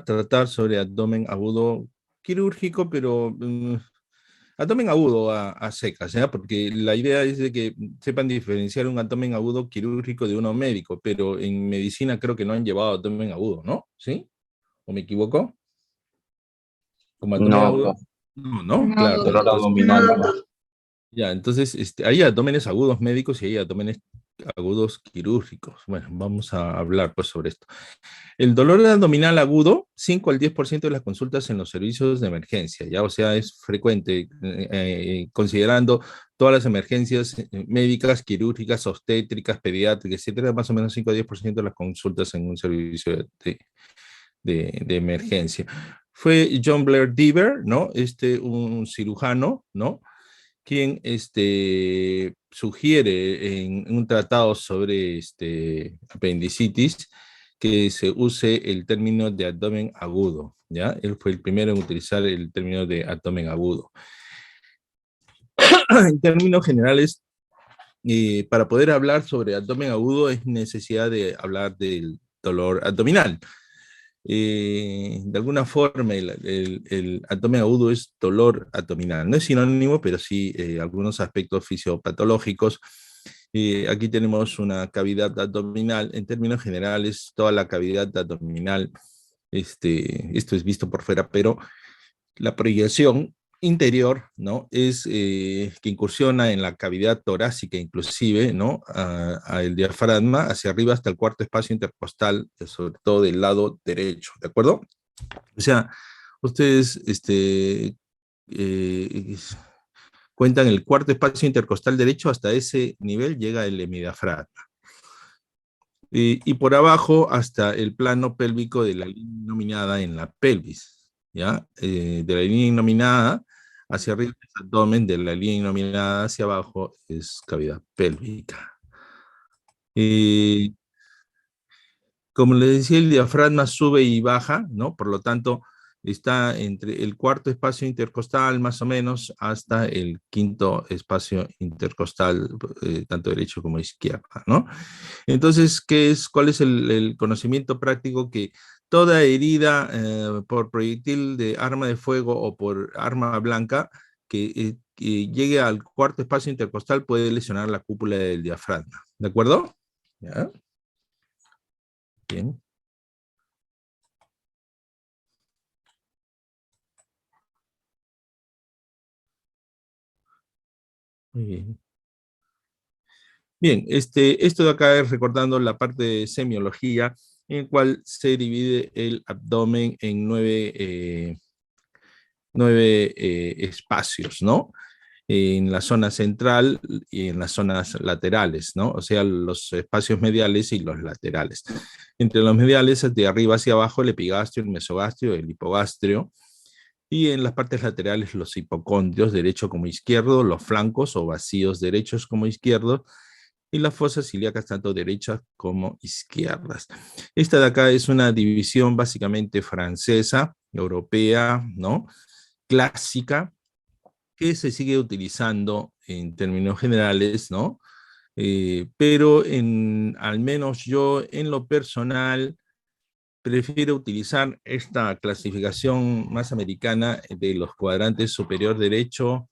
tratar sobre abdomen agudo quirúrgico, pero abdomen agudo a secas, ¿ya? Porque la idea es de que sepan diferenciar un abdomen agudo quirúrgico de uno médico, pero en medicina creo que no han llevado abdomen agudo, ¿no? ¿Sí? ¿O me equivoco? ¿Como abdomen No, agudo? profe. No, ¿no? No, Claro. Dolor Entonces, abdominal nomás. ya, entonces hay abdómenes agudos médicos y hay abdómenes agudos quirúrgicos. Bueno, vamos a hablar pues sobre esto. El dolor abdominal agudo, 5 al 10% de las consultas en los servicios de emergencia, ya, o sea, es frecuente, considerando todas las emergencias médicas, quirúrgicas, obstétricas, pediátricas, etcétera, más o menos 5 a 10% de las consultas en un servicio de emergencia. Fue John Blair Dever, ¿no? Un cirujano, ¿no? Quien sugiere en un tratado sobre apendicitis que se use el término de abdomen agudo, ¿ya? Él fue el primero en utilizar el término de abdomen agudo. En términos generales, para poder hablar sobre abdomen agudo es necesidad de hablar del dolor abdominal. De alguna forma el abdomen agudo es dolor abdominal. No es sinónimo, pero sí algunos aspectos fisiopatológicos. Aquí tenemos una cavidad abdominal. En términos generales, toda la cavidad abdominal, esto es visto por fuera, pero la proyección interior, ¿no? Es que incursiona en la cavidad torácica inclusive, ¿no? A el diafragma, hacia arriba hasta el cuarto espacio intercostal, sobre todo del lado derecho, ¿de acuerdo? O sea, ustedes eh, cuentan el cuarto espacio intercostal derecho, hasta ese nivel llega el hemidiafragma. Y por abajo hasta el plano pélvico de la línea nominada en la pelvis, ¿ya? De la línea nominada hacia arriba es abdomen, de la línea nominada hacia abajo es cavidad pélvica. Como les decía, el diafragma sube y baja, ¿no? Por lo tanto, está entre el cuarto espacio intercostal, más o menos, hasta el quinto espacio intercostal, tanto derecho como izquierda, ¿no? Entonces, ¿cuál es el conocimiento práctico? Que toda herida por proyectil de arma de fuego o por arma blanca que llegue al cuarto espacio intercostal puede lesionar la cúpula del diafragma. ¿De acuerdo? ¿Ya? Bien. Muy bien. Bien, esto de acá es recordando la parte de semiología, en el cual se divide el abdomen en nueve espacios, ¿no? En la zona central y en las zonas laterales, ¿no? O sea, los espacios mediales y los laterales. Entre los mediales, de arriba hacia abajo, el epigastrio, el mesogastrio, el hipogastrio, y en las partes laterales los hipocondrios, derecho como izquierdo, los flancos o vacíos derechos como izquierdos, y las fosas ilíacas tanto derechas como izquierdas. Esta de acá es una división básicamente francesa, europea, ¿no? Clásica, que se sigue utilizando en términos generales, ¿no? Pero al menos yo en lo personal prefiero utilizar esta clasificación más americana de los cuadrantes superior derecho,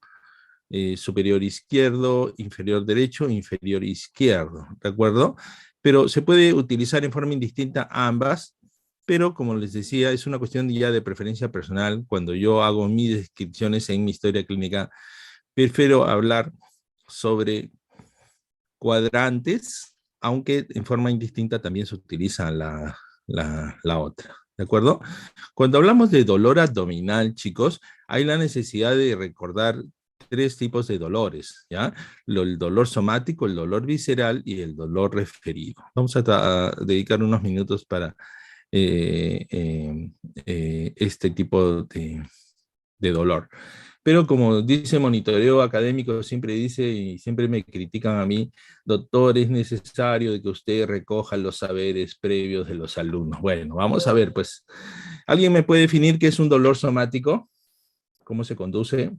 superior izquierdo, inferior derecho, inferior izquierdo, ¿de acuerdo? Pero se puede utilizar en forma indistinta ambas, pero como les decía, es una cuestión ya de preferencia personal. Cuando yo hago mis descripciones en mi historia clínica, prefiero hablar sobre cuadrantes, aunque en forma indistinta también se utiliza la otra. ¿De acuerdo? Cuando hablamos de dolor abdominal, chicos, hay la necesidad de recordar tres tipos de dolores, ¿ya? El dolor somático, el dolor visceral y el dolor referido. Vamos a dedicar unos minutos para este tipo de dolor. Pero como dice monitoreo académico, siempre dice y siempre me critican a mí, doctor, es necesario de que usted recoja los saberes previos de los alumnos. Bueno, vamos a ver, pues, ¿alguien me puede definir qué es un dolor somático? ¿Cómo se conduce?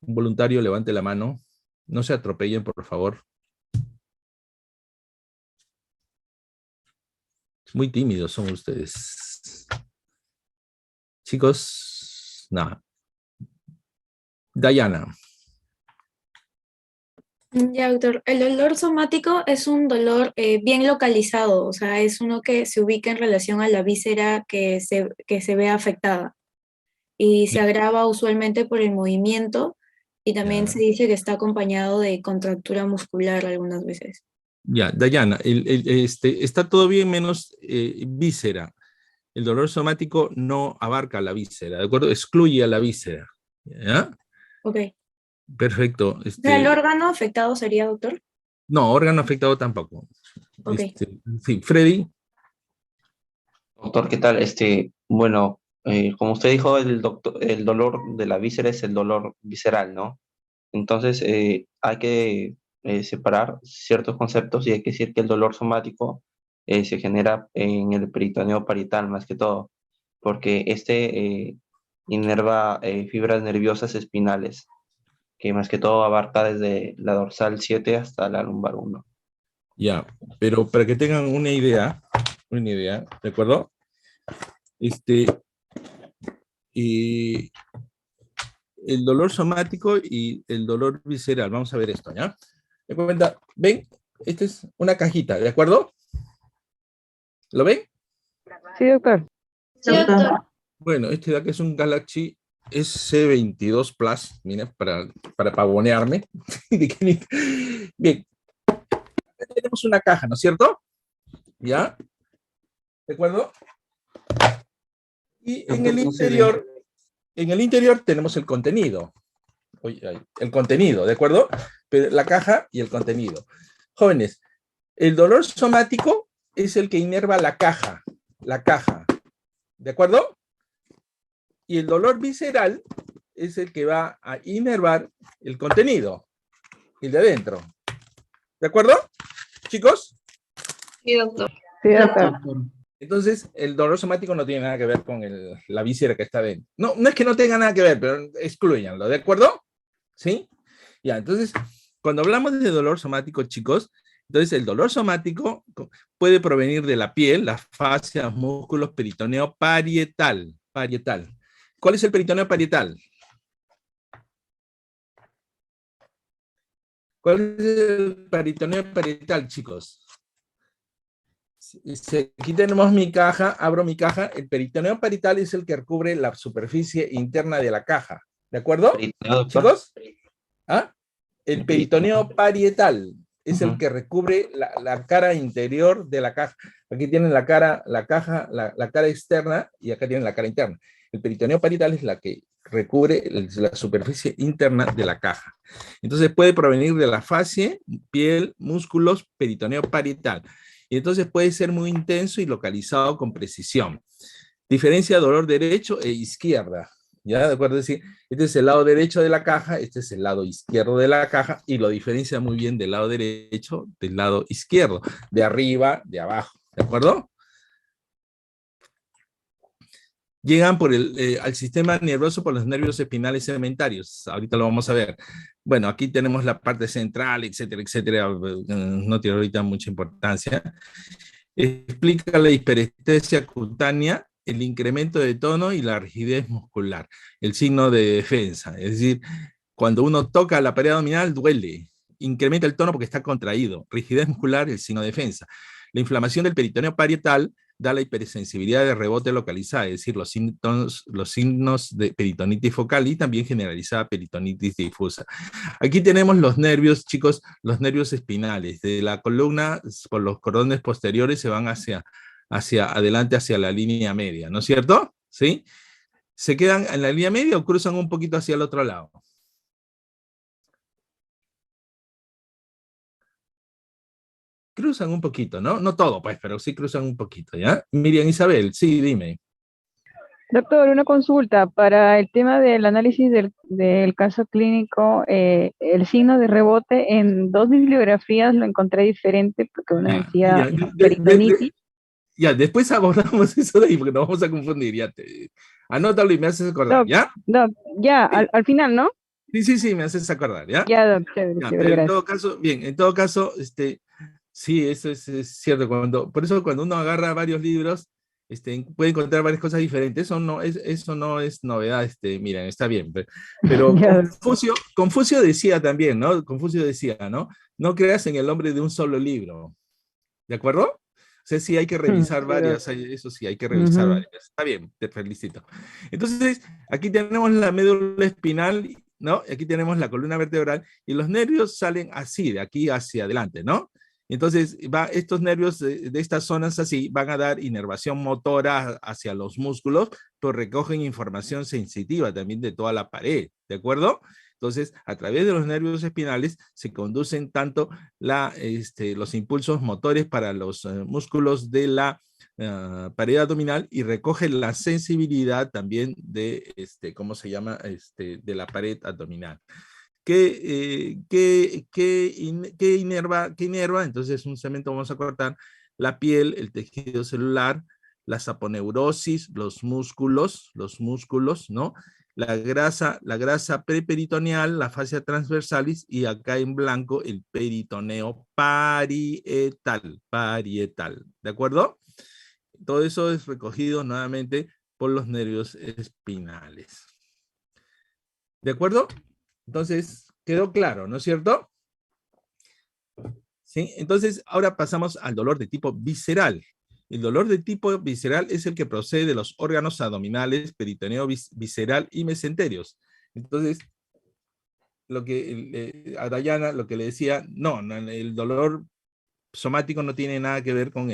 Un voluntario, levante la mano. No se atropellen, por favor. Muy tímidos son ustedes. Chicos, nada. Dayana. Ya, doctor. El dolor somático es un dolor bien localizado, o sea, es uno que se ubica en relación a la víscera que se ve afectada y se agrava usualmente por el movimiento y también Ya, se dice que está acompañado de contractura muscular algunas veces. ya, Dayana, está todo bien menos víscera. El dolor somático no abarca la víscera, ¿de acuerdo? Excluye a la víscera. ¿Ya? Ok. Perfecto. O sea, el órgano afectado sería, doctor. No, órgano afectado tampoco. Ok. Sí, Freddy. Doctor, ¿qué tal? Bueno, como usted dijo, el dolor de la víscera es el dolor visceral, ¿no? Entonces, hay que separar ciertos conceptos y hay que decir que el dolor somático se genera en el peritoneo parietal más que todo, porque inerva fibras nerviosas espinales, que más que todo abarca desde la dorsal 7 hasta la lumbar 1. Ya, pero para que tengan una idea, ¿de acuerdo? Este, y el dolor somático y el dolor visceral, vamos a ver esto, ¿ya? ¿De cuenta? ¿Ven? Esta es una cajita, ¿de acuerdo? ¿Lo ven? Sí, doctor. Sí, doctor. Bueno, este de acá es un Galaxy S22 Plus, mira, para pavonearme. Bien, tenemos una caja, ¿no es cierto? ¿Ya? ¿De acuerdo? Y Doctor, no se ve. en el interior tenemos el contenido. Oye, el contenido, ¿de acuerdo? Pero la caja y el contenido. Jóvenes, el dolor somático es el que inerva la caja, ¿de acuerdo? Y el dolor visceral es el que va a inervar el contenido, el de adentro. ¿De acuerdo, chicos? Sí, doctor. Sí, doctor. Entonces, el dolor somático no tiene nada que ver con la víscera que está dentro. No, no es que no tenga nada que ver, pero excluyanlo, ¿de acuerdo? ¿Sí? Ya, entonces, cuando hablamos de dolor somático, chicos, entonces el dolor somático puede provenir de la piel, las fascias, músculos, peritoneo parietal. ¿Cuál es el peritoneo parietal? ¿Cuál es el peritoneo parietal, chicos? Aquí tenemos mi caja, abro mi caja. El peritoneo parietal es el que recubre la superficie interna de la caja. ¿De acuerdo? ¿Peritoneo, doctor? ¿Chicos? ¿Ah? El El peritoneo. peritoneo parietal es el Ujú. que recubre la cara interior de la caja. Aquí tienen la cara, la caja, la cara externa y acá tienen la cara interna. El peritoneo parietal es la que recubre la superficie interna de la caja. Entonces puede provenir de la fascia, piel, músculos, peritoneo parietal. Y entonces puede ser muy intenso y localizado con precisión. Diferencia dolor derecho e izquierda. ¿Ya? ¿De acuerdo? Es decir, este es el lado derecho de la caja, este es el lado izquierdo de la caja y lo diferencia muy bien del lado derecho del lado izquierdo, de arriba, de abajo. ¿De acuerdo? Llegan al sistema nervioso por los nervios espinales segmentarios. Ahorita lo vamos a ver. Bueno, aquí tenemos la parte central, etcétera, etcétera. No tiene ahorita mucha importancia. Explica la hiperestesia cutánea, el incremento de tono y la rigidez muscular, el signo de defensa. Es decir, cuando uno toca la pared abdominal duele, incrementa el tono porque está contraído, rigidez muscular, el signo de defensa. La inflamación del peritoneo parietal da la hipersensibilidad de rebote localizada, es decir, los signos de peritonitis focal y también generalizada peritonitis difusa. Aquí tenemos los nervios, chicos, los nervios espinales. De la columna, por los cordones posteriores, se van hacia adelante, hacia la línea media, ¿no es cierto? ¿Sí? ¿Se quedan en la línea media o cruzan un poquito hacia el otro lado? Cruzan un poquito, ¿no? No todo, pues, pero sí cruzan un poquito, ¿ya? Miriam Isabel, sí, dime. Doctor, una consulta. Para el tema del análisis del caso clínico, el signo de rebote en dos bibliografías lo encontré diferente porque una Ya, decía ya, peritonitis. ya, después abordamos eso de ahí porque nos vamos a confundir, ya. Anótalo y me haces acordar, Doc, ¿ya? doc, ya, Sí, al final, ¿no? sí, sí, sí, me haces acordar, ¿ya? Ya, doc, chévere, Ya, chévere, pero en gracias. todo caso, bien, en todo caso, sí, eso es cierto. Por eso cuando uno agarra varios libros, puede encontrar varias cosas diferentes, eso no es novedad, miren, está bien, pero Ya, Confucio decía también, ¿no? Confucio decía, ¿no? No creas en el hombre de un solo libro, ¿de acuerdo? O sea, sí hay que revisar sí, varias, eso sí, hay que revisar ujú. varias. Está bien, te felicito. Entonces, aquí tenemos la médula espinal, ¿no? Aquí tenemos la columna vertebral y los nervios salen así, de aquí hacia adelante, ¿no? Entonces, estos nervios de estas zonas así van a dar inervación motora hacia los músculos, pero recogen información sensitiva también de toda la pared, ¿de acuerdo? Entonces, a través de los nervios espinales se conducen tanto los impulsos motores para los músculos de la pared abdominal y recoge la sensibilidad también de, ¿cómo se llama? De la pared abdominal. ¿Qué inerva? Entonces, un cemento vamos a cortar la piel, el tejido celular, la saponeurosis, los músculos, ¿no? La grasa preperitoneal, la fascia transversalis y acá en blanco el peritoneo parietal, ¿de acuerdo? Todo eso es recogido nuevamente por los nervios espinales. ¿De acuerdo? Entonces, quedó claro, ¿no es cierto? ¿Sí? Entonces, ahora pasamos al dolor de tipo visceral. El dolor de tipo visceral es el que procede de los órganos abdominales, peritoneo visceral y mesenterios. Entonces, a Dayana lo que le decía, no, el dolor somático no tiene nada que ver con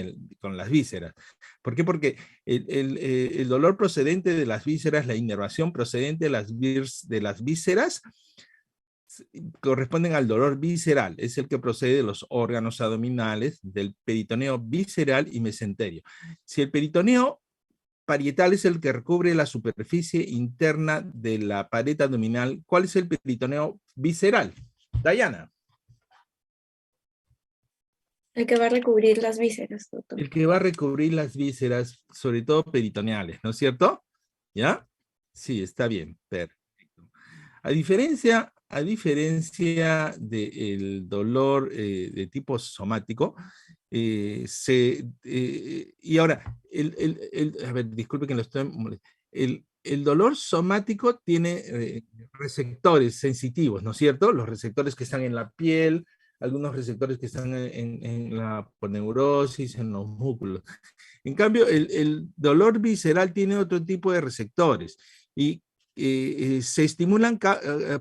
las vísceras. ¿Por qué? Porque el dolor procedente de las vísceras, la inervación procedente de las vísceras, corresponden al dolor visceral, es el que procede de los órganos abdominales, del peritoneo visceral y mesenterio. Si el peritoneo parietal es el que recubre la superficie interna de la pared abdominal, ¿cuál es el peritoneo visceral? Dayana. El que va a recubrir las vísceras, doctor. El que va a recubrir las vísceras, sobre todo peritoneales, ¿no es cierto? ¿Ya? Sí, está bien, perfecto. A diferencia del dolor de tipo somático, y ahora, a ver, disculpe que lo estoy el dolor somático tiene receptores sensitivos, ¿no es cierto? Los receptores que están en la piel, algunos receptores que están en la aponeurosis, en los músculos. En cambio, el dolor visceral tiene otro tipo de receptores y se estimulan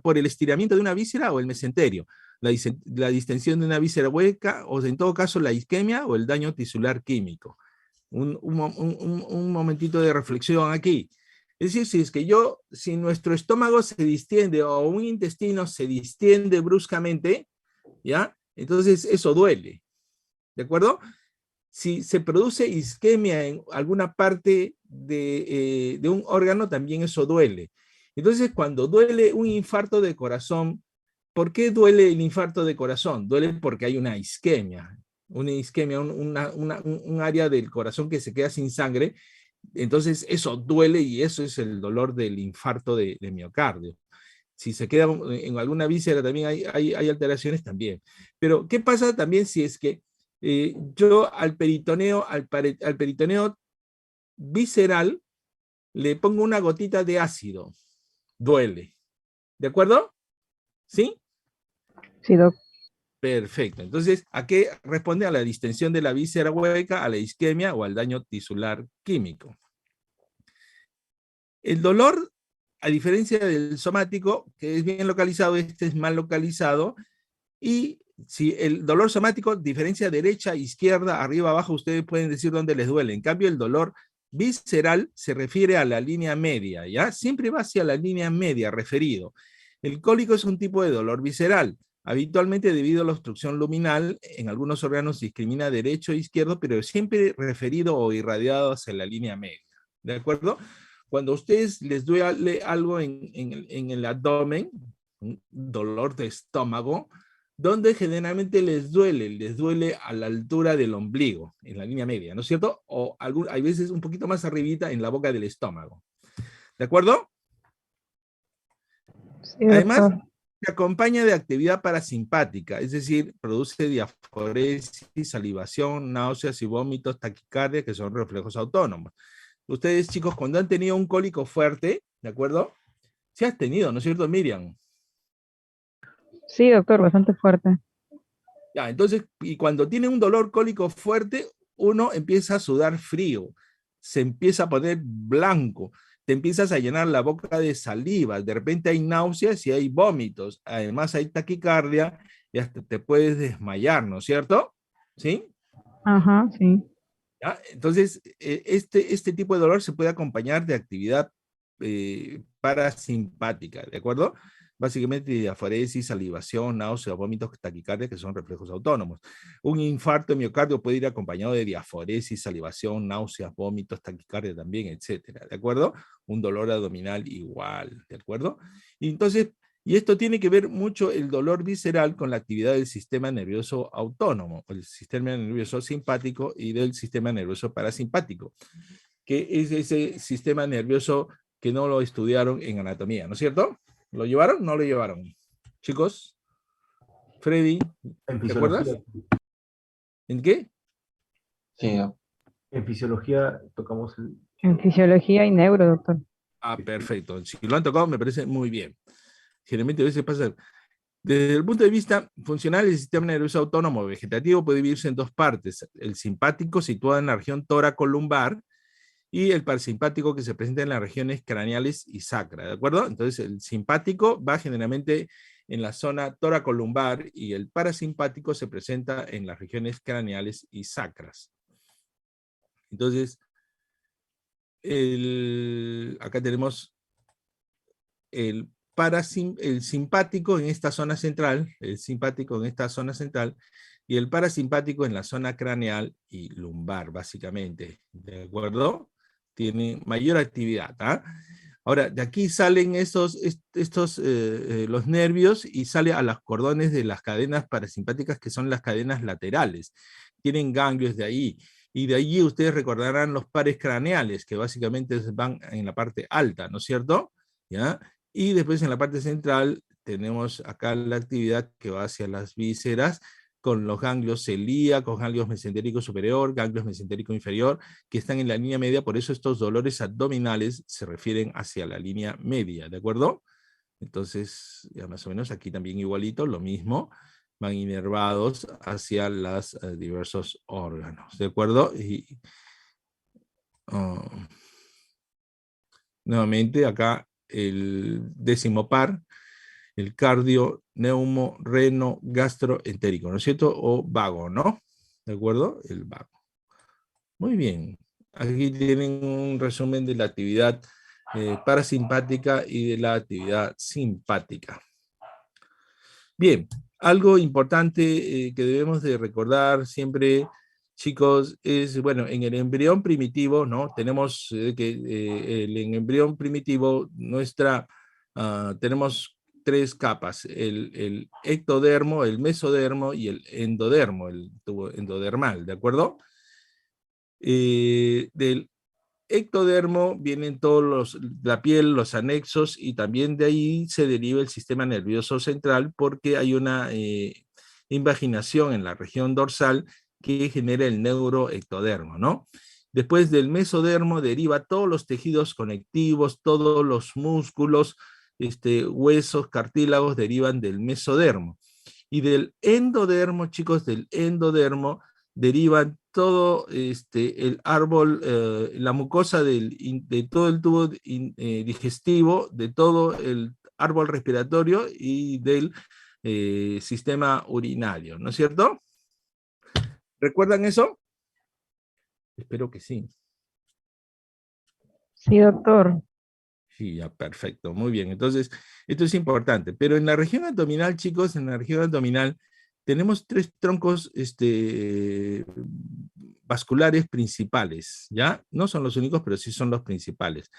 por el estiramiento de una víscera o el mesenterio, la distensión de una víscera hueca o en todo caso la isquemia o el daño tisular químico. Un momentito de reflexión aquí. Es decir, si nuestro estómago se distiende o un intestino se distiende bruscamente, ¿ya? Entonces eso duele, ¿de acuerdo? Si se produce isquemia en alguna parte de un órgano, también eso duele. Entonces, cuando duele un infarto de corazón, ¿por qué duele el infarto de corazón? Duele porque hay una isquemia, un área del corazón que se queda sin sangre. Entonces, eso duele y eso es el dolor del infarto de miocardio. Si se queda en alguna víscera también hay alteraciones también. Pero, ¿qué pasa también si es que yo al peritoneo visceral le pongo una gotita de ácido? Duele. ¿De acuerdo? ¿Sí? Sí, doc. Perfecto. Entonces, ¿a qué responde? A la distensión de la víscera hueca, a la isquemia o al daño tisular químico. El dolor, a diferencia del somático, que es bien localizado, este es mal localizado, y si el dolor somático, diferencia derecha, izquierda, arriba, abajo, ustedes pueden decir dónde les duele. En cambio, el dolor visceral se refiere a la línea media, ¿ya? Siempre va hacia la línea media, referido. El cólico es un tipo de dolor visceral. Habitualmente, debido a la obstrucción luminal, en algunos órganos discrimina derecho e izquierdo, pero siempre referido o irradiado hacia la línea media. ¿De acuerdo? Cuando a ustedes les duele algo en el abdomen, un dolor de estómago, ¿dónde generalmente les duele? Les duele a la altura del ombligo, en la línea media, ¿no es cierto? O hay veces un poquito más arribita en la boca del estómago. ¿De acuerdo? Sí, Además, doctor. Se acompaña de actividad parasimpática, es decir, produce diaforesis, salivación, náuseas y vómitos, taquicardia, que son reflejos autónomos. Ustedes, chicos, cuando han tenido un cólico fuerte, ¿de acuerdo? Sí has tenido, ¿no es cierto, Miriam? Sí, doctor, bastante fuerte. Ya, entonces, y cuando tiene un dolor cólico fuerte, uno empieza a sudar frío, se empieza a poner blanco, te empiezas a llenar la boca de saliva, de repente hay náuseas y hay vómitos, además hay taquicardia y hasta te puedes desmayar, ¿no es cierto? ¿Sí? Ajá, sí. ¿Ya? Entonces, este tipo de dolor se puede acompañar de actividad parasimpática, ¿de acuerdo? Básicamente diaforesis, salivación, náuseas, vómitos, taquicardia, que son reflejos autónomos. Un infarto de miocardio puede ir acompañado de diaforesis, salivación, náuseas, vómitos, taquicardia también, etcétera, ¿de acuerdo? Un dolor abdominal igual, ¿de acuerdo? Y entonces, y esto tiene que ver mucho el dolor visceral con la actividad del sistema nervioso autónomo, el sistema nervioso simpático y del sistema nervioso parasimpático, que es ese sistema nervioso que no lo estudiaron en anatomía, ¿no es cierto? ¿Lo llevaron? ¿No lo llevaron? Chicos, Freddy, ¿te acuerdas? ¿En qué? Sí, En fisiología tocamos el... En fisiología y neuro, doctor. Ah, perfecto. Si lo han tocado, me parece muy bien. Generalmente a veces pasa. Desde el punto de vista funcional, el sistema nervioso autónomo vegetativo puede dividirse en dos partes. El simpático, situado en la región tóraco-lumbar, y el parasimpático, que se presenta en las regiones craneales y sacra, ¿de acuerdo? Entonces, el simpático va generalmente en la zona tóraco-lumbar y el parasimpático se presenta en las regiones craneales y sacras. Entonces, acá tenemos el simpático en esta zona central, el simpático en esta zona central, y el parasimpático en la zona craneal y lumbar, básicamente, ¿de acuerdo? Tiene mayor actividad, ¿ah? Ahora, de aquí salen los nervios y sale a los cordones de las cadenas parasimpáticas, que son las cadenas laterales. Tienen ganglios de ahí. Y de allí ustedes recordarán los pares craneales, que básicamente van en la parte alta, ¿no es cierto? ¿Ya? Y después en la parte central tenemos acá la actividad que va hacia las vísceras, con los ganglios celíacos, ganglios mesentérico superior, ganglios mesentérico inferior, que están en la línea media, por eso estos dolores abdominales se refieren hacia la línea media, ¿de acuerdo? Entonces, ya más o menos aquí también igualito, lo mismo, van inervados hacia los diversos órganos, ¿de acuerdo? Y nuevamente acá el décimo par, el cardio, neumo, reno, gastroentérico, ¿no es cierto? O vago, ¿no? ¿De acuerdo? El vago. Muy bien. Aquí tienen un resumen de la actividad parasimpática y de la actividad simpática. Bien, algo importante que debemos de recordar siempre, chicos, es, bueno, en el embrión primitivo, ¿no? Tenemos en el embrión primitivo, tenemos tres capas, el ectodermo, el mesodermo y el endodermo, el tubo endodermal, ¿de acuerdo? Del ectodermo vienen la piel, los anexos, y también de ahí se deriva el sistema nervioso central, porque hay una invaginación en la región dorsal que genera el neuroectodermo, ¿no? Después del mesodermo deriva todos los tejidos conectivos, todos los músculos, huesos, cartílagos derivan del mesodermo. Y del endodermo, chicos, del endodermo derivan todo el árbol, la mucosa de todo el tubo digestivo, de todo el árbol respiratorio y del sistema urinario, ¿no es cierto? ¿Recuerdan eso? Espero que sí. Sí, doctor. Sí, ya, perfecto, muy bien. Entonces, esto es importante. Pero en la región abdominal, chicos, en la región abdominal, tenemos tres troncos vasculares principales, ¿ya? No son los únicos, pero sí son los principales.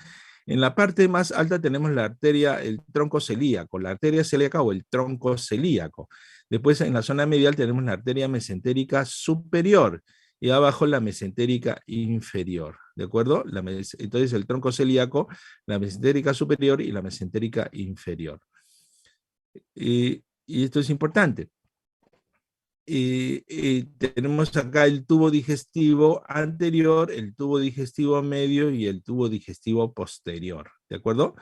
En la parte más alta tenemos la arteria, el tronco celíaco, la arteria celíaca o el tronco celíaco. Después en la zona medial tenemos la arteria mesentérica superior y abajo la mesentérica inferior, ¿de acuerdo? Entonces el tronco celíaco, la mesentérica superior y la mesentérica inferior. Y esto es importante. Tenemos acá el tubo digestivo anterior, el tubo digestivo medio y el tubo digestivo posterior, ¿de acuerdo?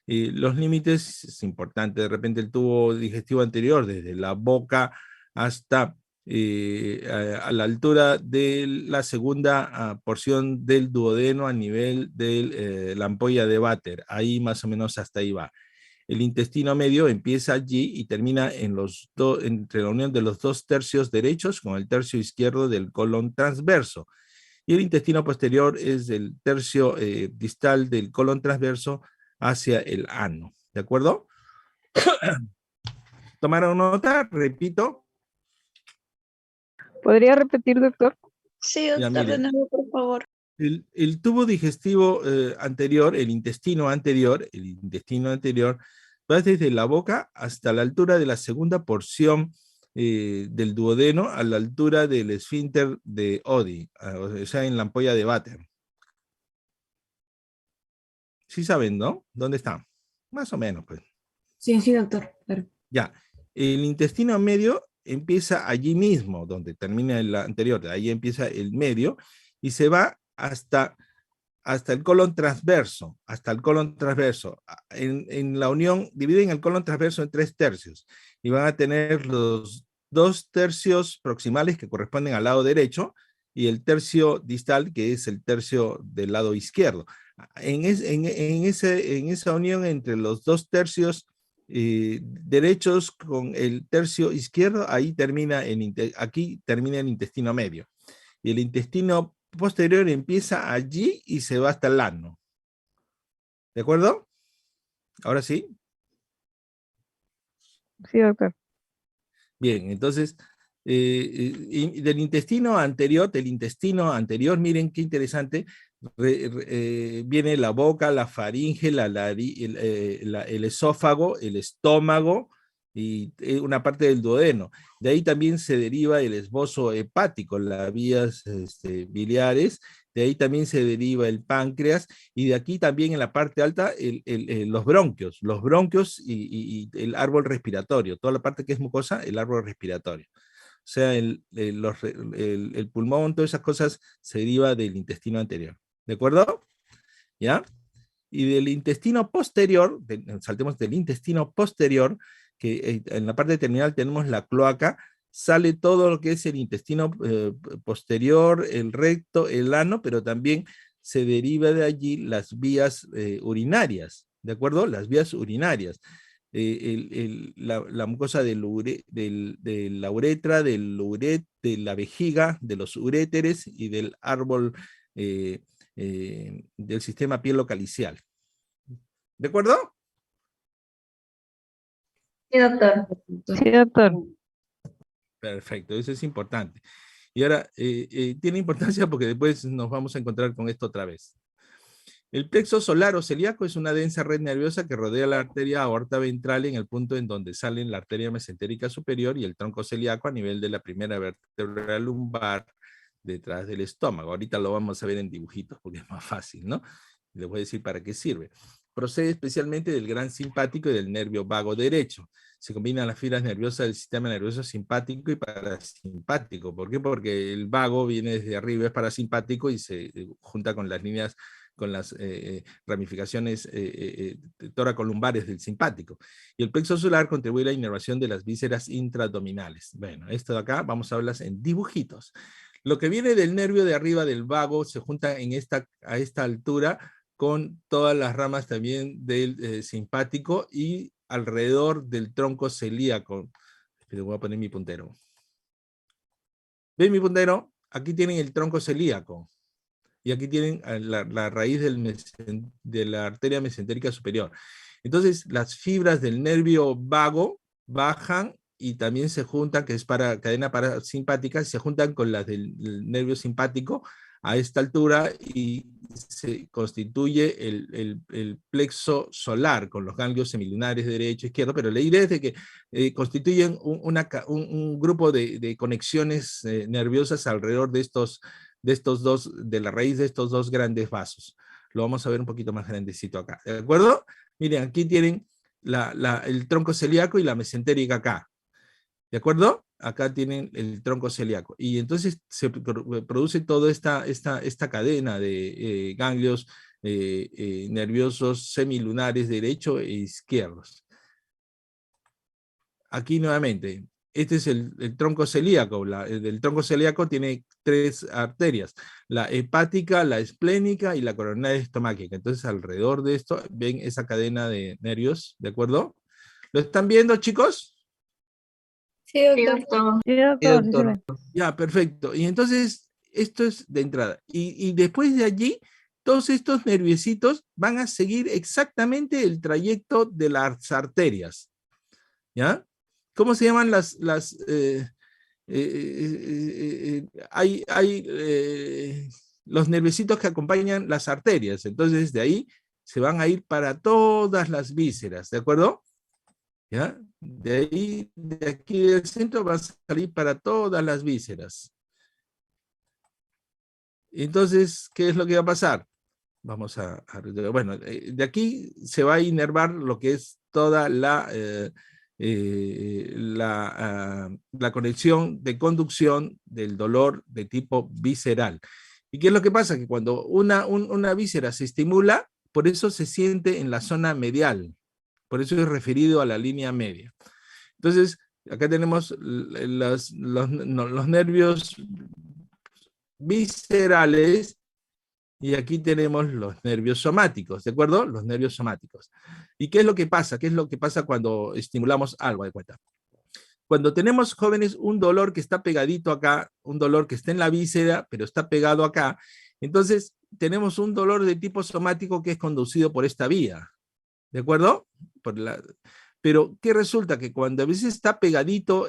Los límites es importante, de repente el tubo digestivo anterior, desde la boca hasta a la altura de la segunda porción del duodeno a nivel de la ampolla de váter, ahí más o menos hasta ahí va. El intestino medio empieza allí y termina entre la unión de los 2/3 derechos con el tercio izquierdo del colon transverso. Y el intestino posterior es el tercio distal del colon transverso hacia el ano. ¿De acuerdo? ¿Tomaron nota? Repito. ¿Podría repetir, doctor? Sí, Ya, doctor, de miren. nuevo, por favor. El tubo digestivo anterior, el intestino anterior, va desde la boca hasta la altura de la segunda porción del duodeno, a la altura del esfínter de Oddi, o sea, en la ampolla de váter. Sí saben, ¿no? ¿Dónde está? Más o menos, pues. Sí, sí, doctor. Claro. Ya. El intestino medio empieza allí mismo, donde termina el anterior, de ahí empieza el medio, y se va hasta el colon transverso, En la unión, dividen el colon transverso en 3/3 y van a tener los 2/3 proximales que corresponden al lado derecho y el tercio distal que es el tercio del lado izquierdo. En esa unión entre los 2/3 derechos con el tercio izquierdo, aquí termina el intestino medio. Y el intestino posterior empieza allí y se va hasta el ano. ¿De acuerdo? Ahora sí. Sí, doctor. Bien, entonces, del intestino anterior, miren qué interesante, viene la boca, la faringe, el esófago, el estómago y una parte del duodeno. De ahí también se deriva el esbozo hepático, las vías biliares, de ahí también se deriva el páncreas, y de aquí también en la parte alta los bronquios y el árbol respiratorio, toda la parte que es mucosa, el árbol respiratorio. O sea, el pulmón, todas esas cosas se deriva del intestino anterior. ¿De acuerdo? ¿Ya? Y del intestino posterior, saltemos del intestino posterior, que en la parte terminal tenemos la cloaca, sale todo lo que es el intestino posterior, el recto, el ano, pero también se deriva de allí las vías urinarias, ¿de acuerdo? Las vías urinarias. La mucosa de la uretra, de la vejiga, de los uréteres y del árbol del sistema pielocalicial. ¿De acuerdo? Sí, doctor. Sí, doctor. Perfecto, eso es importante. Y ahora, tiene importancia porque después nos vamos a encontrar con esto otra vez. El plexo solar o celíaco es una densa red nerviosa que rodea la arteria aorta ventral en el punto en donde salen la arteria mesentérica superior y el tronco celíaco a nivel de la primera vértebra lumbar detrás del estómago. Ahorita lo vamos a ver en dibujitos porque es más fácil, ¿no? Les voy a decir para qué sirve. Procede especialmente del gran simpático y del nervio vago derecho. Se combinan las fibras nerviosas del sistema nervioso simpático y parasimpático. ¿Por qué? Porque el vago viene desde arriba, es parasimpático y se junta con las líneas, con las ramificaciones toracolumbares del simpático. Y el plexo solar contribuye a la inervación de las vísceras intraabdominales. Bueno, esto de acá vamos a hablar en dibujitos. Lo que viene del nervio de arriba del vago se junta a esta altura con todas las ramas también del simpático y alrededor del tronco celíaco. Le voy a poner mi puntero. ¿Ven mi puntero? Aquí tienen el tronco celíaco. Y aquí tienen la raíz de la arteria mesentérica superior. Entonces, las fibras del nervio vago bajan y también se juntan, que es para cadena parasimpática, se juntan con las del nervio simpático a esta altura y se constituye el plexo solar con los ganglios semilunares derecho e izquierdo, pero la idea es de que constituyen un grupo de conexiones nerviosas alrededor de de la raíz de estos dos grandes vasos. Lo vamos a ver un poquito más grandecito acá, ¿de acuerdo? Miren, aquí tienen el tronco celíaco y la mesentérica acá. ¿De acuerdo? Acá tienen el tronco celíaco. Y entonces se produce toda esta cadena de ganglios nerviosos semilunares derecho e izquierdos. Aquí nuevamente, este es el tronco celíaco. El tronco celíaco tiene 3 arterias, la hepática, la esplénica y la coronaria estomáquica. Entonces alrededor de esto ven esa cadena de nervios, ¿de acuerdo? ¿Lo están viendo, chicos? Sí, doctor. Sí, doctor, sí se ve. Ya, perfecto. Y entonces, esto es de entrada. Y después de allí, todos estos nerviecitos van a seguir exactamente el trayecto de las arterias. ¿Ya? ¿Cómo se llaman hay los nerviecitos que acompañan las arterias? Entonces, de ahí se van a ir para todas las vísceras, ¿de acuerdo? ¿Ya? De ahí, de aquí del centro va a salir para todas las vísceras. Entonces, ¿qué es lo que va a pasar? Vamos bueno, de aquí se va a inervar lo que es toda la conexión de conducción del dolor de tipo visceral. ¿Y qué es lo que pasa? Que cuando una víscera se estimula, por eso se siente en la zona medial. Por eso es referido a la línea media. Entonces, acá tenemos los nervios viscerales y aquí tenemos los nervios somáticos, ¿de acuerdo? Los nervios somáticos. ¿Y qué es lo que pasa? ¿Qué es lo que pasa cuando estimulamos algo? De cuenta. Cuando tenemos, jóvenes, un dolor que está pegadito acá, un dolor que está en la víscera, pero está pegado acá, entonces tenemos un dolor de tipo somático que es conducido por esta vía, ¿de acuerdo? Pero, ¿qué resulta? Que cuando a veces está pegadito,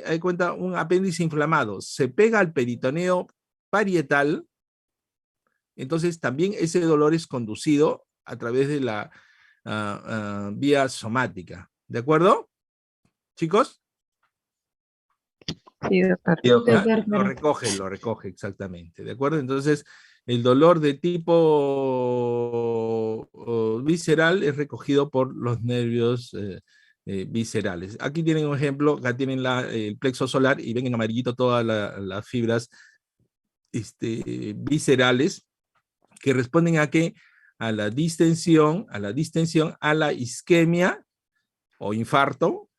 hay cuenta, un apéndice inflamado, se pega al peritoneo parietal, entonces también ese dolor es conducido a través de la vía somática. ¿De acuerdo? ¿Chicos? Sí, doctor. Sí, doctor. Doctor, Lo recoge exactamente. ¿De acuerdo? Entonces, el dolor de tipo visceral es recogido por los nervios viscerales. Aquí tienen un ejemplo, acá tienen el plexo solar y ven en amarillito todas las fibras viscerales que responden a qué? A la distensión, a la isquemia o infarto,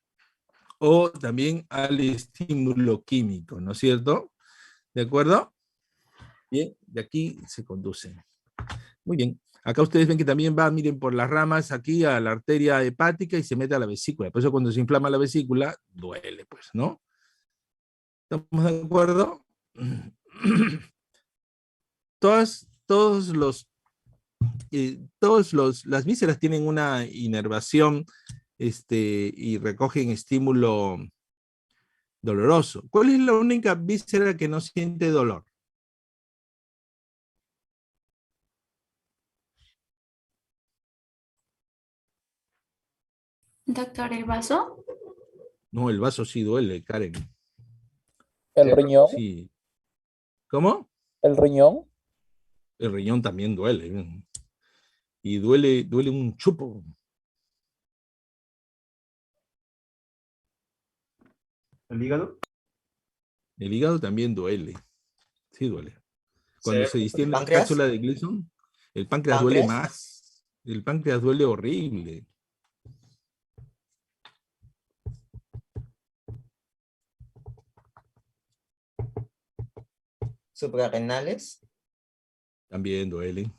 o también al estímulo químico, ¿no es cierto? ¿De acuerdo? Bien, de aquí se conducen. Muy bien. Acá ustedes ven que también va, miren, por las ramas aquí a la arteria hepática y se mete a la vesícula. Por eso cuando se inflama la vesícula, duele, pues, ¿no? ¿Estamos de acuerdo? Las vísceras tienen una inervación y recogen estímulo doloroso. ¿Cuál es la única víscera que no siente dolor? Doctor, ¿el vaso? No, el vaso sí duele, Karen. ¿El riñón? Sí. ¿Cómo? ¿El riñón? El riñón también duele. Y duele un chupo. ¿El hígado? El hígado también duele. Sí duele. Cuando se distiende la ¿Páncreas? cápsula de Gleason, el páncreas duele más. El páncreas duele horrible. ¿Suprarrenales? También duele.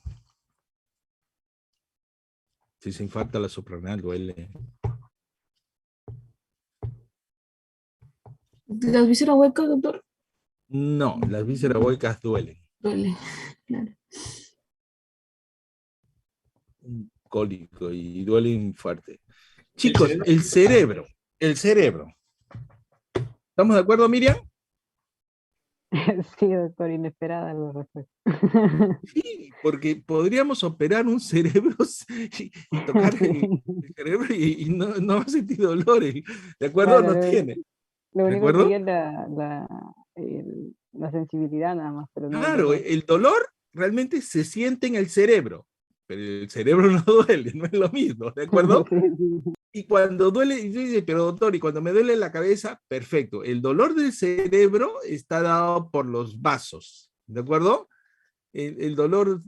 Si se infarta la suprarrenal, duele. ¿Las vísceras huecas, doctor? No, las vísceras huecas duelen. Duele, claro. Un cólico y duelen fuerte. Chicos, el cerebro. ¿Estamos de acuerdo, Miriam? Sí, doctor, inesperada la respuesta. Sí, porque podríamos operar un cerebro y tocar el cerebro y no va a sentir dolores. ¿De acuerdo? Claro, No tiene. Lo ¿De único acuerdo? que es la sensibilidad nada más, pero no el Claro, dolor. el dolor realmente se siente en el cerebro, pero el cerebro no duele, no es lo mismo, ¿de acuerdo? Sí, sí. Y cuando duele, y dice, pero doctor, y cuando me duele la cabeza, perfecto. El dolor del cerebro está dado por los vasos, ¿de acuerdo? El dolor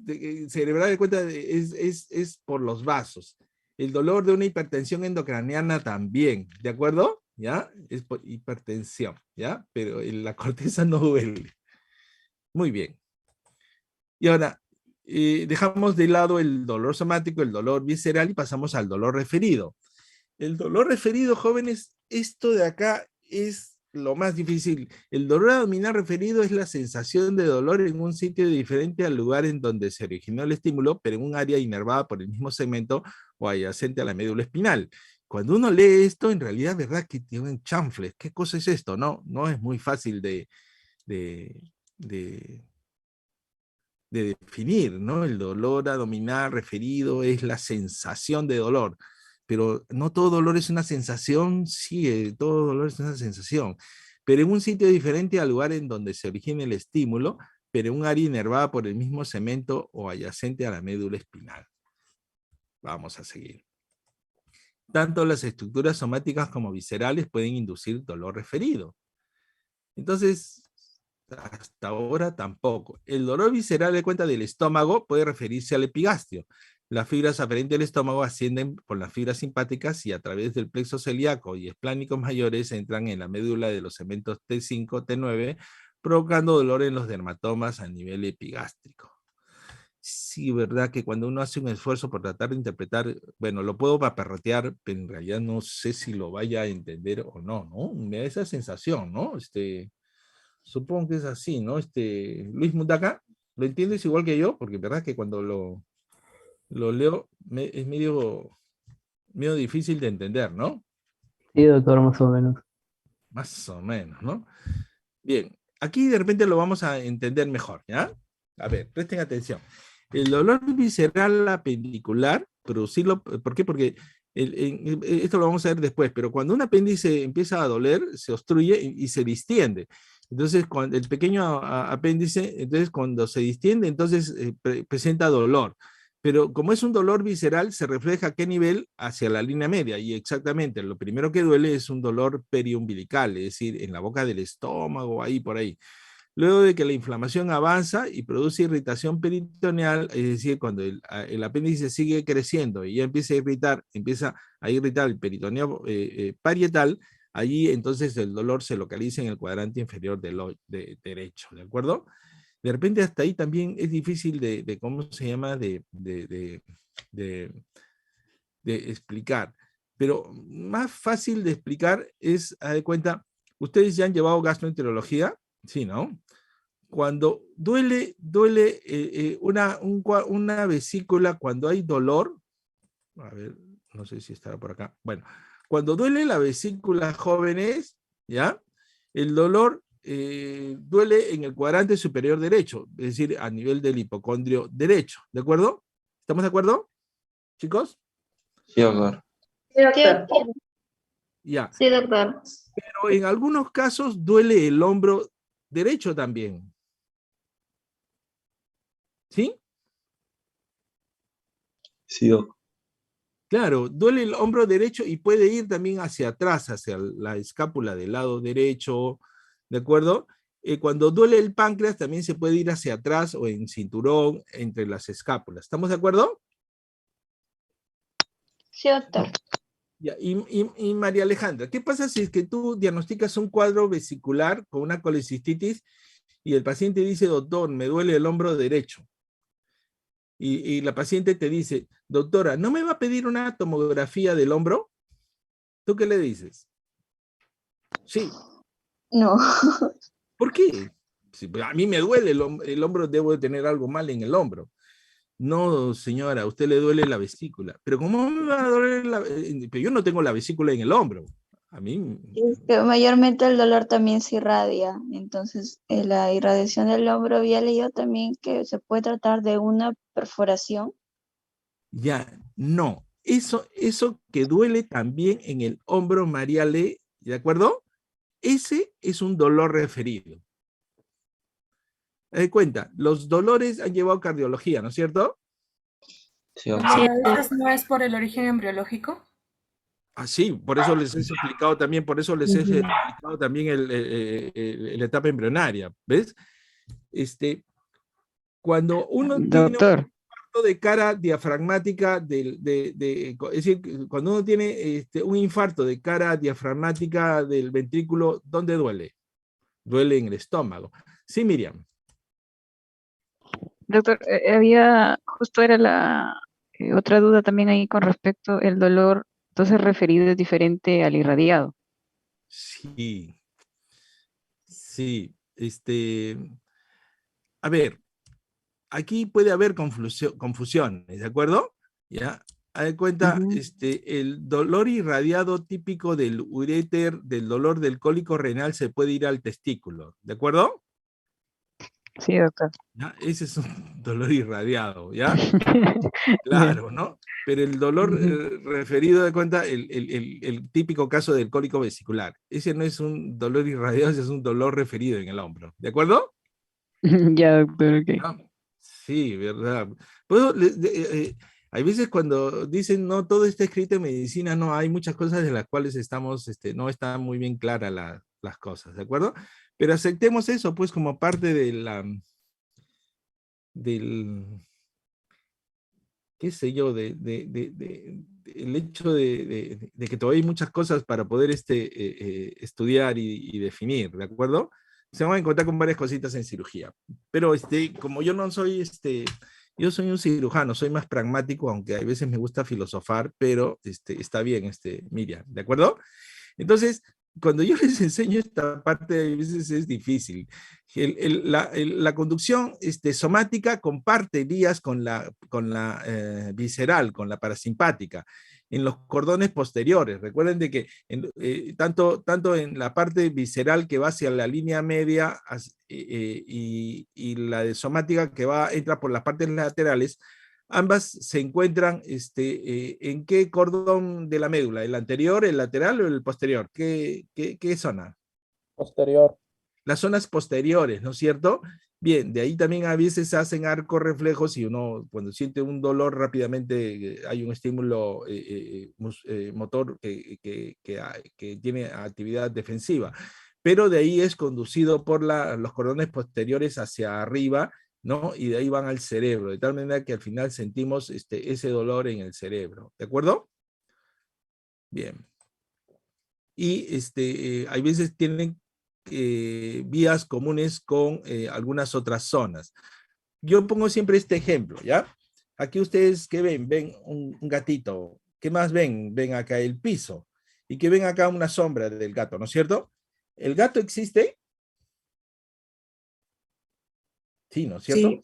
cerebral de cuenta es por los vasos. El dolor de una hipertensión endocraniana también, ¿de acuerdo? ¿Ya? Es por hipertensión, ¿ya? Pero en la corteza no duele. Muy bien. Y ahora, dejamos de lado el dolor somático, el dolor visceral y pasamos al dolor referido. El dolor referido, jóvenes, esto de acá es lo más difícil. El dolor abdominal referido es la sensación de dolor en un sitio diferente al lugar en donde se originó el estímulo, pero en un área inervada por el mismo segmento o adyacente a la médula espinal. Cuando uno lee esto, en realidad, ¿verdad? Que tienen chanfles. ¿Qué cosa es esto? No, no es muy fácil de definir, ¿no? El dolor abdominal referido es la sensación de dolor, pero no todo dolor es una sensación, sí, todo dolor es una sensación, pero en un sitio diferente al lugar en donde se origina el estímulo, pero en un área inervada por el mismo segmento o adyacente a la médula espinal. Vamos a seguir. Tanto las estructuras somáticas como viscerales pueden inducir dolor referido. Entonces, hasta ahora tampoco. El dolor visceral de cuenta del estómago puede referirse al epigastrio. Las fibras aferentes del estómago ascienden por las fibras simpáticas y a través del plexo celíaco y esplánicos mayores entran en la médula de los segmentos T5, T9, provocando dolor en los dermatomas a nivel epigástrico. Sí, verdad que cuando uno hace un esfuerzo por tratar de interpretar, bueno, lo puedo paparrotear, pero en realidad no sé si lo vaya a entender o no, ¿no? Me da esa sensación, ¿no? Supongo que es así, ¿no? Luis Mundaka, ¿lo entiendes igual que yo? Porque verdad que cuando lo leo es medio difícil de entender, ¿no? Sí, doctor, más o menos. Más o menos, ¿no? Bien, aquí de repente lo vamos a entender mejor, ¿ya? A ver, presten atención. El dolor visceral apendicular, producirlo, ¿por qué? Porque esto lo vamos a ver después, pero cuando un apéndice empieza a doler, se obstruye y se distiende. Entonces, cuando el pequeño apéndice, entonces cuando se distiende, entonces presenta dolor. Pero como es un dolor visceral, se refleja a qué nivel hacia la línea media. Y exactamente, lo primero que duele es un dolor periumbilical, es decir, en la boca del estómago, ahí por ahí. Luego de que la inflamación avanza y produce irritación peritoneal, es decir, cuando el apéndice sigue creciendo y ya empieza a irritar el peritoneo parietal, allí entonces el dolor se localiza en el cuadrante inferior derecho, ¿de acuerdo? De repente hasta ahí también es difícil ¿cómo se llama? De explicar. Pero más fácil de explicar es, a de cuenta, ustedes ya han llevado gastroenterología, sí, ¿no? Cuando duele una vesícula, cuando hay dolor, a ver, no sé si estará por acá, bueno, cuando duele la vesícula, jóvenes, ¿ya? El dolor duele en el cuadrante superior derecho, es decir, a nivel del hipocondrio derecho, ¿de acuerdo? ¿Estamos de acuerdo, chicos? Sí, doctor. Sí, doctor. Ya. Sí, doctor. Pero en algunos casos duele el hombro derecho también. ¿Sí? Sí, doctor. Claro, duele el hombro derecho y puede ir también hacia atrás, hacia la escápula del lado derecho, ¿de acuerdo? Cuando duele el páncreas también se puede ir hacia atrás o en cinturón entre las escápulas. ¿Estamos de acuerdo? Sí, doctor. Ya, y María Alejandra, ¿qué pasa si es que tú diagnosticas un cuadro vesicular con una colecistitis y el paciente dice, doctor, me duele el hombro derecho? Y la paciente te dice, doctora, ¿no me va a pedir una tomografía del hombro? ¿Tú qué le dices? Sí. No. ¿Por qué? Si a mí me duele el hombro, debo de tener algo mal en el hombro. No, señora, a usted le duele la vesícula. Pero ¿cómo me va a doler pero yo no tengo la vesícula en el hombro. A mí... Es que mayormente el dolor también se irradia, entonces la irradiación del hombro había leído también que se puede tratar de una perforación. Ya, no. Eso que duele también en el hombro, María Le, ¿de acuerdo? Ese es un dolor referido. De cuenta, los dolores han llevado cardiología, ¿no es cierto? Sí, Sí, doctor. ¿A veces no es por el origen embriológico? Sí, por eso les he explicado también, por eso les he Ujú. explicado también la etapa embrionaria, ¿ves? Cuando uno tiene un Doctor, infarto de cara diafragmática, es decir, cuando uno tiene un infarto de cara diafragmática del ventrículo, ¿dónde duele? Duele en el estómago. Sí, Miriam. doctor, justo era la otra duda también ahí con respecto el dolor, entonces referido es diferente al irradiado. Sí, sí. A ver, aquí puede haber confusiones, ¿de acuerdo? ¿Ya? Haz de cuenta, Ujú. el dolor irradiado típico del uréter, del dolor del cólico renal, se puede ir al testículo, ¿de acuerdo? Sí, doctor. ¿Ya? Ese es un dolor irradiado, ¿ya? Ya. Claro, ¿no? Pero el dolor Ujú. referido de cuenta, el típico caso del cólico vesicular, ese no es un dolor irradiado, ese es un dolor referido en el hombro, ¿de acuerdo? Ya, doctor, ok. Ah, sí, verdad. Hay veces cuando dicen, no, todo está escrito en medicina, no, hay muchas cosas de las cuales no están muy bien claras las cosas, ¿de acuerdo? Pero aceptemos eso, pues, como parte del, qué sé yo, el hecho de que todavía hay muchas cosas para poder estudiar y definir, ¿de acuerdo? Se van a encontrar con varias cositas en cirugía. Pero como yo no soy, yo soy un cirujano, soy más pragmático, aunque a veces me gusta filosofar, pero está bien, Miriam, ¿de acuerdo? Entonces, cuando yo les enseño esta parte, a veces es difícil. La conducción somática comparte vías con la visceral, con la parasimpática, en los cordones posteriores. Recuerden de que tanto en la parte visceral que va hacia la línea media y la de somática que entra por las partes laterales, ambas se encuentran ¿en qué cordón de la médula? ¿El anterior, el lateral o el posterior? ¿Qué zona? Posterior. Las zonas posteriores, ¿no es cierto? Bien, de ahí también a veces se hacen arcos reflejos y uno cuando siente un dolor rápidamente hay un estímulo motor que tiene actividad defensiva. Pero de ahí es conducido por los cordones posteriores hacia arriba, ¿no? Y de ahí van al cerebro, de tal manera que al final sentimos ese dolor en el cerebro, ¿de acuerdo? Bien. Y hay veces tienen vías comunes con algunas otras zonas. Yo pongo siempre este ejemplo, ¿ya? Aquí ustedes, ¿qué ven? Ven un gatito. ¿Qué más ven? Ven acá el piso. Y que ven acá una sombra del gato, ¿no es cierto? ¿El gato existe? Sí, ¿no es cierto? Sí.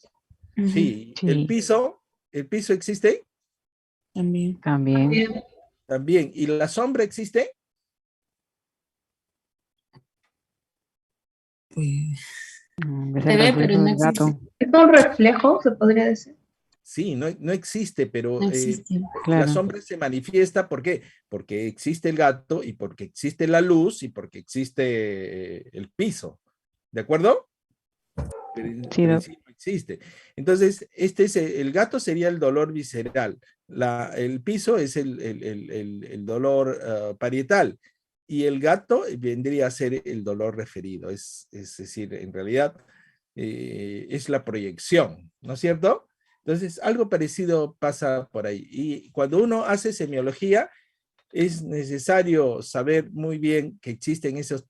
Ujú. Sí. ¿El Sí, piso? ¿El piso existe? También. también. También. ¿Y la sombra existe? Pues Es se el ve, pero reflejo no del existe. gato. Es un reflejo, se podría decir. Sí, no existe, pero No existe. la Claro. sombra se manifiesta, ¿por qué? Porque existe el gato y porque existe la luz y porque existe el piso, ¿de acuerdo? Sí, Pero en sí no existe. Entonces, el gato sería el dolor visceral, el piso es el dolor parietal y el gato vendría a ser el dolor referido, es decir, en realidad es la proyección, ¿no es cierto? Entonces, algo parecido pasa por ahí. Y cuando uno hace semiología, es necesario saber muy bien que existen esos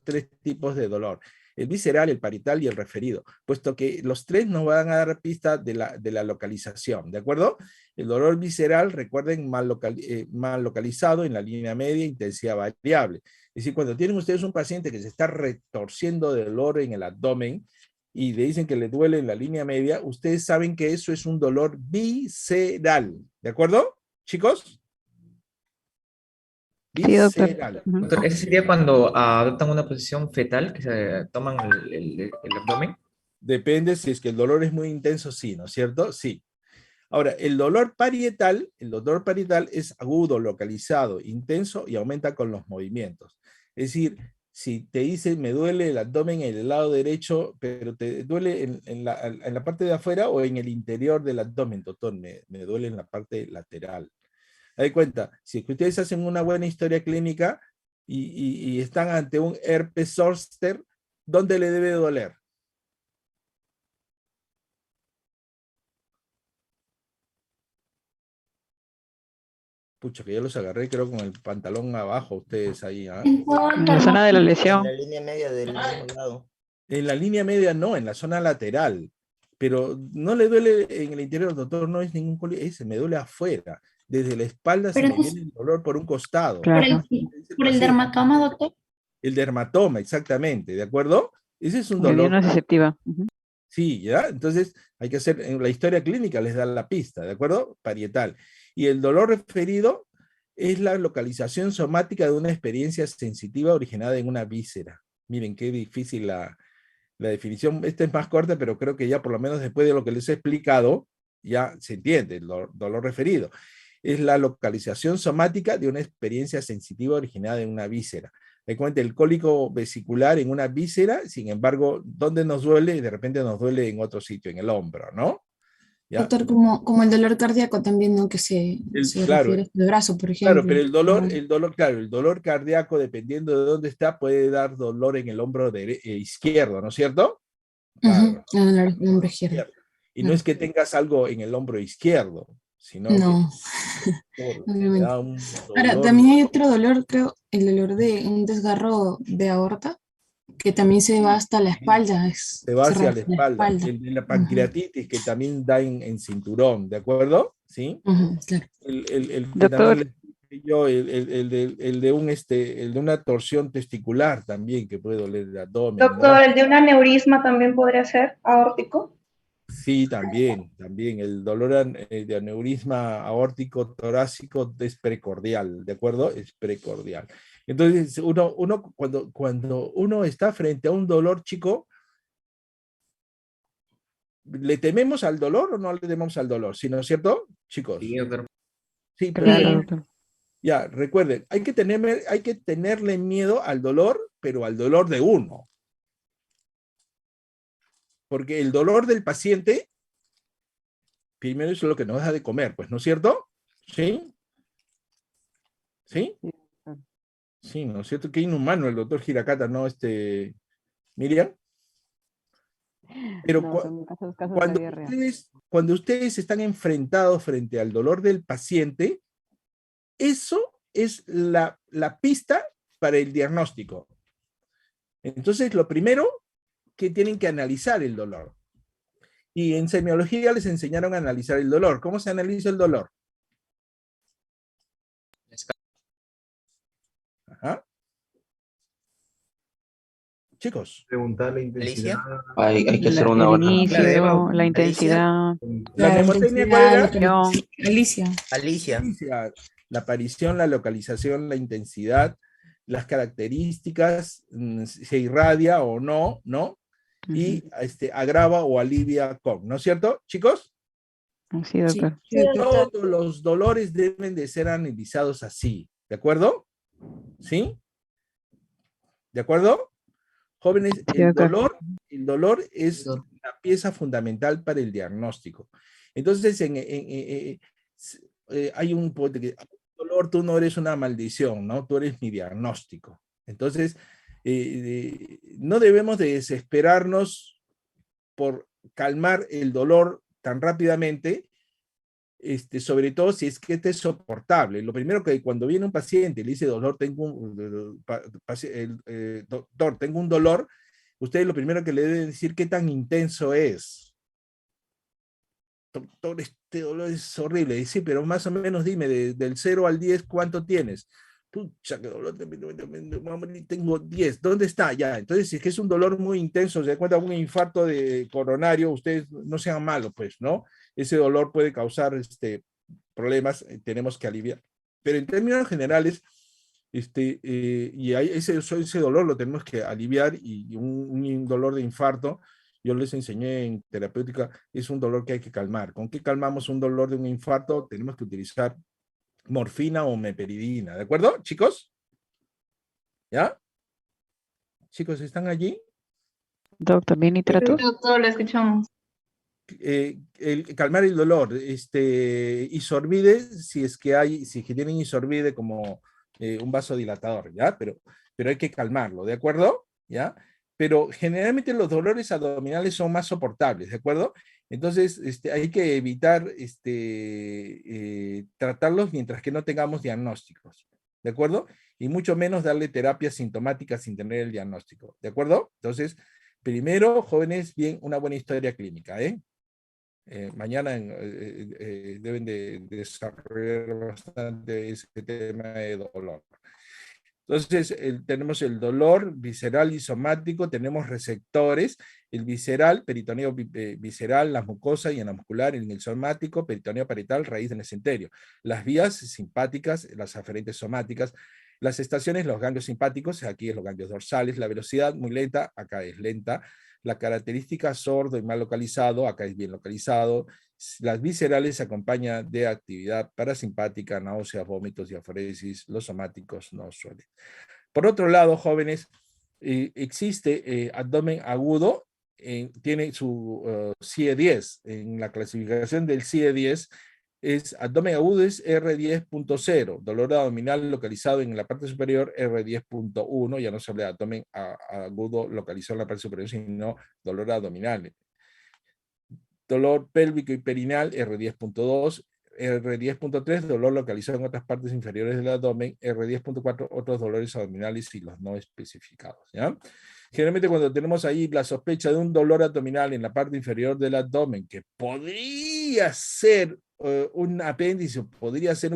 tres tipos de dolor, el visceral, el parietal y el referido, puesto que los tres nos van a dar pista de la localización, ¿de acuerdo? El dolor visceral, recuerden, mal localizado en la línea media, intensidad variable. Es decir, cuando tienen ustedes un paciente que se está retorciendo de dolor en el abdomen, y le dicen que le duele en la línea media, ustedes saben que eso es un dolor visceral, ¿de acuerdo, chicos? sí, doctor. Visceral. Ujú. Doctor, ¿ese sería cuando adoptan una posición fetal, que se toman el abdomen? Depende si es que el dolor es muy intenso, sí, ¿no es cierto? Sí. Ahora, el dolor parietal es agudo, localizado, intenso y aumenta con los movimientos. Es decir, si te dice me duele el abdomen en el lado derecho, pero te duele en la parte de afuera o en el interior del abdomen, doctor, me duele en la parte lateral. Hay cuenta, si es que ustedes hacen una buena historia clínica y están ante un herpes zóster, ¿dónde le debe doler? Pucha, que ya los agarré, creo, con el pantalón abajo, ustedes ahí, ¿ah? En la zona de la En lesión. la línea media del mismo lado. En la línea media no, en la zona lateral. Pero no le duele en el interior, doctor, no es ningún colitis, me duele afuera. Desde la espalda se Pero me no es viene el dolor por un costado. Claro. por el dermatoma, doctor. El dermatoma, exactamente, ¿de acuerdo? Ese es un La dolor. no nociceptiva. Ujú. Sí, ¿ya? Entonces hay que hacer, en la historia clínica les da la pista, ¿de acuerdo? Parietal. Y el dolor referido es la localización somática de una experiencia sensitiva originada en una víscera. Miren qué difícil la definición. Esta es más corta, pero creo que ya por lo menos después de lo que les he explicado, ya se entiende el dolor referido. Es la localización somática de una experiencia sensitiva originada en una víscera. Me cuenta el cólico vesicular en una víscera, sin embargo, ¿dónde nos duele? De repente nos duele en otro sitio, en el hombro, ¿no? ¿Ya? Doctor, como el dolor cardíaco también, ¿no? Que se Claro, refiere al brazo, por claro, ejemplo. pero claro, el dolor cardíaco, dependiendo de dónde está, puede dar dolor en el hombro izquierdo, ¿no es cierto? Claro, En el hombro izquierdo. y no es que tengas algo en el hombro izquierdo, sino No, que te obviamente. da un Ahora, dolor. también hay otro dolor, creo, el dolor de un desgarro de aorta, que también se va hasta la espalda. Se va se hacia la rasga espalda. El de la pancreatitis, que también da en cinturón, ¿de acuerdo? ¿Sí? Claro. El que Doctor. también les dije yo, el de una torsión testicular también, que puede doler el abdomen, ¿no? Doctor, ¿el de un aneurisma también podría ser aórtico? Sí, también. El dolor de aneurisma aórtico torácico es precordial, ¿de acuerdo? Es precordial. Entonces, cuando uno está frente a un dolor, chico, ¿le tememos al dolor o no le tememos al dolor? ¿Sí, no es cierto, chicos? Sí, doctor. Sí, Claro, doctor. ya, recuerden, hay que tenerle miedo al dolor, pero al dolor de uno. Porque el dolor del paciente, primero es lo que nos deja de comer, pues, ¿no es cierto? ¿Sí? ¿Sí? Sí, ¿no es cierto? Qué inhumano el doctor Hiracata, ¿no? Miriam. Pero No, son casos de la cuando vida real. cuando ustedes están enfrentados frente al dolor del paciente, eso es la pista para el diagnóstico. Entonces, lo primero que tienen que analizar el dolor. Y en semiología les enseñaron a analizar el dolor. ¿Cómo se analiza el dolor? Ajá. Chicos. Preguntar la intensidad. Hay que hacer una El buena. inicio, la intensidad. ¿La mnemotecnia cuál era? Alicia. Alicia. La aparición, la localización, la intensidad, las características, se irradia o no, ¿no? Y agrava o alivia con, ¿no es cierto, chicos? Sí, doctor. Todos los dolores deben de ser analizados así, ¿de acuerdo? ¿Sí? ¿De acuerdo? Jóvenes, Sí, el doctor. dolor es la pieza fundamental para el diagnóstico. Entonces, hay un poeta que dolor, tú no eres una maldición, ¿no? Tú eres mi diagnóstico. Entonces, no debemos de desesperarnos por calmar el dolor tan rápidamente, sobre todo si es que este es soportable. Lo primero que cuando viene un paciente y le dice, doctor, tengo un dolor, ustedes lo primero que le deben decir qué tan intenso es. Doctor, este dolor es horrible. Y sí, pero más o menos dime, del 0 al 10, ¿cuánto tienes? Pucha, qué dolor, tengo 10. ¿Dónde está? Ya, entonces si es que es un dolor muy intenso, se da cuenta de un infarto de coronario, ustedes no sean malos, pues, ¿no? Ese dolor puede causar problemas, tenemos que aliviar. Pero en términos generales, ese dolor lo tenemos que aliviar, y un dolor de infarto, yo les enseñé en terapéutica, es un dolor que hay que calmar. ¿Con qué calmamos un dolor de un infarto? Tenemos que utilizar morfina o meperidina, ¿de acuerdo, chicos? ¿Ya? Chicos, ¿están allí? Doctor, ¿bien nitratos? Doctor, lo escuchamos. calmar el dolor, isorbide, si es que tienen isorbide como un vasodilatador, ¿ya? Pero hay que calmarlo, ¿de acuerdo? ¿Ya? Pero generalmente los dolores abdominales son más soportables, ¿de acuerdo? Entonces, hay que evitar tratarlos mientras que no tengamos diagnósticos, ¿de acuerdo? Y mucho menos darle terapia sintomática sin tener el diagnóstico, ¿de acuerdo? Entonces, primero, jóvenes, bien, una buena historia clínica, ¿eh? Mañana deben de desarrollar bastante ese tema de dolor. Entonces, tenemos el dolor visceral y somático, tenemos receptores, el visceral, peritoneo visceral, la mucosa y en la muscular, en el somático, peritoneo parietal, raíz del mesenterio. Las vías simpáticas, las aferentes somáticas, las estaciones, los ganglios simpáticos, aquí es los ganglios dorsales, la velocidad muy lenta, acá es lenta, la característica sordo y mal localizado, acá es bien localizado. Las viscerales se acompañan de actividad parasimpática, náuseas, vómitos, diaforesis. Los somáticos no suelen. Por otro lado, jóvenes, existe abdomen agudo, tiene su CIE-10. En la clasificación del CIE-10, abdomen agudo es R10.0, dolor abdominal localizado en la parte superior R10.1, ya no se habla de abdomen agudo localizado en la parte superior, sino dolor abdominal. Dolor pélvico y perinal R10.2, R10.3, dolor localizado en otras partes inferiores del abdomen, R10.4, otros dolores abdominales y los no especificados, ¿ya? Generalmente cuando tenemos ahí la sospecha de un dolor abdominal en la parte inferior del abdomen, que podría ser un apéndice, podría ser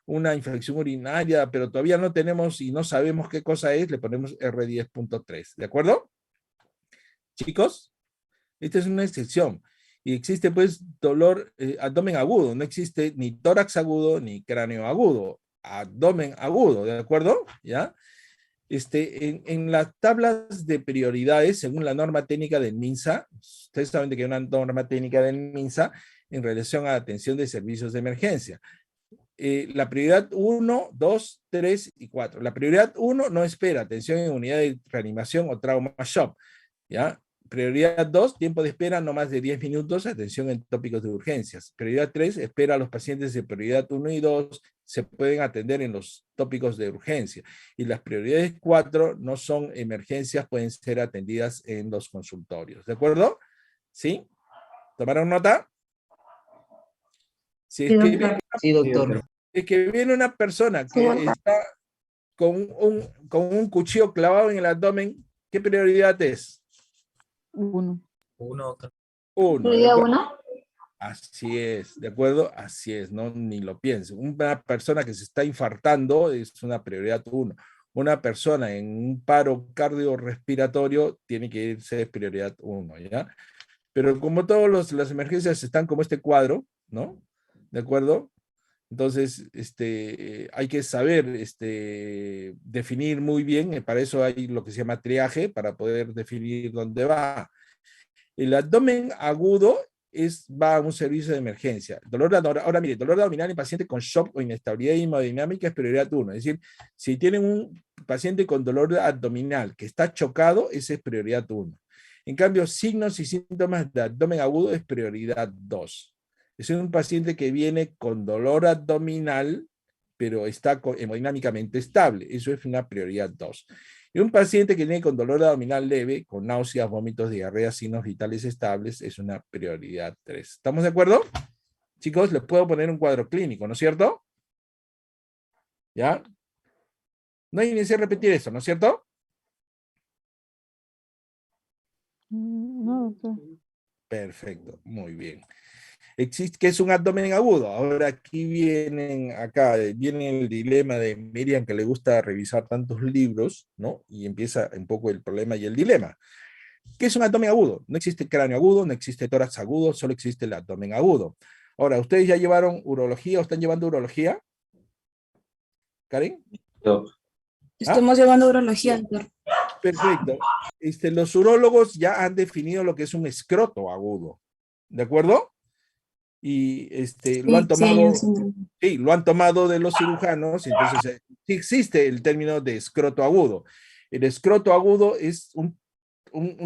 una infección urinaria, pero todavía no tenemos y no sabemos qué cosa es, le ponemos R10.3, ¿de acuerdo? Chicos, esta es una excepción. Y existe pues dolor, abdomen agudo, no existe ni tórax agudo ni cráneo agudo, abdomen agudo, ¿de acuerdo? ¿Ya? En las tablas de prioridades, según la norma técnica del MINSA, ustedes saben que hay una norma técnica del MINSA en relación a atención de servicios de emergencia. La prioridad 1, 2, 3 y 4. La prioridad 1 no espera atención en unidad de reanimación o trauma shock, ¿ya? Prioridad 2, tiempo de espera no más de 10 minutos, atención en tópicos de urgencias. Prioridad 3, espera a los pacientes de prioridad 1 y 2, se pueden atender en los tópicos de urgencia. Y las prioridades 4 no son emergencias, pueden ser atendidas en los consultorios. ¿De acuerdo? ¿Sí? ¿Tomaron nota? Si es que viene, Sí, doctor. es que viene una persona que está con un cuchillo clavado en el abdomen, ¿qué prioridad es? 1. Uno. ¿Prioridad 1? Así es, ¿de acuerdo? Así es, no ni lo piensen. Una persona que se está infartando es una prioridad 1. Una persona en un paro cardiorrespiratorio tiene que irse prioridad 1, ¿ya? Pero como todas las emergencias están como este cuadro, ¿no? ¿De acuerdo? Entonces, hay que saber definir muy bien, para eso hay lo que se llama triaje, para poder definir dónde va. El abdomen agudo va a un servicio de emergencia. Ahora mire, dolor abdominal en paciente con shock o inestabilidad hemodinámica es prioridad 1. Es decir, si tienen un paciente con dolor abdominal que está chocado, ese es prioridad 1. En cambio, signos y síntomas de abdomen agudo es prioridad 2. Es un paciente que viene con dolor abdominal, pero está hemodinámicamente estable. Eso es una prioridad 2. Y un paciente que viene con dolor abdominal leve, con náuseas, vómitos, diarrea, signos vitales estables, es una prioridad 3. ¿Estamos de acuerdo? Chicos, les puedo poner un cuadro clínico, ¿no es cierto? ¿Ya? No hay que iniciar a repetir eso, ¿no es cierto? No, doctor. Perfecto, muy bien. Existe, que es un abdomen agudo. Ahora aquí viene el dilema de Miriam, que le gusta revisar tantos libros, ¿no? Y empieza un poco el problema y el dilema. ¿Qué es un abdomen agudo? No existe cráneo agudo, no existe tórax agudo, solo existe el abdomen agudo. Ahora, ¿ustedes ya llevaron urología o están llevando urología? ¿Karen? Estamos llevando urología, doctor. Perfecto. Los urólogos ya han definido lo que es un escroto agudo. ¿De acuerdo? Y lo han tomado, sí, lo han tomado de los cirujanos, entonces sí existe el término de escroto agudo. El escroto agudo es un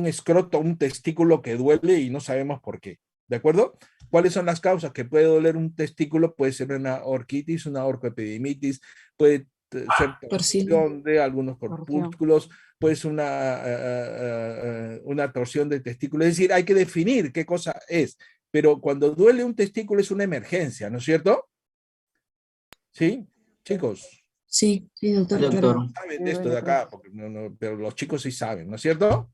escroto, un testículo que duele y no sabemos por qué. ¿De acuerdo? ¿Cuáles son las causas? Que puede doler un testículo, puede ser una orquitis, una orcoepidimitis, puede ser torsión de algunos corpúsculos, puede ser una torsión de testículo. Es decir, hay que definir qué cosa es. Pero cuando duele un testículo es una emergencia, ¿no es cierto? ¿Sí? Chicos. Sí, doctor. No saben de esto de acá, porque pero los chicos sí saben, ¿no es cierto?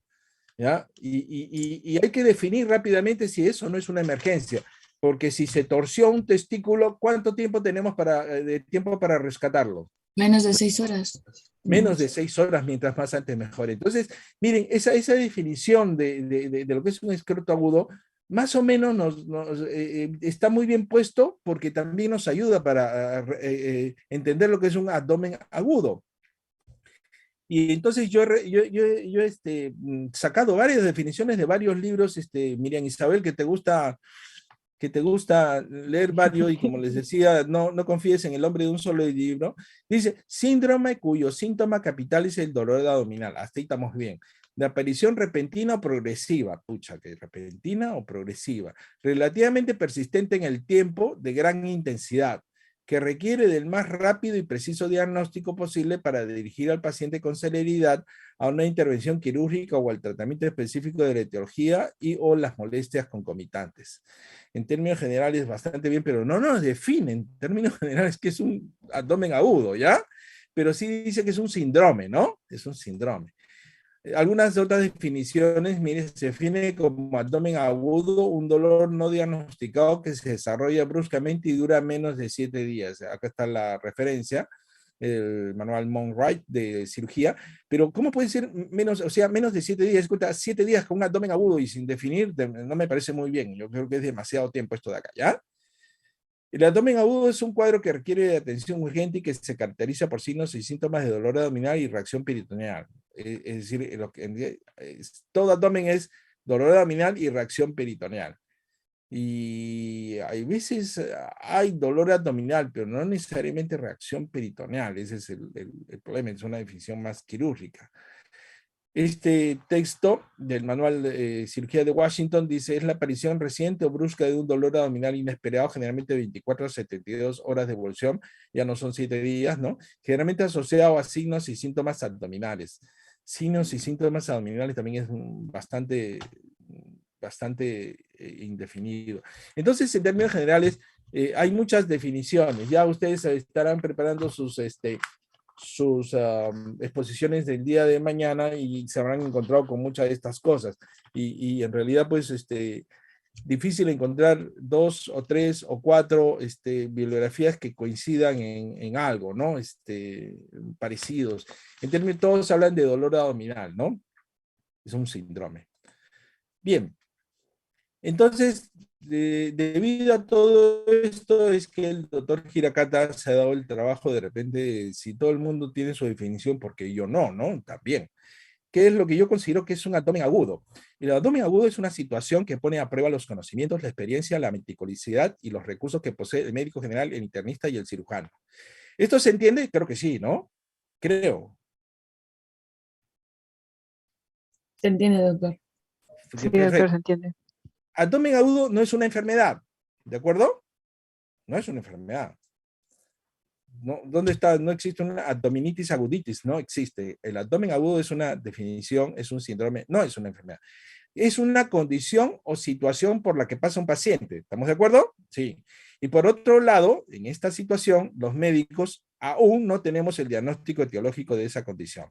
¿Ya? Y hay que definir rápidamente si eso no es una emergencia, porque si se torció un testículo, ¿cuánto tiempo tenemos de tiempo para rescatarlo? Menos de 6 horas. Menos de 6 horas, mientras más antes mejor. Entonces, miren, esa definición de lo que es un escroto agudo, más o menos está muy bien puesto porque también nos ayuda para entender lo que es un abdomen agudo. Y entonces yo he sacado varias definiciones de varios libros, Miriam Isabel, que te gusta leer varios, y como les decía, no confíes en el hombre de un solo libro. Dice, síndrome cuyo síntoma capital es el dolor abdominal. Hasta ahí estamos bien. De aparición repentina o progresiva, pucha, que repentina o progresiva, relativamente persistente en el tiempo, de gran intensidad, que requiere del más rápido y preciso diagnóstico posible para dirigir al paciente con celeridad a una intervención quirúrgica o al tratamiento específico de la etiología y o las molestias concomitantes. En términos generales bastante bien, pero no nos define en términos generales que es un abdomen agudo, ¿ya? Pero sí dice que es un síndrome, ¿no? Es un síndrome. Algunas otras definiciones, mire, se define como abdomen agudo, un dolor no diagnosticado que se desarrolla bruscamente y dura menos de 7 días. Acá está la referencia, el manual Monwright de cirugía, pero ¿cómo puede ser menos, o sea, menos de 7 días? Escucha, 7 días con un abdomen agudo y sin definir, no me parece muy bien. Yo creo que es demasiado tiempo esto de acá, ¿ya? El abdomen agudo es un cuadro que requiere de atención urgente y que se caracteriza por signos y síntomas de dolor abdominal y reacción peritoneal. Es decir, todo abdomen es dolor abdominal y reacción peritoneal. Y hay veces hay dolor abdominal, pero no necesariamente reacción peritoneal. Ese es el problema, es una definición más quirúrgica. Este texto del manual de cirugía de Washington dice, es la aparición reciente o brusca de un dolor abdominal inesperado, generalmente 24 a 72 horas de evolución, ya no son 7 días, ¿no? Generalmente asociado a signos y síntomas abdominales. Signos y síntomas abdominales también es bastante indefinido. Entonces, en términos generales, hay muchas definiciones. Ya ustedes estarán preparando sus exposiciones del día de mañana y se habrán encontrado con muchas de estas cosas. Y en realidad, pues, difícil encontrar 2 o 3 o 4 bibliografías que coincidan en algo, ¿no? Parecidos. En términos, todos hablan de dolor abdominal, ¿no? Es un síndrome. Bien. Entonces, debido a todo esto es que el doctor Hirakata se ha dado el trabajo de repente, si todo el mundo tiene su definición, porque yo no, ¿no? También. ¿Qué es lo que yo considero que es un abdomen agudo? El abdomen agudo es una situación que pone a prueba los conocimientos, la experiencia, la meticulosidad y los recursos que posee el médico general, el internista y el cirujano. ¿Esto se entiende? Creo que sí, ¿no? Creo. Se entiende, doctor. Sí, doctor, se entiende. Abdomen agudo no es una enfermedad, ¿de acuerdo? No es una enfermedad. No, ¿dónde está? No existe una abdominitis aguditis, no existe. El abdomen agudo es una definición, es un síndrome, no es una enfermedad. Es una condición o situación por la que pasa un paciente. ¿Estamos de acuerdo? Sí. Y por otro lado, en esta situación, los médicos aún no tenemos el diagnóstico etiológico de esa condición.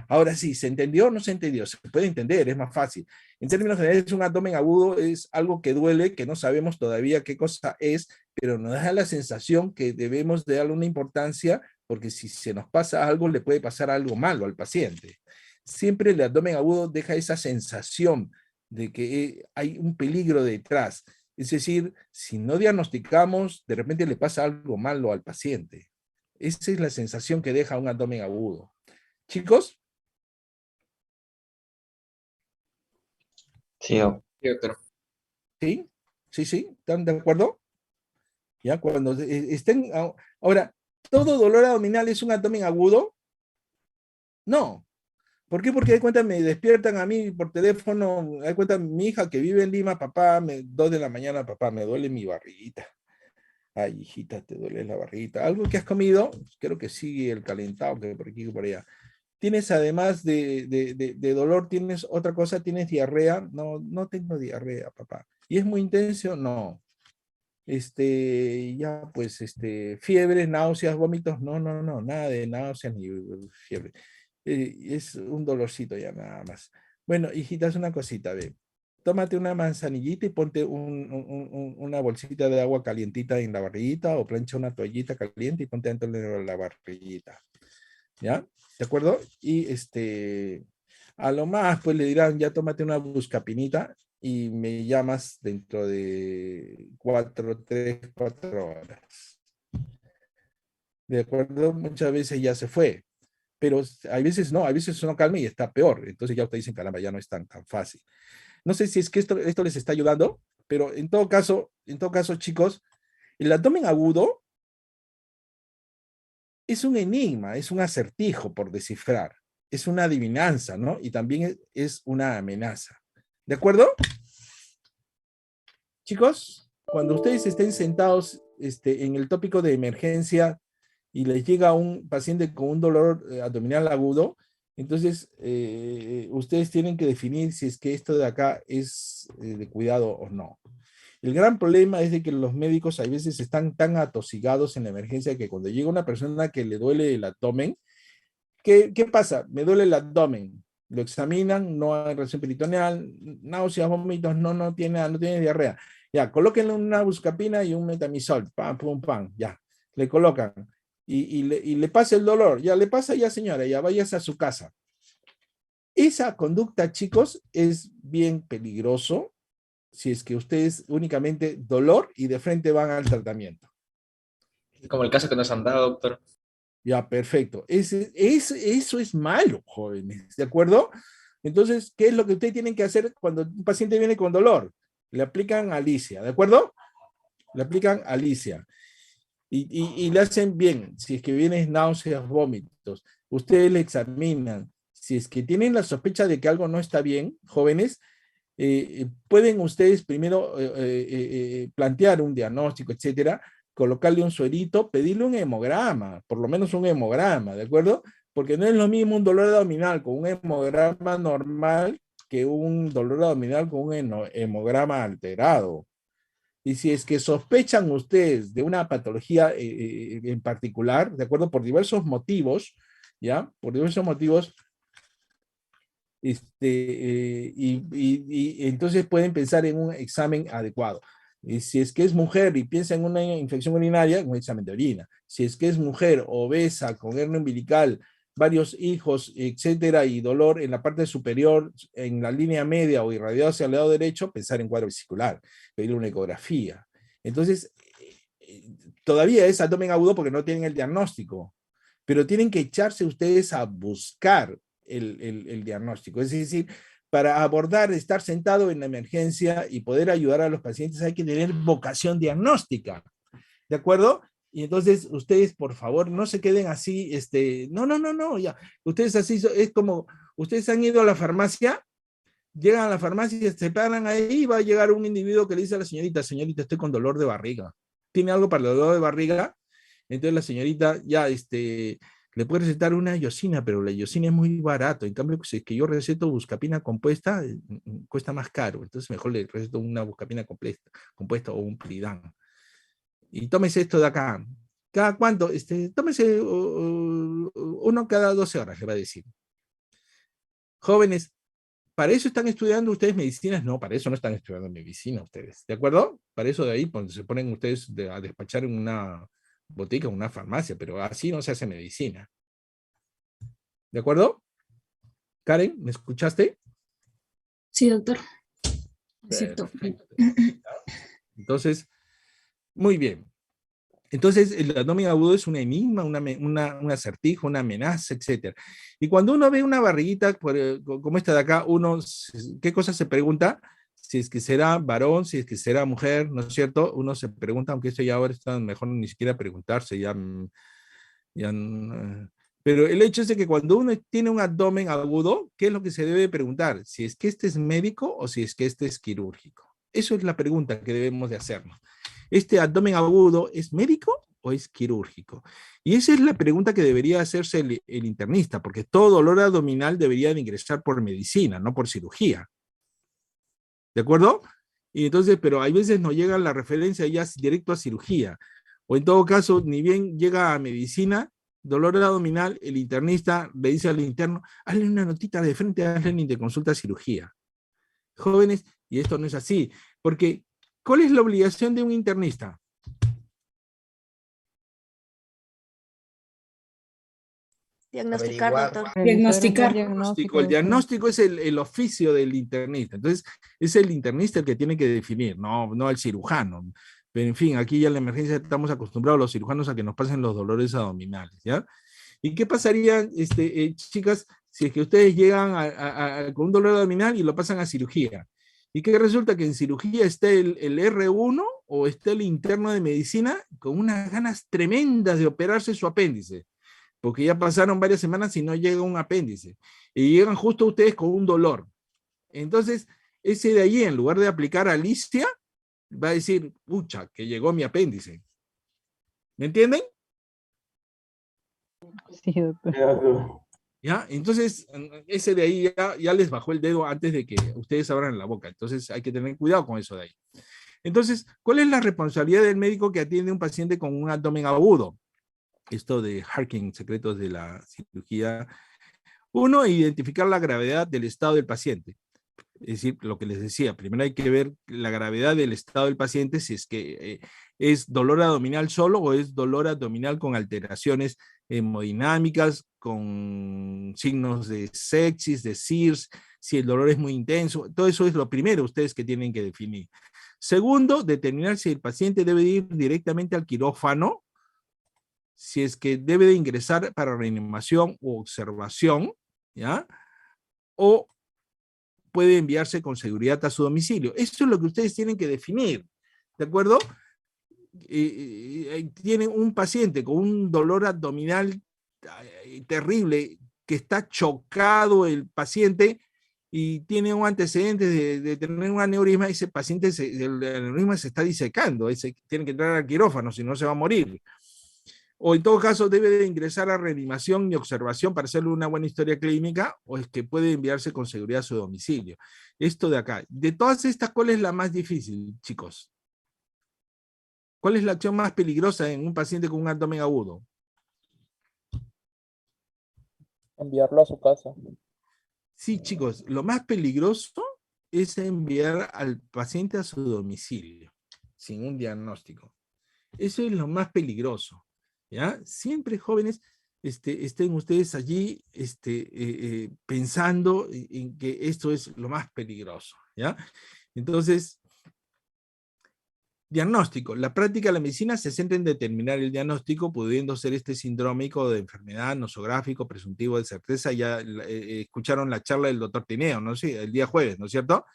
Ahora sí, ¿se entendió o no se entendió? Se puede entender, es más fácil. En términos generales, un abdomen agudo es algo que duele, que no sabemos todavía qué cosa es, pero nos da la sensación que debemos de darle una importancia, porque si se nos pasa algo, le puede pasar algo malo al paciente. Siempre el abdomen agudo deja esa sensación de que hay un peligro detrás. Es decir, si no diagnosticamos, de repente le pasa algo malo al paciente. Esa es la sensación que deja un abdomen agudo. ¿Chicos? Sí, doctor. ¿Sí? ¿Sí? ¿Están de acuerdo? Ya, cuando estén... Ahora, ¿todo dolor abdominal es un abdomen agudo? No. ¿Por qué? Porque de cuenta me despiertan a mí por teléfono, de cuenta mi hija que vive en Lima, papá, 2 de la mañana, papá, me duele mi barriguita. Ay, hijita, te duele la barriguita. ¿Algo que has comido? Creo que sí, el calentado, que por aquí y por allá. ¿Tienes además de dolor, tienes otra cosa? ¿Tienes diarrea? No, no tengo diarrea, papá. ¿Y es muy intenso? No. Ya pues, fiebre, náuseas, vómitos, no, no, no, nada de náuseas ni fiebre. Es un dolorcito ya nada más. Bueno, hijita, es una cosita, ve. Tómate una manzanillita y ponte una bolsita de agua calientita en la barriguita o plancha una toallita caliente y ponte dentro de la barriguita. ¿Ya? ¿De acuerdo? Y a lo más, pues le dirán, ya tómate una buscapinita y me llamas dentro de 3, 4 horas. ¿De acuerdo? Muchas veces ya se fue, pero hay veces no calma y está peor. Entonces ya ustedes dicen, caramba, ya no es tan fácil. No sé si es que esto les está ayudando, pero en todo caso, chicos, el abdomen agudo es un enigma, es un acertijo por descifrar, es una adivinanza, ¿no? Y también es una amenaza. ¿De acuerdo? Chicos, cuando ustedes estén sentados en el tópico de emergencia y les llega un paciente con un dolor abdominal agudo, entonces ustedes tienen que definir si es que esto de acá es de cuidado o no. El gran problema es de que los médicos a veces están tan atosigados en la emergencia que cuando llega una persona que le duele el abdomen, ¿qué pasa? Me duele el abdomen. Lo examinan, no hay reacción peritoneal, náuseas, vómitos, no tiene diarrea. Ya, colóquenle una buscapina y un metamisol, pam, pum, pam, ya, le colocan. Y le pasa el dolor, ya le pasa ya señora, ya váyase a su casa. Esa conducta, chicos, es bien peligroso si es que ustedes únicamente dolor y de frente van al tratamiento. Como el caso que nos han dado, doctor. Ya, perfecto. Eso es malo, jóvenes, ¿de acuerdo? Entonces, ¿qué es lo que ustedes tienen que hacer cuando un paciente viene con dolor? Le aplican Alicia, ¿de acuerdo? Le aplican Alicia. Y le hacen bien. Si es que vienen náuseas, vómitos, ustedes le examinan. Si es que tienen la sospecha de que algo no está bien, jóvenes, pueden ustedes primero plantear un diagnóstico, etcétera, colocarle un suerito, pedirle un hemograma, por lo menos un hemograma, ¿de acuerdo? Porque no es lo mismo un dolor abdominal con un hemograma normal que un dolor abdominal con un hemograma alterado. Y si es que sospechan ustedes de una patología en particular, ¿de acuerdo? Por diversos motivos, ¿ya? Por diversos motivos, y entonces pueden pensar en un examen adecuado. Y si es que es mujer y piensa en una infección urinaria, un examen de orina. Si es que es mujer obesa, con hernia umbilical, varios hijos, etcétera, y dolor en la parte superior, en la línea media o irradiado hacia el lado derecho, pensar en cuadro vesicular, pedir una ecografía. Entonces, todavía es abdomen agudo porque no tienen el diagnóstico, pero tienen que echarse ustedes a buscar el diagnóstico. Es decir, para abordar, estar sentado en la emergencia y poder ayudar a los pacientes hay que tener vocación diagnóstica. ¿De acuerdo? Y entonces ustedes, por favor, no se queden así, no, ya. Ustedes así, es como, ustedes han ido a la farmacia, llegan a la farmacia, se paran ahí y va a llegar un individuo que le dice a la señorita, señorita, estoy con dolor de barriga. ¿Tiene algo para el dolor de barriga? Entonces la señorita ya, le puede recetar una iosina, pero la iosina es muy barato. En cambio, si es que yo receto buscapina compuesta, cuesta más caro. Entonces mejor le receto una buscapina compuesta o un Pridán. Y tómese esto de acá. ¿Cada cuánto? Tómese uno cada 12 horas, le va a decir. Jóvenes, ¿para eso están estudiando ustedes medicinas? No, para eso no están estudiando medicina ustedes. ¿De acuerdo? Para eso de ahí se ponen ustedes a despachar en una botica, en una farmacia, pero así no se hace medicina. ¿De acuerdo? Karen, ¿me escuchaste? Sí, doctor. Cierto. Entonces, muy bien. Entonces, el abdomen agudo es un enigma, un acertijo, una amenaza, etc. Y cuando uno ve una barriguita como esta de acá, ¿qué cosa se pregunta? Si es que será varón, si es que será mujer, ¿no es cierto? Uno se pregunta, aunque esto ya ahora está mejor ni siquiera preguntarse, Pero el hecho es de que cuando uno tiene un abdomen agudo, ¿qué es lo que se debe preguntar? Si es que este es médico o si es que este es quirúrgico. Eso es la pregunta que debemos de hacernos. ¿Este abdomen agudo es médico o es quirúrgico? Y esa es la pregunta que debería hacerse el internista, porque todo dolor abdominal debería de ingresar por medicina, no por cirugía. ¿De acuerdo? Y entonces, pero hay veces no llega la referencia ya directo a cirugía. O en todo caso, ni bien llega a medicina, dolor abdominal, el internista le dice al interno, hazle una notita de frente, hazle ni de consulta a cirugía. Jóvenes, y esto no es así, porque ¿cuál es la obligación de un internista? Diagnosticar, doctor. Diagnosticar. El diagnóstico es el oficio del internista. Entonces, es el internista el que tiene que definir, no el cirujano. Pero en fin, aquí ya en la emergencia estamos acostumbrados los cirujanos a que nos pasen los dolores abdominales, ¿ya? ¿Y qué pasaría, chicas, si es que ustedes llegan con un dolor abdominal y lo pasan a cirugía? ¿Y qué resulta? Que en cirugía está el R1 o está el interno de medicina con unas ganas tremendas de operarse su apéndice, porque ya pasaron varias semanas y no llega un apéndice, y llegan justo ustedes con un dolor. Entonces, ese de allí, en lugar de aplicar Alicia, va a decir, pucha, que llegó mi apéndice. ¿Me entienden? Sí, doctor. ¿Ya? Entonces, ese de ahí ya les bajó el dedo antes de que ustedes abran la boca. Entonces, hay que tener cuidado con eso de ahí. Entonces, ¿cuál es la responsabilidad del médico que atiende a un paciente con un abdomen agudo? Esto de Harkin, secretos de la cirugía. Uno, identificar la gravedad del estado del paciente. Es decir, lo que les decía, primero hay que ver la gravedad del estado del paciente, si es que es dolor abdominal solo o es dolor abdominal con alteraciones hemodinámicas, con signos de sepsis, de SIRS, si el dolor es muy intenso. Todo eso es lo primero ustedes que tienen que definir. Segundo, determinar si el paciente debe ir directamente al quirófano, si es que debe de ingresar para reanimación o observación, ¿ya? O puede enviarse con seguridad a su domicilio. Eso es lo que ustedes tienen que definir, ¿de acuerdo? Tienen un paciente con un dolor abdominal terrible, que está chocado el paciente y tiene un antecedente de tener un aneurisma, ese paciente, el aneurisma se está disecando, tiene que entrar al quirófano, si no se va a morir. O en todo caso debe de ingresar a reanimación y observación para hacerle una buena historia clínica, o es que puede enviarse con seguridad a su domicilio. Esto de acá. De todas estas, ¿cuál es la más difícil, chicos? ¿Cuál es la acción más peligrosa en un paciente con un abdomen agudo? Enviarlo a su casa. Sí, chicos, lo más peligroso es enviar al paciente a su domicilio, sin un diagnóstico. Eso es lo más peligroso. ¿Ya? Siempre, jóvenes, estén ustedes allí pensando en que esto es lo más peligroso, ¿ya? Entonces, diagnóstico. La práctica de la medicina se centra en determinar el diagnóstico, pudiendo ser sindrómico de enfermedad, nosográfico, presuntivo de certeza. Ya escucharon la charla del doctor Tineo, ¿no? Sí, el día jueves, ¿no es cierto?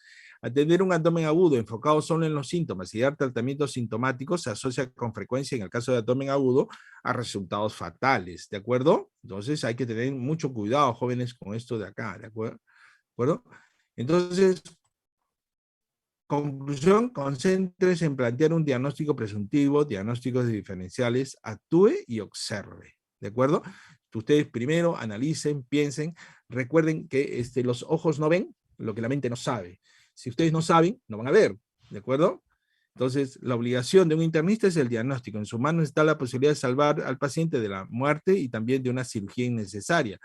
Atender un abdomen agudo enfocado solo en los síntomas y dar tratamientos sintomáticos se asocia con frecuencia, en el caso de abdomen agudo, a resultados fatales, ¿de acuerdo? Entonces hay que tener mucho cuidado, jóvenes, con esto de acá, ¿de acuerdo? Entonces, conclusión, concéntrese en plantear un diagnóstico presuntivo, diagnósticos diferenciales, actúe y observe, ¿de acuerdo? Ustedes primero analicen, piensen, recuerden que los ojos no ven lo que la mente no sabe. Si ustedes no saben, no van a ver, ¿de acuerdo? Entonces, la obligación de un internista es el diagnóstico. En su mano está la posibilidad de salvar al paciente de la muerte y también de una cirugía innecesaria.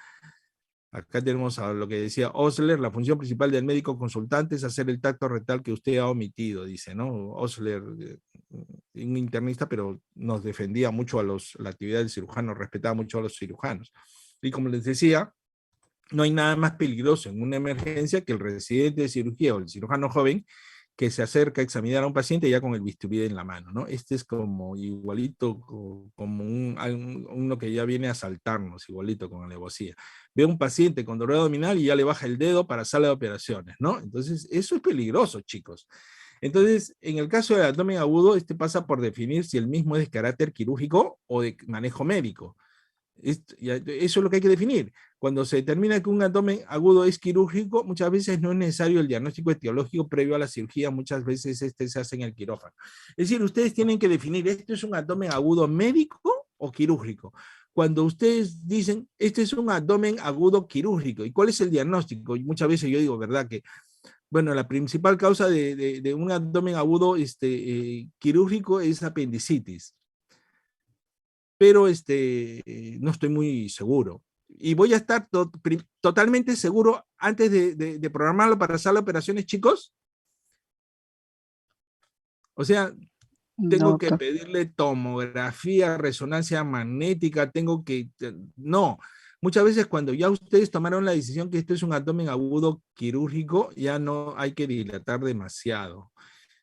Acá tenemos a lo que decía Osler, la función principal del médico consultante es hacer el tacto rectal que usted ha omitido, dice, ¿no? Osler, un internista, pero nos defendía mucho la actividad del cirujano, respetaba mucho a los cirujanos. Y como les decía, no hay nada más peligroso en una emergencia que el residente de cirugía o el cirujano joven que se acerca a examinar a un paciente ya con el bisturí en la mano, ¿no? Este es como igualito, como uno que ya viene a asaltarnos, igualito con alevosía. Ve a un paciente con dolor abdominal y ya le baja el dedo para sala de operaciones, ¿no? Entonces, eso es peligroso, chicos. Entonces, en el caso del abdomen agudo, pasa por definir si el mismo es de carácter quirúrgico o de manejo médico. Eso es lo que hay que definir. Cuando se determina que un abdomen agudo es quirúrgico, muchas veces no es necesario el diagnóstico etiológico previo a la cirugía, muchas veces se hace en el quirófano. Es decir, ustedes tienen que definir, ¿esto es un abdomen agudo médico o quirúrgico? Cuando ustedes dicen, este es un abdomen agudo quirúrgico, ¿y cuál es el diagnóstico? Y muchas veces yo digo, ¿verdad? Que, bueno, la principal causa de un abdomen agudo quirúrgico es apendicitis. Pero no estoy muy seguro. Y voy a estar totalmente seguro antes de programarlo para hacer las operaciones, chicos. O sea, tengo que pedirle tomografía, resonancia magnética, no. Muchas veces cuando ya ustedes tomaron la decisión que esto es un abdomen agudo quirúrgico, ya no hay que dilatar demasiado.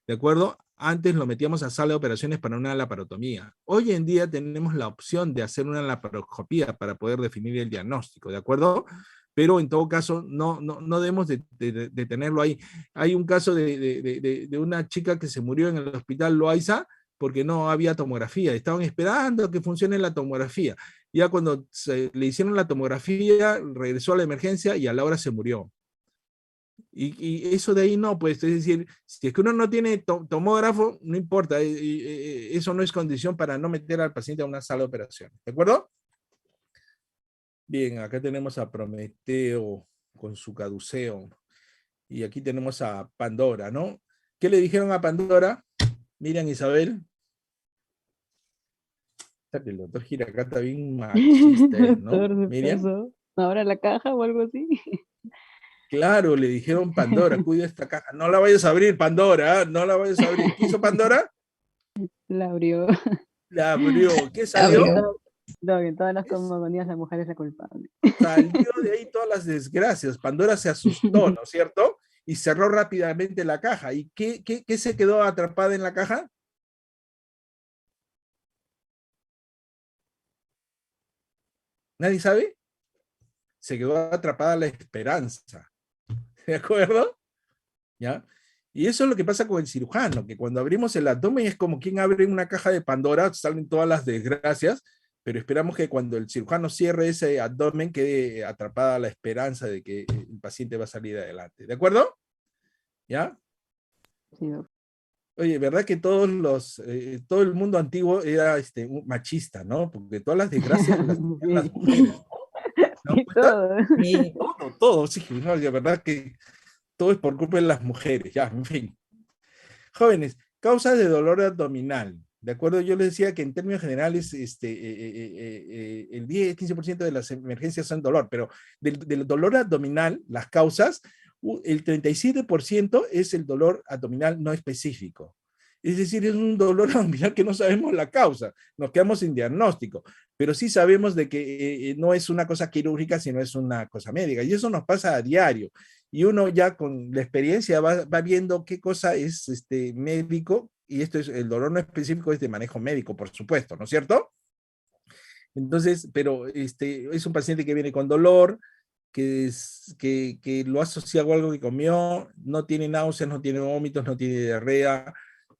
¿De acuerdo? Antes lo metíamos a sala de operaciones para una laparotomía. Hoy en día tenemos la opción de hacer una laparoscopía para poder definir el diagnóstico, ¿de acuerdo? Pero en todo caso, no debemos de tenerlo ahí. Hay un caso de una chica que se murió en el hospital Loaiza porque no había tomografía. Estaban esperando que funcione la tomografía. Ya cuando le hicieron la tomografía, regresó a la emergencia y a la hora se murió. Y eso de ahí no, pues, es decir, si es que uno no tiene tomógrafo, no importa, eso no es condición para no meter al paciente a una sala de operación, ¿de acuerdo? Bien, acá tenemos a Prometeo con su caduceo, y aquí tenemos a Pandora, ¿no? ¿Qué le dijeron a Pandora? Miriam Isabel. El doctor Giracá está bien machista, ¿no? Miriam. ¿Ahora la caja o algo así? Claro, le dijeron Pandora, cuida esta caja. No la vayas a abrir, Pandora, no la vayas a abrir. ¿Qué hizo Pandora? La abrió. La abrió. ¿Qué salió? No, en todas las cosmogonías la mujer es la culpable. Salió de ahí todas las desgracias. Pandora se asustó, ¿no es cierto? Y cerró rápidamente la caja. ¿Y qué se quedó atrapada en la caja? ¿Nadie sabe? Se quedó atrapada la esperanza. ¿De acuerdo? ¿Ya? Y eso es lo que pasa con el cirujano, que cuando abrimos el abdomen es como quien abre una caja de Pandora, salen todas las desgracias, pero esperamos que cuando el cirujano cierre ese abdomen quede atrapada la esperanza de que el paciente va a salir adelante. ¿De acuerdo? ¿Ya? Sí. Oye, ¿verdad que todo el mundo antiguo era machista, ¿no? Porque todas las desgracias las tenían las mujeres, ¿no? Sí, todo. Sí, todo, sí, ¿no? La verdad que todo es por culpa de las mujeres, ya, en fin. Jóvenes, causas de dolor abdominal. De acuerdo, yo les decía que en términos generales el 10-15% de las emergencias son dolor, pero del dolor abdominal, las causas, el 37% es el dolor abdominal no específico. Es decir, es un dolor abdominal que no sabemos la causa, nos quedamos sin diagnóstico, pero sí sabemos de que no es una cosa quirúrgica, sino es una cosa médica, y eso nos pasa a diario. Y uno ya con la experiencia va viendo qué cosa es médico, y esto es, el dolor no específico es de manejo médico, por supuesto, ¿no es cierto? Entonces, pero es un paciente que viene con dolor, que lo ha asociado a algo que comió, no tiene náuseas, no tiene vómitos, no tiene diarrea,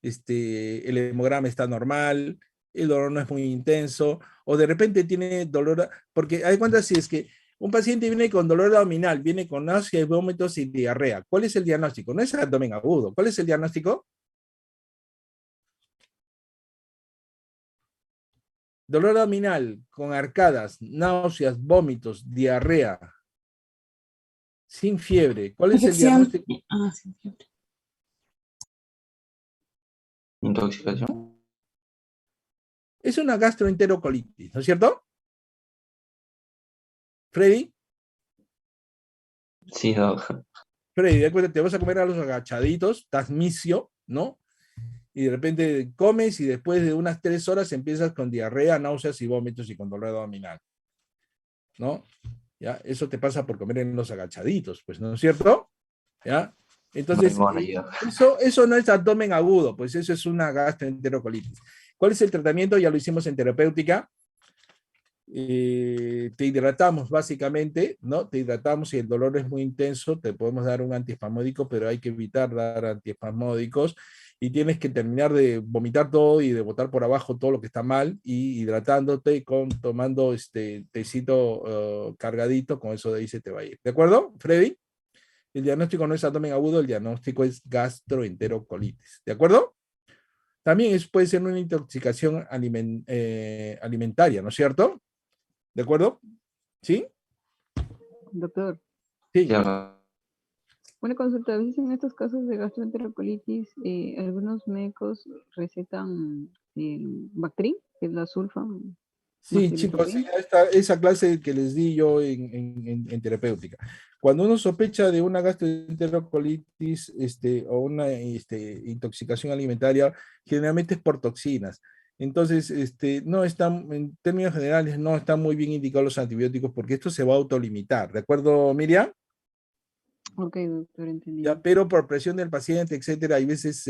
el hemograma está normal, el dolor no es muy intenso, o de repente tiene dolor, porque hay cuenta si es que un paciente viene con dolor abdominal, viene con náuseas, vómitos y diarrea. ¿Cuál es el diagnóstico? No es abdomen agudo. ¿Cuál es el diagnóstico? Dolor abdominal con arcadas, náuseas, vómitos, diarrea, sin fiebre. ¿Cuál es el diagnóstico? Sin fiebre. Intoxicación. Es una gastroenterocolitis, ¿no es cierto? Freddy. Sí, no. Freddy, de acuerdo, te vas a comer a los agachaditos, estás misio, ¿no? Y de repente comes y después de unas 3 horas empiezas con diarrea, náuseas y vómitos y con dolor abdominal, ¿no? ¿Ya? Eso te pasa por comer en los agachaditos, pues, ¿no es cierto? ¿Ya? Entonces, eso no es abdomen agudo, pues eso es una gastroenterocolitis. ¿Cuál es el tratamiento? Ya lo hicimos en terapéutica. Te hidratamos básicamente, ¿no? Te hidratamos, si el dolor es muy intenso, te podemos dar un antiespasmódico, pero hay que evitar dar antiespasmódicos. y tienes que terminar de vomitar todo y de botar por abajo todo lo que está mal, y hidratándote tomando tecito cargadito, con eso de ahí se te va a ir. ¿De acuerdo, Freddy? El diagnóstico no es abdomen agudo, el diagnóstico es gastroenterocolitis. ¿De acuerdo? También puede ser una intoxicación alimentaria, ¿no es cierto? ¿De acuerdo? ¿Sí? Doctor, Sí. una consulta. A veces en estos casos de gastroenterocolitis, algunos médicos recetan Bactrim, que es la sulfa. Sí, chicos, esa clase que les di yo en terapéutica. Cuando uno sospecha de una gastroenterocolitis o una intoxicación alimentaria, generalmente es por toxinas. Entonces, no están, en términos generales, no están muy bien indicados los antibióticos porque esto se va a autolimitar. ¿De acuerdo, Miriam? Ok, doctor, entendí. Ya, pero por presión del paciente, etcétera, hay veces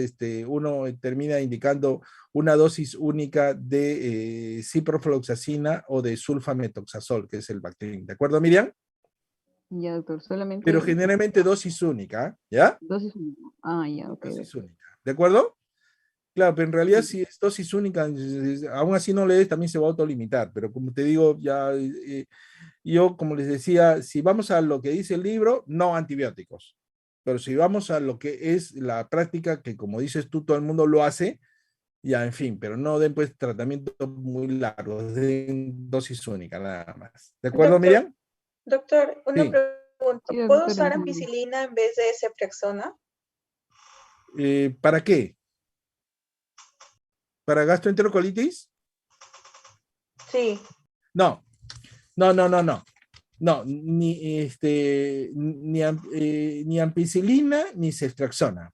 uno termina indicando una dosis única de ciprofloxacina o de sulfametoxazol, que es el Bactrim. ¿De acuerdo, Miriam? Ya, doctor, solamente... Pero generalmente dosis única, ¿ya? Dosis única. Ah, ya, ok. Dosis única. ¿De acuerdo? Claro, pero en realidad si es dosis única, aún así no le des, también se va a autolimitar. Pero como te digo, ya yo, como les decía, si vamos a lo que dice el libro, no antibióticos. Pero si vamos a lo que es la práctica, que como dices tú, todo el mundo lo hace, ya, en fin, pero no den pues tratamientos muy largos, den dosis única nada más. ¿De acuerdo, Miriam? Doctor, una Sí. pregunta. Sí, ¿Puedo doctor, usar entiendo. ampicilina en vez de ceftriaxona? ¿Para qué? ¿Para gastroenterocolitis? Sí. No, no, no, no, no. No, ni ampicilina ni ceftriaxona.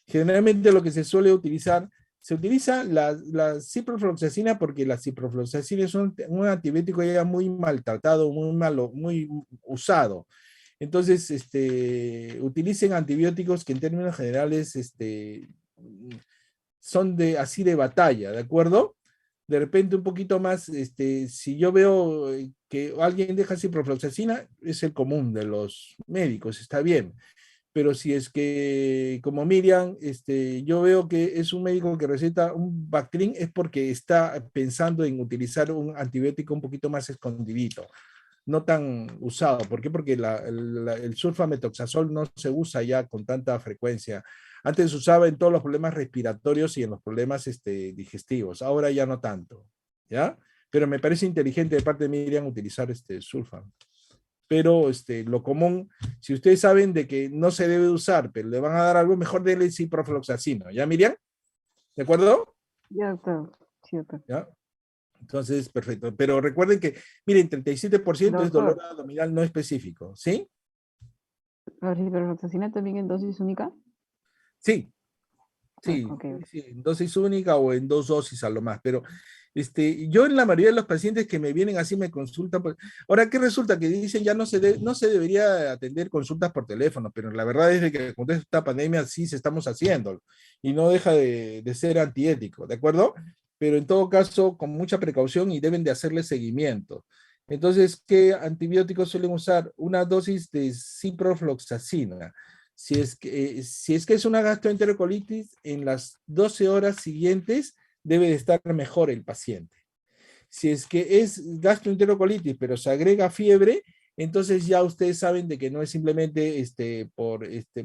Generalmente lo que se suele utilizar, se utiliza la ciprofloxacina porque la ciprofloxacina es un antibiótico ya muy maltratado, muy malo, muy usado. Entonces, utilicen antibióticos que en términos generales son así de batalla, ¿de acuerdo? De repente un poquito más, si yo veo que alguien deja ciprofloxacina, es el común de los médicos, está bien. Pero si es que, como Miriam, yo veo que es un médico que receta un Bactrim, es porque está pensando en utilizar un antibiótico un poquito más escondidito, no tan usado. ¿Por qué? Porque el sulfametoxazol no se usa ya con tanta frecuencia. Antes se usaba en todos los problemas respiratorios y en los problemas digestivos. Ahora ya no tanto, ¿ya? Pero me parece inteligente de parte de Miriam utilizar sulfam. Pero lo común, si ustedes saben de que no se debe usar, pero le van a dar algo, mejor denle ciprofloxacino. ¿Ya, Miriam? ¿De acuerdo? Ya, doctor. Sí, doctor. ¿Ya? Entonces, perfecto. Pero recuerden que, miren, 37% es dolor abdominal no específico, ¿sí? ¿La ciprofloxacina también en dosis única? Sí. Sí, Okay. sí, en dosis única o en 2 dosis a lo más, pero yo en la mayoría de los pacientes que me vienen así me consultan, pues, ahora, ¿qué resulta? Que dicen ya no se debería atender consultas por teléfono, pero la verdad es de que con esta pandemia sí se estamos haciendo y no deja de ser antiético, ¿de acuerdo? Pero en todo caso, con mucha precaución y deben de hacerle seguimiento. Entonces, ¿qué antibióticos suelen usar? Una dosis de ciprofloxacina. Si es que es una gastroenterocolitis, en las 12 horas siguientes debe de estar mejor el paciente. Si es que es gastroenterocolitis, pero se agrega fiebre, entonces ya ustedes saben de que no es simplemente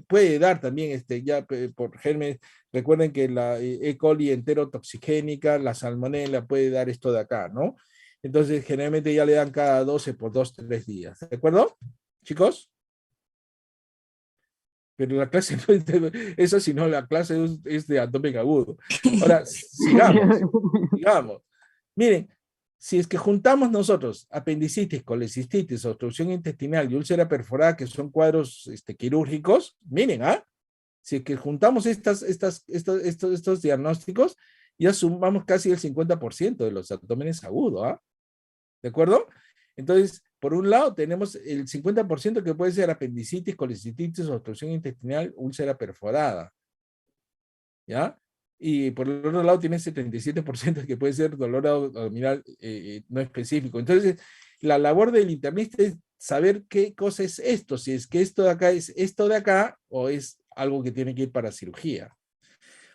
puede dar también ya por gérmenes. Recuerden que la E. coli enterotoxigénica, la salmonella puede dar esto de acá, ¿no? Entonces generalmente ya le dan cada 12 por 2-3 días. ¿De acuerdo, chicos? Pero la clase no es eso, sino la clase es de abdomen agudo. Ahora, sigamos. Miren, si es que juntamos nosotros apendicitis, colecistitis, obstrucción intestinal y úlcera perforada, que son cuadros quirúrgicos, miren, si es que juntamos estos diagnósticos, ya sumamos casi el 50% de los abdómenes agudos, ¿de acuerdo? Entonces, por un lado tenemos el 50% que puede ser apendicitis, colecistitis, obstrucción intestinal, úlcera perforada, ¿ya? Y por el otro lado tiene ese 37% que puede ser dolor abdominal no específico. Entonces, la labor del internista es saber qué cosa es esto, si es que esto de acá es esto de acá o es algo que tiene que ir para cirugía.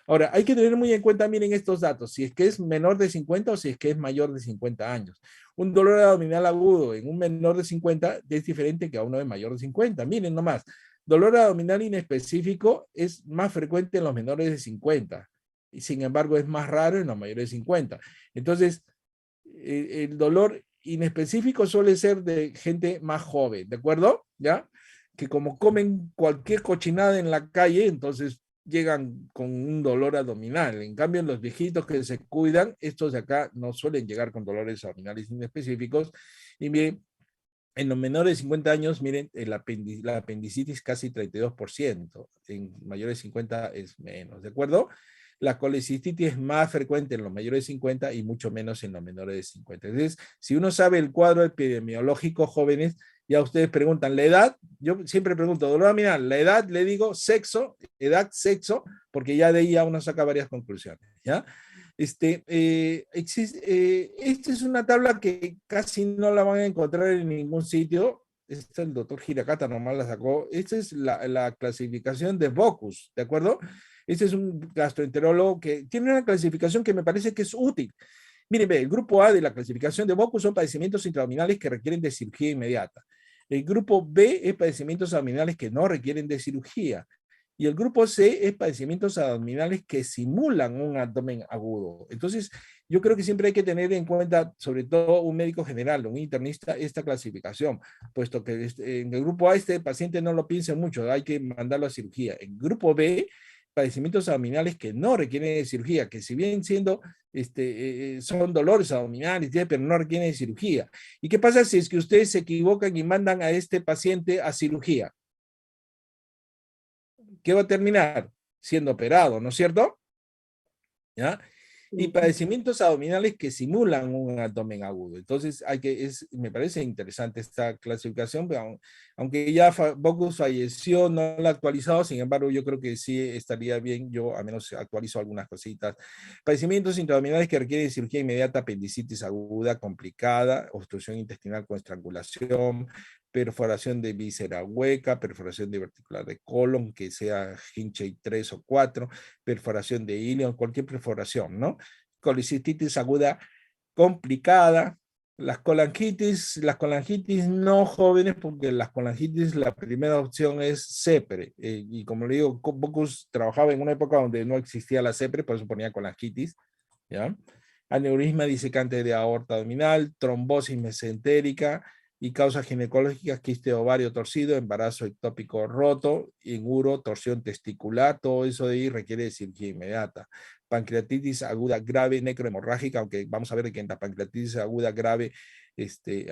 Ahora, hay que tener muy en cuenta, miren estos datos, si es que es menor de 50 o si es que es mayor de 50 años. Un dolor abdominal agudo en un menor de 50 es diferente que a uno de mayor de 50. Miren nomás, dolor abdominal inespecífico es más frecuente en los menores de 50 y sin embargo es más raro en los mayores de 50. Entonces, el dolor inespecífico suele ser de gente más joven, ¿de acuerdo? ¿Ya? Que como comen cualquier cochinada en la calle, entonces llegan con un dolor abdominal. En cambio, los viejitos que se cuidan, estos de acá no suelen llegar con dolores abdominales inespecíficos. Y miren, en los menores de 50 años, miren, la apendicitis casi 32%, en mayores de 50 es menos, ¿de acuerdo? La colecistitis es más frecuente en los mayores de 50 y mucho menos en los menores de 50. Entonces, si uno sabe el cuadro epidemiológico, jóvenes, ya ustedes preguntan, ¿la edad? Yo siempre pregunto, dolor abdominal, la edad, le digo sexo, edad, sexo, porque ya de ahí ya uno saca varias conclusiones, ¿ya? Esta es una tabla que casi no la van a encontrar en ningún sitio. Esta el doctor Hiracata nomás la sacó. Esta es la clasificación de Bocuse, ¿de acuerdo? Este es un gastroenterólogo que tiene una clasificación que me parece que es útil. Miren, el grupo A de la clasificación de Bocuse son padecimientos intraabdominales que requieren de cirugía inmediata. El grupo B es padecimientos abdominales que no requieren de cirugía. Y el grupo C es padecimientos abdominales que simulan un abdomen agudo. Entonces, yo creo que siempre hay que tener en cuenta, sobre todo un médico general, un internista, esta clasificación, puesto que en el grupo A este paciente no lo piense mucho, hay que mandarlo a cirugía. En el grupo B, padecimientos abdominales que no requieren de cirugía, que si bien siendo, son dolores abdominales, pero no requieren de cirugía. ¿Y qué pasa si es que ustedes se equivocan y mandan a este paciente a cirugía? ¿Qué va a terminar? Siendo operado, ¿no es cierto? ¿Ya? Y padecimientos abdominales que simulan un abdomen agudo. Entonces, me parece interesante esta clasificación, pero aunque ya Bocuse falleció, no la ha actualizado, sin embargo, yo creo que sí estaría bien, yo al menos actualizo algunas cositas. Padecimientos intraabdominales que requieren cirugía inmediata, apendicitis aguda, complicada, obstrucción intestinal con estrangulación, perforación de víscera hueca, perforación diverticular de colon, que sea Hinchey 3 o 4, perforación de ilion, cualquier perforación, ¿no? Colecistitis aguda complicada, las colangitis no jóvenes, porque las colangitis la primera opción es CEPRE, y como le digo, Bocuse trabajaba en una época donde no existía la CEPRE, por eso ponía colangitis, ¿ya? Aneurisma disecante de aorta abdominal, trombosis mesentérica, y causas ginecológicas, quiste de ovario torcido, embarazo ectópico roto, inguro, torsión testicular, todo eso de ahí requiere de cirugía inmediata. Pancreatitis aguda grave, necrohemorrágica, aunque vamos a ver que en la pancreatitis aguda grave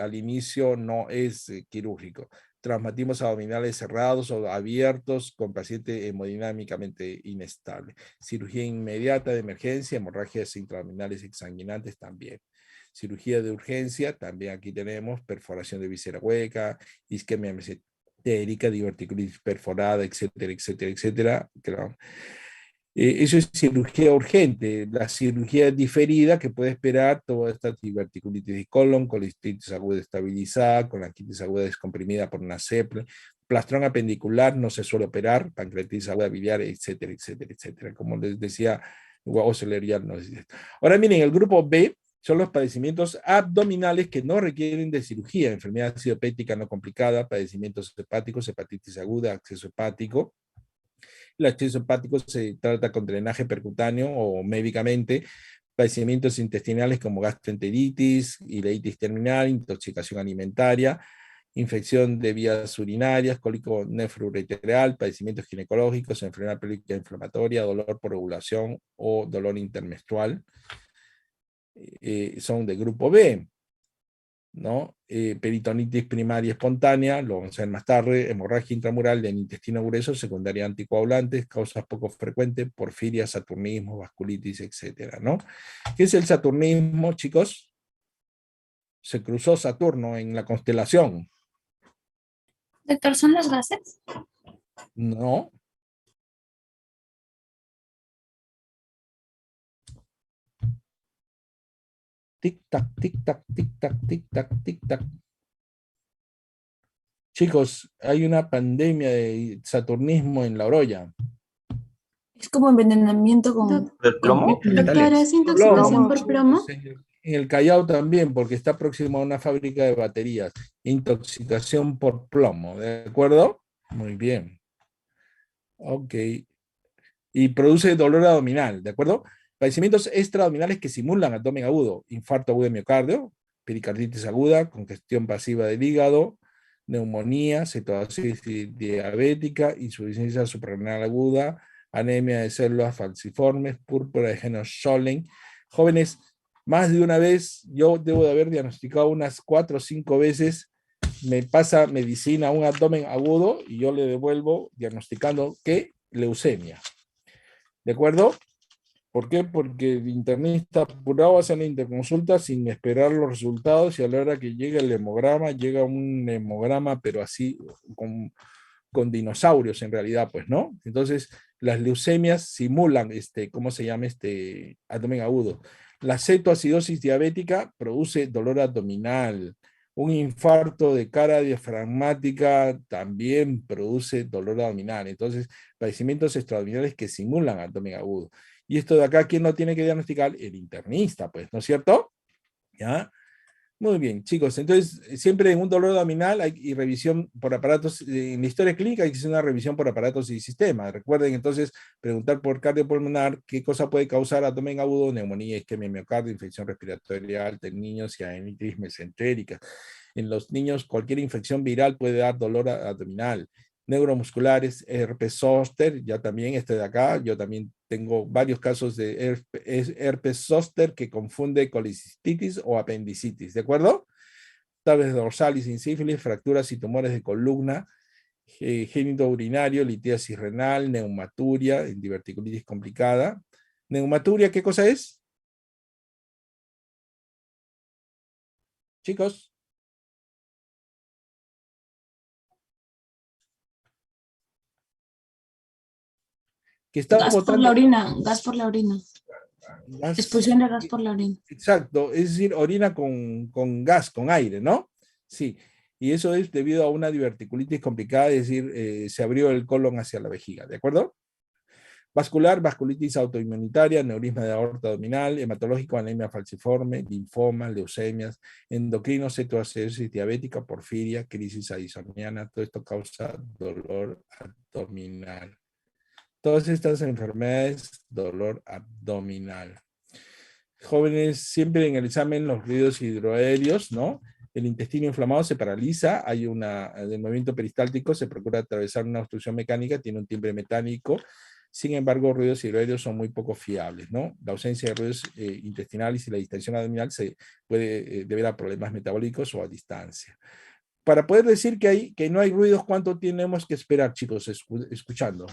al inicio no es quirúrgico. Traumatismos abdominales cerrados o abiertos con paciente hemodinámicamente inestable. Cirugía inmediata de emergencia, hemorragias intraabdominales exsanguinantes también. Cirugía de urgencia, también aquí tenemos perforación de víscera hueca, isquemia mesentérica, diverticulitis perforada, etcétera, etcétera, etcétera. Claro. Eso es cirugía urgente. La cirugía diferida que puede esperar toda esta diverticulitis de colon, colecistitis aguda estabilizada, colangitis aguda descomprimida por una CEPRE, plastrón apendicular no se suele operar, pancreatitis aguda biliar, etcétera, etcétera, etcétera. Como les decía, Osler ya nos dice. Ahora miren, el grupo B son los padecimientos abdominales que no requieren de cirugía, enfermedad acidopética no complicada, padecimientos hepáticos, hepatitis aguda, acceso hepático. El acceso hepático se trata con drenaje percutáneo o médicamente, padecimientos intestinales como gastroenteritis, ileitis terminal, intoxicación alimentaria, infección de vías urinarias, cólico nefroureteral, padecimientos ginecológicos, enfermedad pélvica inflamatoria, dolor por ovulación o dolor intermenstrual. Son de grupo B, ¿no? Peritonitis primaria espontánea, lo vamos a ver más tarde, hemorragia intramural del intestino grueso, secundaria anticoagulantes, causas poco frecuentes, porfiria, saturnismo, vasculitis, etcétera, ¿no? ¿Qué es el saturnismo, chicos? Se cruzó Saturno en la constelación. Doctor, ¿son los gases? No. Tic-tac, tic-tac, tic-tac, tic-tac, tic-tac. Chicos, hay una pandemia de saturnismo en La Oroya. Es como envenenamiento con... ¿El plomo? Doctor, ¿es intoxicación por plomo? En el Callao también, porque está próximo a una fábrica de baterías. Intoxicación por plomo, ¿de acuerdo? Muy bien. Ok. Y produce dolor abdominal, ¿de acuerdo? Padecimientos extraabdominales que simulan abdomen agudo, infarto agudo de miocardio, pericarditis aguda, congestión pasiva del hígado, neumonía, cetoacidosis diabética, insuficiencia suprarrenal aguda, anemia de células falciformes, púrpura de Schollen. Jóvenes, más de una vez, yo debo de haber diagnosticado unas 4 o 5 veces, me pasa medicina, un abdomen agudo, y yo le devuelvo diagnosticando ¿qué? Leucemia. ¿De acuerdo? ¿Por qué? Porque el internista apurado hace la interconsulta sin esperar los resultados y a la hora que llega el hemograma, llega un hemograma, pero así con dinosaurios en realidad, pues, ¿no? Entonces, las leucemias simulan ¿cómo se llama? Abdomen agudo. La cetoacidosis diabética produce dolor abdominal. Un infarto de cara diafragmática también produce dolor abdominal. Entonces, padecimientos extraabdominales que simulan abdomen agudo. Y esto de acá, ¿quién lo tiene que diagnosticar? El internista, pues, ¿no es cierto? ¿Ya? Muy bien, chicos. Entonces, siempre en un dolor abdominal y revisión por aparatos, en la historia clínica hay que hacer una revisión por aparatos y sistemas. Recuerden entonces preguntar por cardiopulmonar qué cosa puede causar abdomen agudo, neumonía, isquemia miocardio, infección respiratoria alta en niños y adenitis mesentérica. En los niños, cualquier infección viral puede dar dolor abdominal. Neuromusculares, herpes zóster, ya también de acá, yo también tengo varios casos de herpes zóster que confunde colicistitis o apendicitis, ¿de acuerdo? Tabes dorsales sin sífilis, fracturas y tumores de columna, génito urinario, litiasis renal, neumaturia, diverticulitis complicada. ¿Neumaturia qué cosa es? Chicos. Que está Gas por la orina, gas por la orina. Expulsión de gas por la orina. Exacto, es decir, orina con gas, con aire, ¿no? Sí, y eso es debido a una diverticulitis complicada, es decir, se abrió el colon hacia la vejiga, ¿de acuerdo? Vascular, vasculitis autoinmunitaria, neurisma de aorta abdominal, hematológico, anemia falciforme, linfoma, leucemias, endocrino, cetoacidosis diabética, porfiria, crisis addisoniana, todo esto causa dolor abdominal. Todas estas enfermedades, dolor abdominal. Jóvenes, siempre en el examen los ruidos hidroaéreos, ¿no? El intestino inflamado se paraliza, hay del movimiento peristáltico, se procura atravesar una obstrucción mecánica, tiene un timbre metálico. Sin embargo, ruidos hidroaéreos son muy poco fiables, ¿no? La ausencia de ruidos intestinales y la distensión abdominal se puede deber a problemas metabólicos o a distancia. Para poder decir que no hay ruidos, ¿cuánto tenemos que esperar, chicos, escuchando?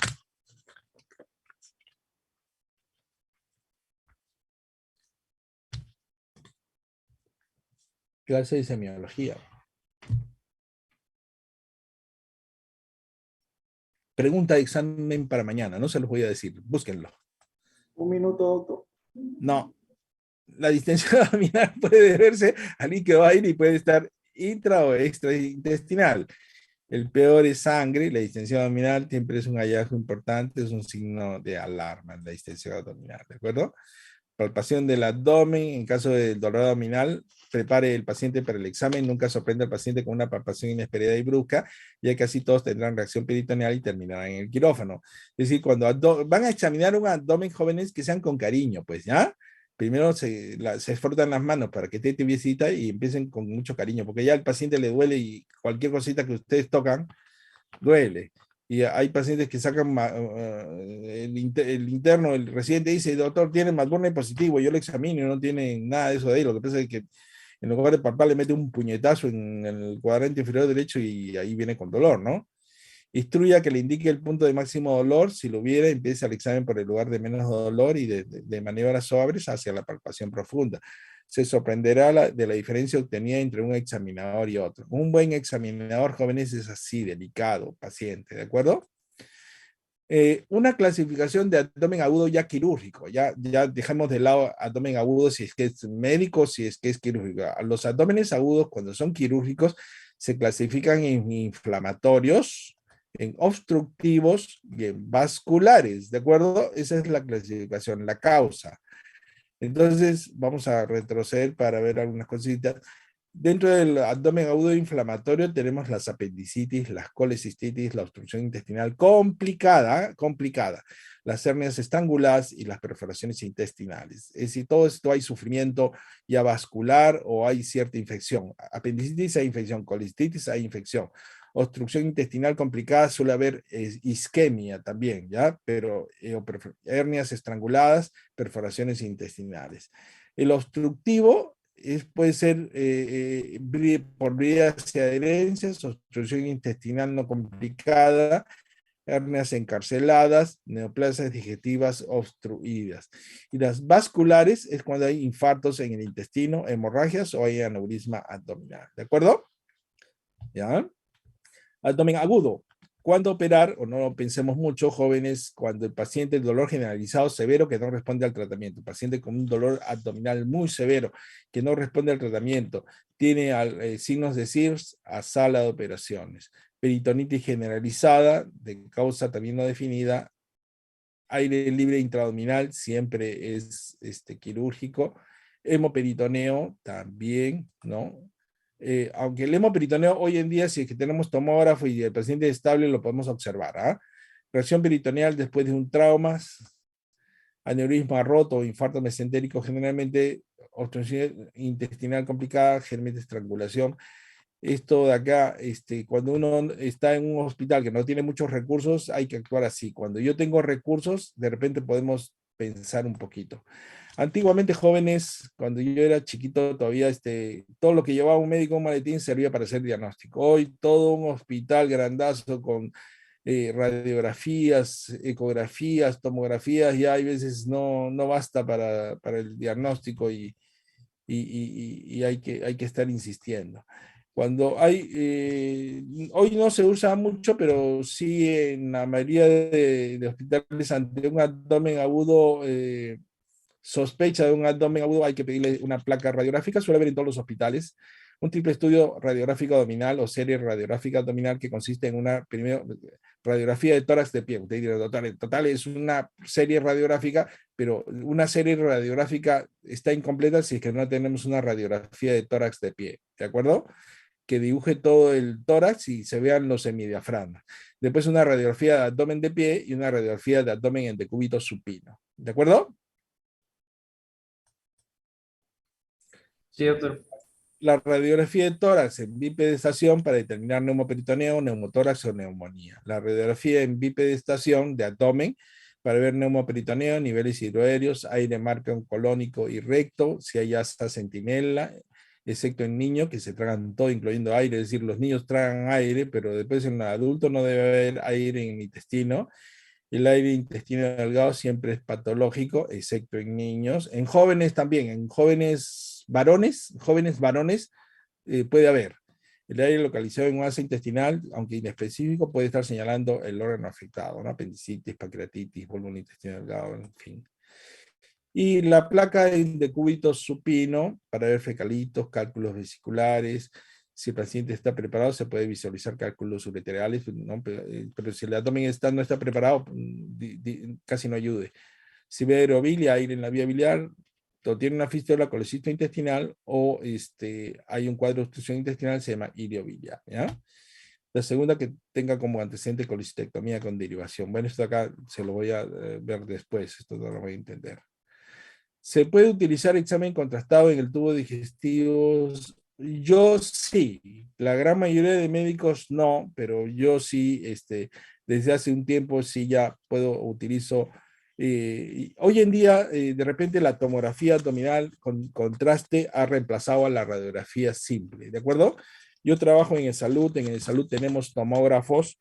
Clase de semiología. Pregunta de examen para mañana, no se los voy a decir, búsquenlo. Un minuto, doctor. No, la distensión abdominal puede deberse al líquido aire y puede estar intra o extraintestinal. El peor es sangre, la distensión abdominal siempre es un hallazgo importante, es un signo de alarma en la distensión abdominal, ¿de acuerdo? Palpación del abdomen, en caso del dolor abdominal, prepare el paciente para el examen, nunca sorprenda al paciente con una palpación inesperada y brusca, ya que así todos tendrán reacción peritoneal y terminarán en el quirófano. Es decir, cuando van a examinar un abdomen, jóvenes, que sean con cariño, pues, ¿ya? Primero se frotan las manos para que esté tibiecita y empiecen con mucho cariño, porque ya al paciente le duele y cualquier cosita que ustedes tocan, duele. Y hay pacientes que sacan el interno, el residente dice, doctor, tiene Malburne positivo, yo lo examino y no tiene nada de eso de ahí. Lo que pasa es que en lugar de palpar le mete un puñetazo en el cuadrante inferior derecho y ahí viene con dolor, ¿no? Instruya que le indique el punto de máximo dolor, si lo hubiera, empiece el examen por el lugar de menos dolor y de maniobras suaves hacia la palpación profunda. Se sorprenderá de la diferencia obtenida entre un examinador y otro. Un buen examinador, jóvenes, es así, delicado, paciente, ¿de acuerdo? Una clasificación de abdomen agudo ya quirúrgico, ya dejamos de lado abdomen agudo si es que es médico, si es que es quirúrgico. Los abdómenes agudos, cuando son quirúrgicos, se clasifican en inflamatorios, en obstructivos y en vasculares, ¿de acuerdo? Esa es la clasificación, la causa. Entonces, vamos a retroceder para ver algunas cositas. Dentro del abdomen agudo inflamatorio tenemos las apendicitis, las colecistitis, la obstrucción intestinal complicada, las hernias estranguladas y las perforaciones intestinales. Es decir, todo esto hay sufrimiento ya vascular o hay cierta infección. Apendicitis hay infección, colecistitis hay infección. Obstrucción intestinal complicada suele haber isquemia también, ¿ya? Pero hernias estranguladas, perforaciones intestinales. El obstructivo puede ser por vías y adherencias, obstrucción intestinal no complicada, hernias encarceladas, neoplasias digestivas obstruidas. Y las vasculares es cuando hay infartos en el intestino, hemorragias o hay aneurisma abdominal. ¿De acuerdo? ¿Ya? Abdomen agudo. ¿Cuándo operar? O no pensemos mucho, jóvenes, cuando el paciente, el dolor generalizado severo que no responde al tratamiento, el paciente con un dolor abdominal muy severo que no responde al tratamiento, tiene signos de SIRS, a sala de operaciones. Peritonitis generalizada, de causa también no definida, aire libre intraabdominal, siempre es quirúrgico, hemoperitoneo también, ¿no? Aunque el hemoperitoneo hoy en día, si es que tenemos tomógrafo y el paciente es estable, lo podemos observar. ¿Ah? Reacción peritoneal después de un trauma, aneurisma roto o infarto mesentérico, generalmente obstrucción intestinal complicada, germen de estrangulación. Esto de acá, cuando uno está en un hospital que no tiene muchos recursos, hay que actuar así. Cuando yo tengo recursos, de repente podemos pensar un poquito. Antiguamente, jóvenes, cuando yo era chiquito, todavía todo lo que llevaba un médico en un maletín servía para hacer diagnóstico. Hoy todo un hospital grandazo con radiografías, ecografías, tomografías, ya hay veces no basta para el diagnóstico y hay que estar insistiendo. Cuando hoy no se usa mucho, pero sí en la mayoría de hospitales ante un abdomen agudo, sospecha de un abdomen agudo, hay que pedirle una placa radiográfica, suele haber en todos los hospitales, un triple estudio radiográfico abdominal o serie radiográfica abdominal que consiste en una primero radiografía de tórax de pie. Usted dirá, total, es una serie radiográfica, pero una serie radiográfica está incompleta si es que no tenemos una radiografía de tórax de pie, ¿de acuerdo? Que dibuje todo el tórax y se vean los semidiafragmas. Después una radiografía de abdomen de pie y una radiografía de abdomen en decúbito supino. ¿De acuerdo? Sí, doctor. La radiografía de tórax en bipedestación para determinar neumoperitoneo, neumotórax o neumonía. La radiografía en bipedestación de abdomen para ver neumoperitoneo, niveles hidroaéreos, aire marco colónico y recto, si hay asa centinela, excepto en niños que se tragan todo, incluyendo aire, es decir, los niños tragan aire, pero después en el adulto no debe haber aire en el intestino. El aire intestino delgado siempre es patológico, excepto en niños. En jóvenes también, en jóvenes varones puede haber. El aire localizado en un asa intestinal, aunque inespecífico, puede estar señalando el órgano afectado, ¿no? Apendicitis, pancreatitis, volumen intestino delgado, en fin. Y la placa en decúbito supino para ver fecalitos, cálculos vesiculares. Si el paciente está preparado, se puede visualizar cálculos ureterales, ¿no? Pero si el abdomen no está preparado, casi no ayude. Si ve aerobilia, aire en la vía biliar, o tiene una fístula colecisto intestinal, o hay un cuadro de obstrucción intestinal, se llama iliobiliar, ¿ya? La segunda, que tenga como antecedente colecistectomía con derivación. Bueno, esto acá se lo voy a ver después, esto no lo voy a entender. ¿Se puede utilizar examen contrastado en el tubo digestivo? Yo sí, la gran mayoría de médicos no, pero yo sí, desde hace un tiempo sí ya utilizo. Hoy en día, de repente la tomografía abdominal con contraste ha reemplazado a la radiografía simple, ¿de acuerdo? Yo trabajo en el salud tenemos tomógrafos,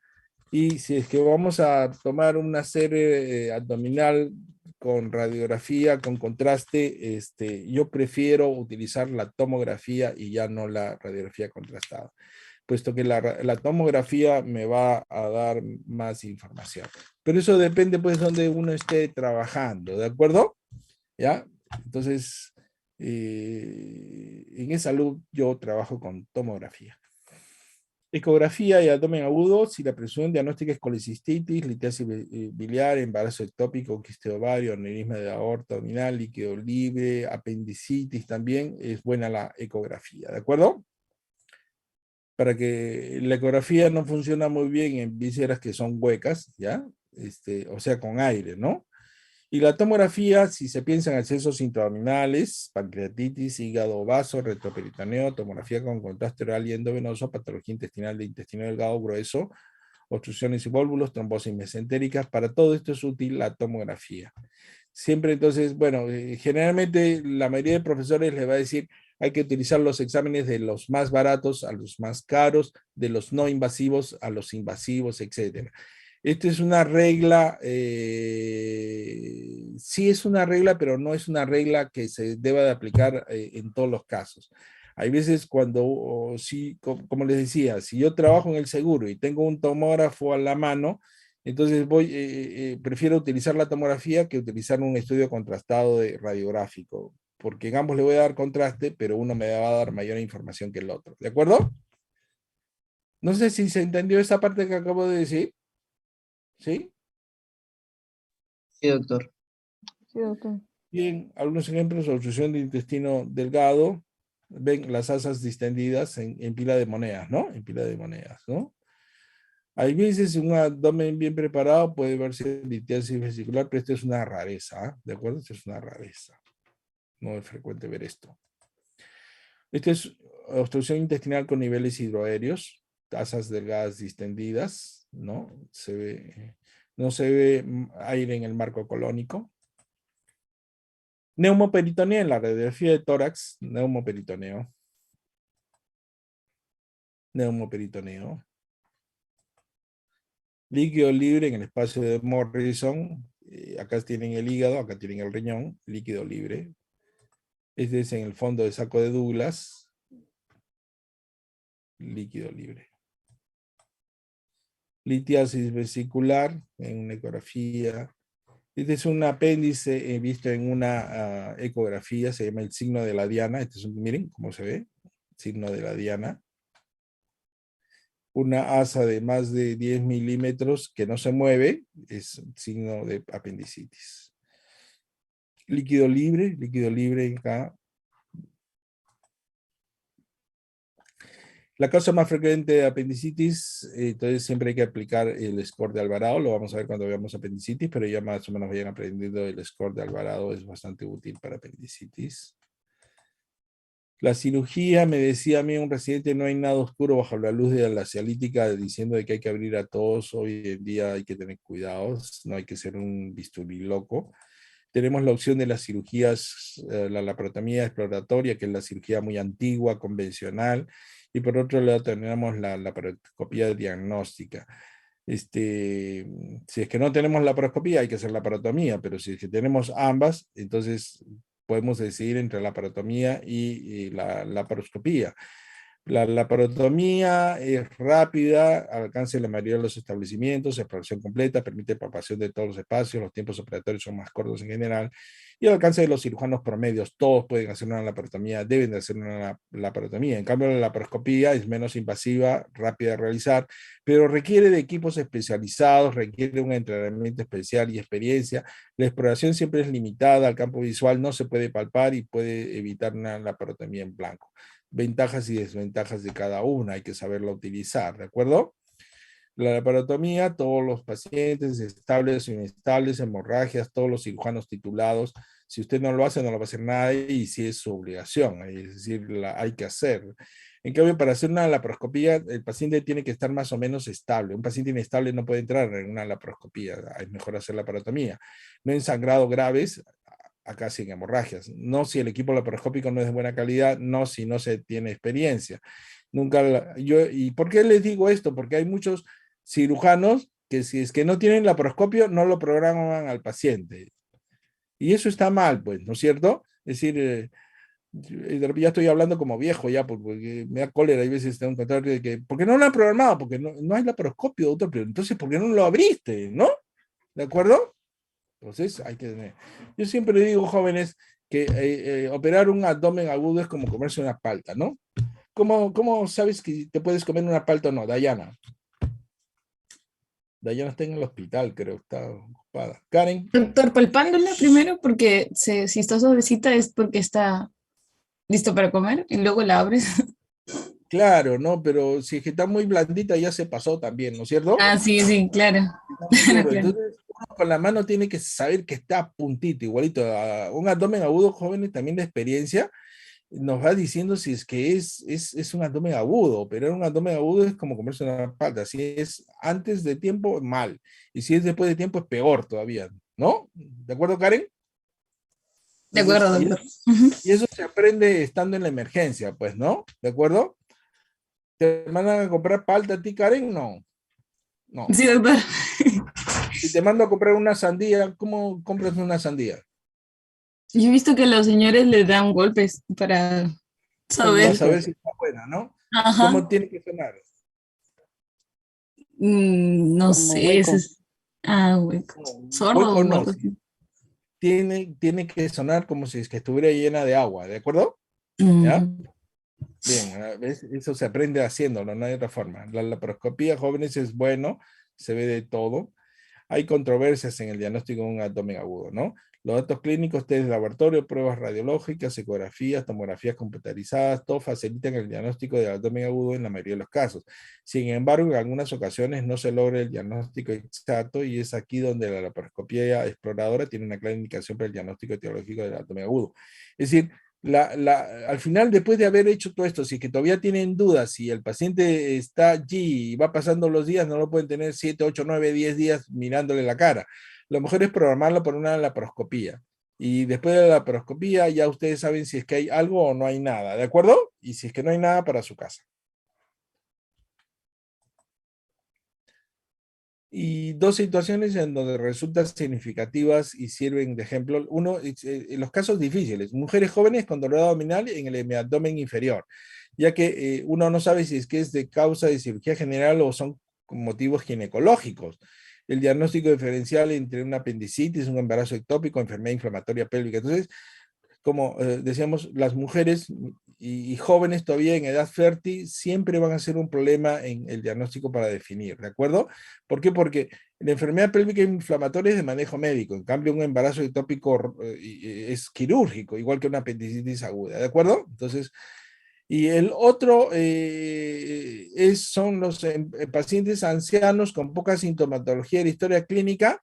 y si es que vamos a tomar una serie abdominal con radiografía, con contraste, yo prefiero utilizar la tomografía y ya no la radiografía contrastada, puesto que la tomografía me va a dar más información. Pero eso depende, pues, donde uno esté trabajando, ¿de acuerdo? ¿Ya? Entonces, en salud yo trabajo con tomografía. Ecografía y abdomen agudo, si la presión diagnóstica es colecistitis, litiasis biliar, embarazo ectópico, quiste de ovario, aneurisma de aorta abdominal, líquido libre, apendicitis también, es buena la ecografía, ¿de acuerdo? Para que la ecografía no funciona muy bien en vísceras que son huecas, ¿ya? O sea, con aire, ¿no? Y la tomografía, si se piensa en accesos intraabdominales, pancreatitis, hígado, vaso, retroperitoneo, tomografía con contraste oral y endovenoso, patología intestinal de intestino delgado grueso, obstrucciones y válvulos, trombosis mesentéricas, para todo esto es útil la tomografía. Siempre entonces, bueno, generalmente la mayoría de profesores les va a decir, hay que utilizar los exámenes de los más baratos a los más caros, de los no invasivos a los invasivos, etc. Esta es una regla, sí es una regla, pero no es una regla que se deba de aplicar en todos los casos. Hay veces cuando, sí, como les decía, si yo trabajo en el seguro y tengo un tomógrafo a la mano, entonces prefiero utilizar la tomografía que utilizar un estudio contrastado radiográfico, porque en ambos le voy a dar contraste, pero uno me va a dar mayor información que el otro. ¿De acuerdo? No sé si se entendió esa parte que acabo de decir. ¿Sí? Sí, doctor. Sí, doctor. Bien, algunos ejemplos: obstrucción de intestino delgado. Ven las asas distendidas en pila de monedas, ¿no? En pila de monedas, ¿no? Hay veces un abdomen bien preparado puede verse litiasis vesicular, pero esto es una rareza, ¿eh? ¿De acuerdo? Esto es una rareza. No es frecuente ver esto. Esto es obstrucción intestinal con niveles hidroaéreos, asas delgadas distendidas, ¿no? No se ve aire en el marco colónico. Neumoperitoneo en la radiografía de tórax, neumoperitoneo. Neumoperitoneo. Líquido libre en el espacio de Morrison. Acá tienen el hígado, acá tienen el riñón, líquido libre. Este es en el fondo de saco de Douglas. Líquido libre. Litiasis vesicular en una ecografía. Este es un apéndice visto en una ecografía, se llama el signo de la diana. Este es miren cómo se ve, signo de la diana. Una asa de más de 10 milímetros que no se mueve, es signo de apendicitis. Líquido libre acá. La causa más frecuente de apendicitis, entonces siempre hay que aplicar el score de Alvarado, lo vamos a ver cuando veamos apendicitis, pero ya más o menos vayan aprendiendo el score de Alvarado, es bastante útil para apendicitis. La cirugía, me decía a mí un residente, no hay nada oscuro bajo la luz de la cialítica diciendo de que hay que abrir a todos. Hoy en día hay que tener cuidados, no hay que ser un bisturí loco. Tenemos la opción de las cirugías, la laparotomía exploratoria, que es la cirugía muy antigua, convencional, y por otro lado tenemos la laparoscopía diagnóstica. Si es que no tenemos laparoscopía, hay que hacer laparotomía, pero si es que tenemos ambas, entonces podemos decidir entre la laparotomía y la laparoscopía. La laparotomía es rápida, alcanza la mayoría de los establecimientos, exploración completa, permite palpación de todos los espacios, los tiempos operatorios son más cortos en general, y al alcance de los cirujanos promedios, todos pueden hacer una laparotomía, deben de hacer una laparotomía. En cambio, la laparoscopía es menos invasiva, rápida de realizar, pero requiere de equipos especializados, requiere un entrenamiento especial y experiencia. La exploración siempre es limitada, al campo visual no se puede palpar y puede evitar una laparotomía en blanco. Ventajas y desventajas de cada una, hay que saberla utilizar, ¿de acuerdo? La laparotomía, todos los pacientes estables o inestables, hemorragias, todos los cirujanos titulados, si usted no lo hace, no lo va a hacer nadie y sí es su obligación, es decir, hay que hacer. En cambio, para hacer una laparoscopía, el paciente tiene que estar más o menos estable. Un paciente inestable no puede entrar en una laparoscopía, es mejor hacer laparotomía. No en sangrado graves, acá sin hemorragias. No si el equipo laparoscópico no es de buena calidad, no si no se tiene experiencia. ¿Y por qué les digo esto? Porque hay muchos cirujanos que si es que no tienen laparoscopio, no lo programan al paciente. Y eso está mal, pues, ¿no es cierto? Es decir, ya estoy hablando como viejo ya, porque me da cólera, hay veces tengo un contrario de que, ¿por qué no lo han programado? Porque no hay laparoscopio, doctor, pero entonces, ¿por qué no lo abriste? ¿No? ¿De acuerdo? Entonces, hay que tener. Yo siempre digo, jóvenes, que operar un abdomen agudo es como comerse una palta, ¿no? ¿Cómo sabes que te puedes comer una palta o no, Dayana? Dayana está en el hospital, creo, está ocupada. Karen. Doctor, palpándola primero porque si está suavecita es porque está listo para comer y luego la abres. Claro, ¿no? Pero si es que está muy blandita ya se pasó también, ¿no es cierto? Ah, sí, sí, claro. Claro, Claro. entonces uno con la mano tiene que saber que está a puntito, igualito. Un abdomen agudo, jóvenes también de experiencia, nos va diciendo si es que es un abdomen agudo, pero un abdomen agudo es como comerse una palta. Si es antes de tiempo, mal. Y si es después de tiempo, es peor todavía, ¿no? ¿De acuerdo, Karen? De acuerdo, Entonces, doctor. y eso se aprende estando en la emergencia, pues, ¿no? ¿De acuerdo? ¿Te mandan a comprar palta a ti, Karen? No. No. Sí, doctor. Si te mando a comprar una sandía, ¿cómo compras una sandía? Yo he visto que los señores le dan golpes para Para saber. saber si está buena, ¿no? Ajá. ¿Cómo tiene que sonar? No Como sé, hueco. ese es. Ah, hueco. Sordo Hueco o no, algo así. tiene que sonar como si es que estuviera llena de agua, ¿de acuerdo? ¿Ya? Ujú. Bien, ¿ves? Eso se aprende haciéndolo, no hay otra forma. La laparoscopía, jóvenes, es bueno, se ve de todo. Hay controversias en el diagnóstico de un abdomen agudo, ¿no? Los datos clínicos, test de laboratorio, pruebas radiológicas, ecografías, tomografías computarizadas, todo facilitan el diagnóstico del abdomen agudo en la mayoría de los casos. Sin embargo, en algunas ocasiones no se logra el diagnóstico exacto y es aquí donde la laparoscopía exploradora tiene una clara indicación para el diagnóstico etiológico del abdomen agudo. Es decir, al final, después de haber hecho todo esto, si es que todavía tienen dudas, si el paciente está allí y va pasando los días, no lo pueden tener 7, 8, 9, 10 días mirándole la cara. Lo mejor es programarlo por una laparoscopía. Y después de la laparoscopía ya ustedes saben si es que hay algo o no hay nada, ¿de acuerdo? Y si es que no hay nada, para su casa. Y dos situaciones en donde resultan significativas y sirven de ejemplo. Uno, en los casos difíciles, mujeres jóvenes con dolor abdominal en el abdomen inferior, ya que uno no sabe si es que es de causa de cirugía general o son motivos ginecológicos. El diagnóstico diferencial entre una apendicitis, un embarazo ectópico, enfermedad inflamatoria pélvica. Entonces, como decíamos, las mujeres y jóvenes todavía en edad fértil siempre van a ser un problema en el diagnóstico para definir, ¿de acuerdo? ¿Por qué? Porque la enfermedad pélvica inflamatoria es de manejo médico, en cambio un embarazo ectópico es quirúrgico, igual que una apendicitis aguda, ¿de acuerdo? Entonces, y el otro son los pacientes ancianos con poca sintomatología de la historia clínica,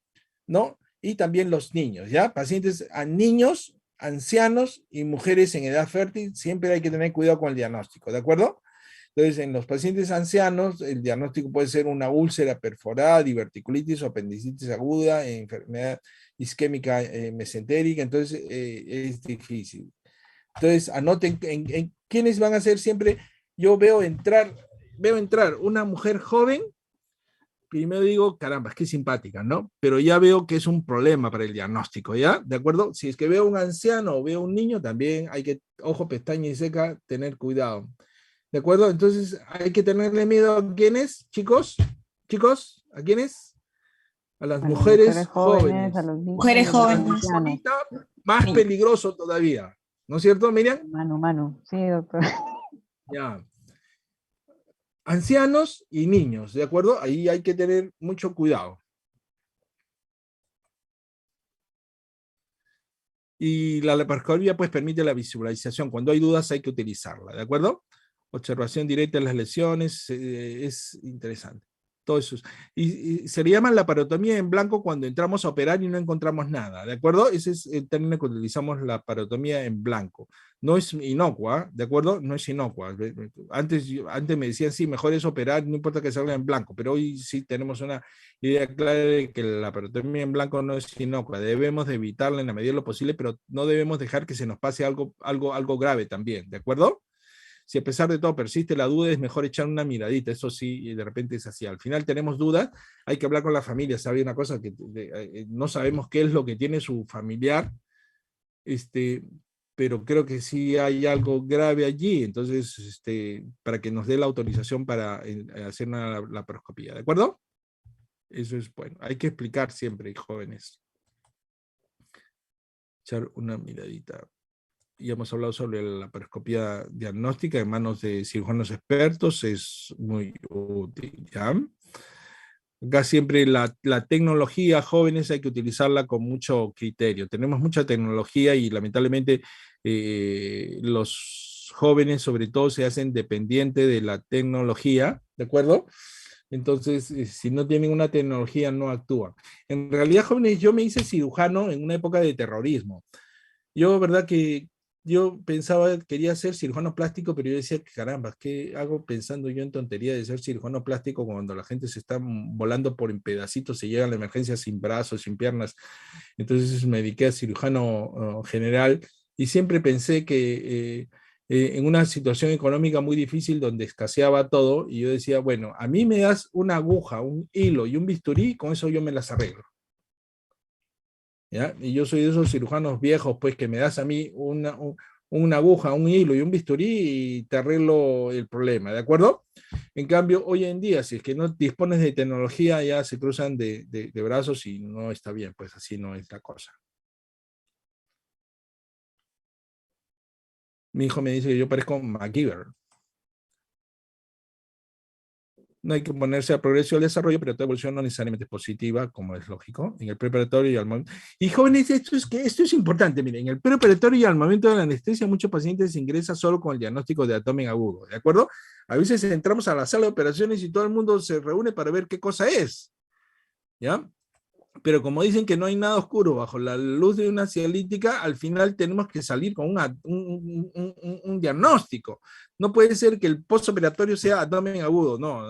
¿no? Y también los niños, ¿ya? Pacientes a niños, ancianos y mujeres en edad fértil, siempre hay que tener cuidado con el diagnóstico, ¿de acuerdo? Entonces, en los pacientes ancianos, el diagnóstico puede ser una úlcera perforada, diverticulitis o apendicitis aguda, enfermedad isquémica mesentérica, entonces es difícil. Entonces, anoten en quiénes van a ser siempre. Yo veo entrar una mujer joven, primero digo, caramba, es que simpática, ¿no? Pero ya veo que es un problema para el diagnóstico, ¿ya? ¿De acuerdo? Si es que veo un anciano o veo un niño, también hay que, ojo, pestaña y seca, tener cuidado. ¿De acuerdo? Entonces, hay que tenerle miedo a quiénes, chicos, ¿a quiénes? A las A las mujeres jóvenes, jóvenes. a los niños, Mujeres a los jóvenes. ancianos. Ahorita, más peligroso todavía. ¿No es cierto, Miriam? Mano. Sí, doctor. Ya. Ancianos y niños, ¿de acuerdo? Ahí hay que tener mucho cuidado. Y la laparoscopia pues permite la visualización. Cuando hay dudas hay que utilizarla, ¿de acuerdo? Observación directa de las lesiones es interesante. Todo eso. Y se le llama laparotomía en blanco cuando entramos a operar y no encontramos nada, ¿de acuerdo? Ese es el término que utilizamos, laparotomía en blanco. No es inocua, ¿de acuerdo? No es inocua. Antes me decían, sí, mejor es operar, no importa que salga en blanco, pero hoy sí tenemos una idea clara de que la laparotomía en blanco no es inocua. Debemos de evitarla en la medida de lo posible, pero no debemos dejar que se nos pase algo grave también, ¿de acuerdo? Si a pesar de todo persiste la duda, es mejor echar una miradita, eso sí, y de repente es así. Al final tenemos dudas, hay que hablar con la familia, sabe una cosa, que no sabemos qué es lo que tiene su familiar, pero creo que sí hay algo grave allí, entonces, para que nos dé la autorización para hacer una laparoscopía, ¿de acuerdo? Eso es bueno, hay que explicar siempre, jóvenes. Echar una miradita. ya hemos hablado sobre la laparoscopía diagnóstica en manos de cirujanos expertos, es muy útil, ¿ya? Acá siempre la tecnología, jóvenes, hay que utilizarla con mucho criterio. Tenemos mucha tecnología y lamentablemente los jóvenes sobre todo se hacen dependientes de la tecnología, ¿de acuerdo? Entonces, si no tienen una tecnología, no actúan. En realidad, jóvenes, yo me hice cirujano en una época de terrorismo. Yo, verdad que yo pensaba, quería ser cirujano plástico, pero yo decía, caramba, ¿qué hago pensando yo en tontería de ser cirujano plástico cuando la gente se está volando por en pedacitos, se llega a la emergencia sin brazos, sin piernas? Entonces me dediqué a cirujano general y siempre pensé que en una situación económica muy difícil donde escaseaba todo, y yo decía, bueno, a mí me das una aguja, un hilo y un bisturí, con eso yo me las arreglo. ¿Ya? Y yo soy de esos cirujanos viejos, pues, que me das a mí una aguja, un hilo y un bisturí y te arreglo el problema, ¿de acuerdo? En cambio, hoy en día, si es que no dispones de tecnología, ya se cruzan de brazos y no está bien, pues así no es la cosa. Mi hijo me dice que yo parezco MacGyver. No hay que ponerse a progreso y al desarrollo, pero toda evolución no necesariamente es positiva, como es lógico, en el preoperatorio y al momento. Y jóvenes, esto es importante, miren, en el preoperatorio y al momento de la anestesia, muchos pacientes ingresan solo con el diagnóstico de abdomen agudo, ¿de acuerdo? A veces entramos a la sala de operaciones y todo el mundo se reúne para ver qué cosa es, ¿ya? Pero como dicen que no hay nada oscuro bajo la luz de una cialítica, al final tenemos que salir con un diagnóstico. No puede ser que el postoperatorio sea abdomen agudo, no.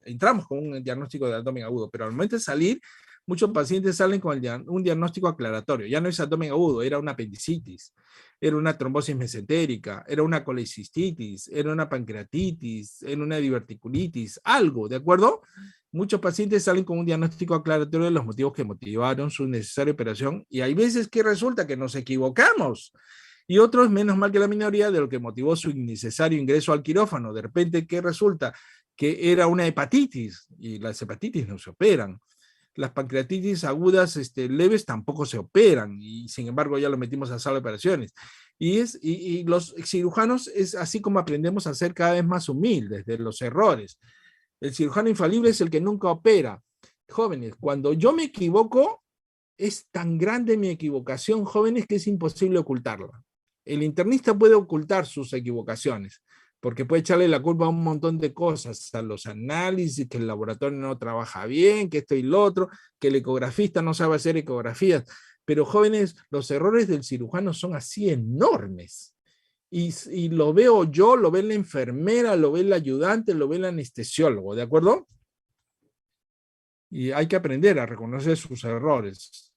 Entramos con un diagnóstico de abdomen agudo, pero al momento de salir, muchos pacientes salen con un diagnóstico aclaratorio. Ya no es abdomen agudo, era una apendicitis, era una trombosis mesentérica, era una colecistitis, era una pancreatitis, era una diverticulitis, algo, ¿de acuerdo? Muchos pacientes salen con un diagnóstico aclaratorio de los motivos que motivaron su necesaria operación, y hay veces que resulta que nos equivocamos, y otros, menos mal que la minoría, de lo que motivó su innecesario ingreso al quirófano. De repente, ¿qué resulta? Que era una hepatitis, y las hepatitis no se operan. Las pancreatitis agudas leves tampoco se operan, y sin embargo ya lo metimos a sala de operaciones. Y los cirujanos es así como aprendemos a ser cada vez más humildes de los errores. El cirujano infalible es el que nunca opera. Jóvenes, cuando yo me equivoco, es tan grande mi equivocación, jóvenes, que es imposible ocultarla. El internista puede ocultar sus equivocaciones, porque puede echarle la culpa a un montón de cosas, a los análisis, que el laboratorio no trabaja bien, que esto y lo otro, que el ecografista no sabe hacer ecografías. Pero jóvenes, los errores del cirujano son así enormes. Y lo veo yo, lo ve la enfermera, lo ve el ayudante, lo ve el anestesiólogo, ¿de acuerdo? Y hay que aprender a reconocer sus errores.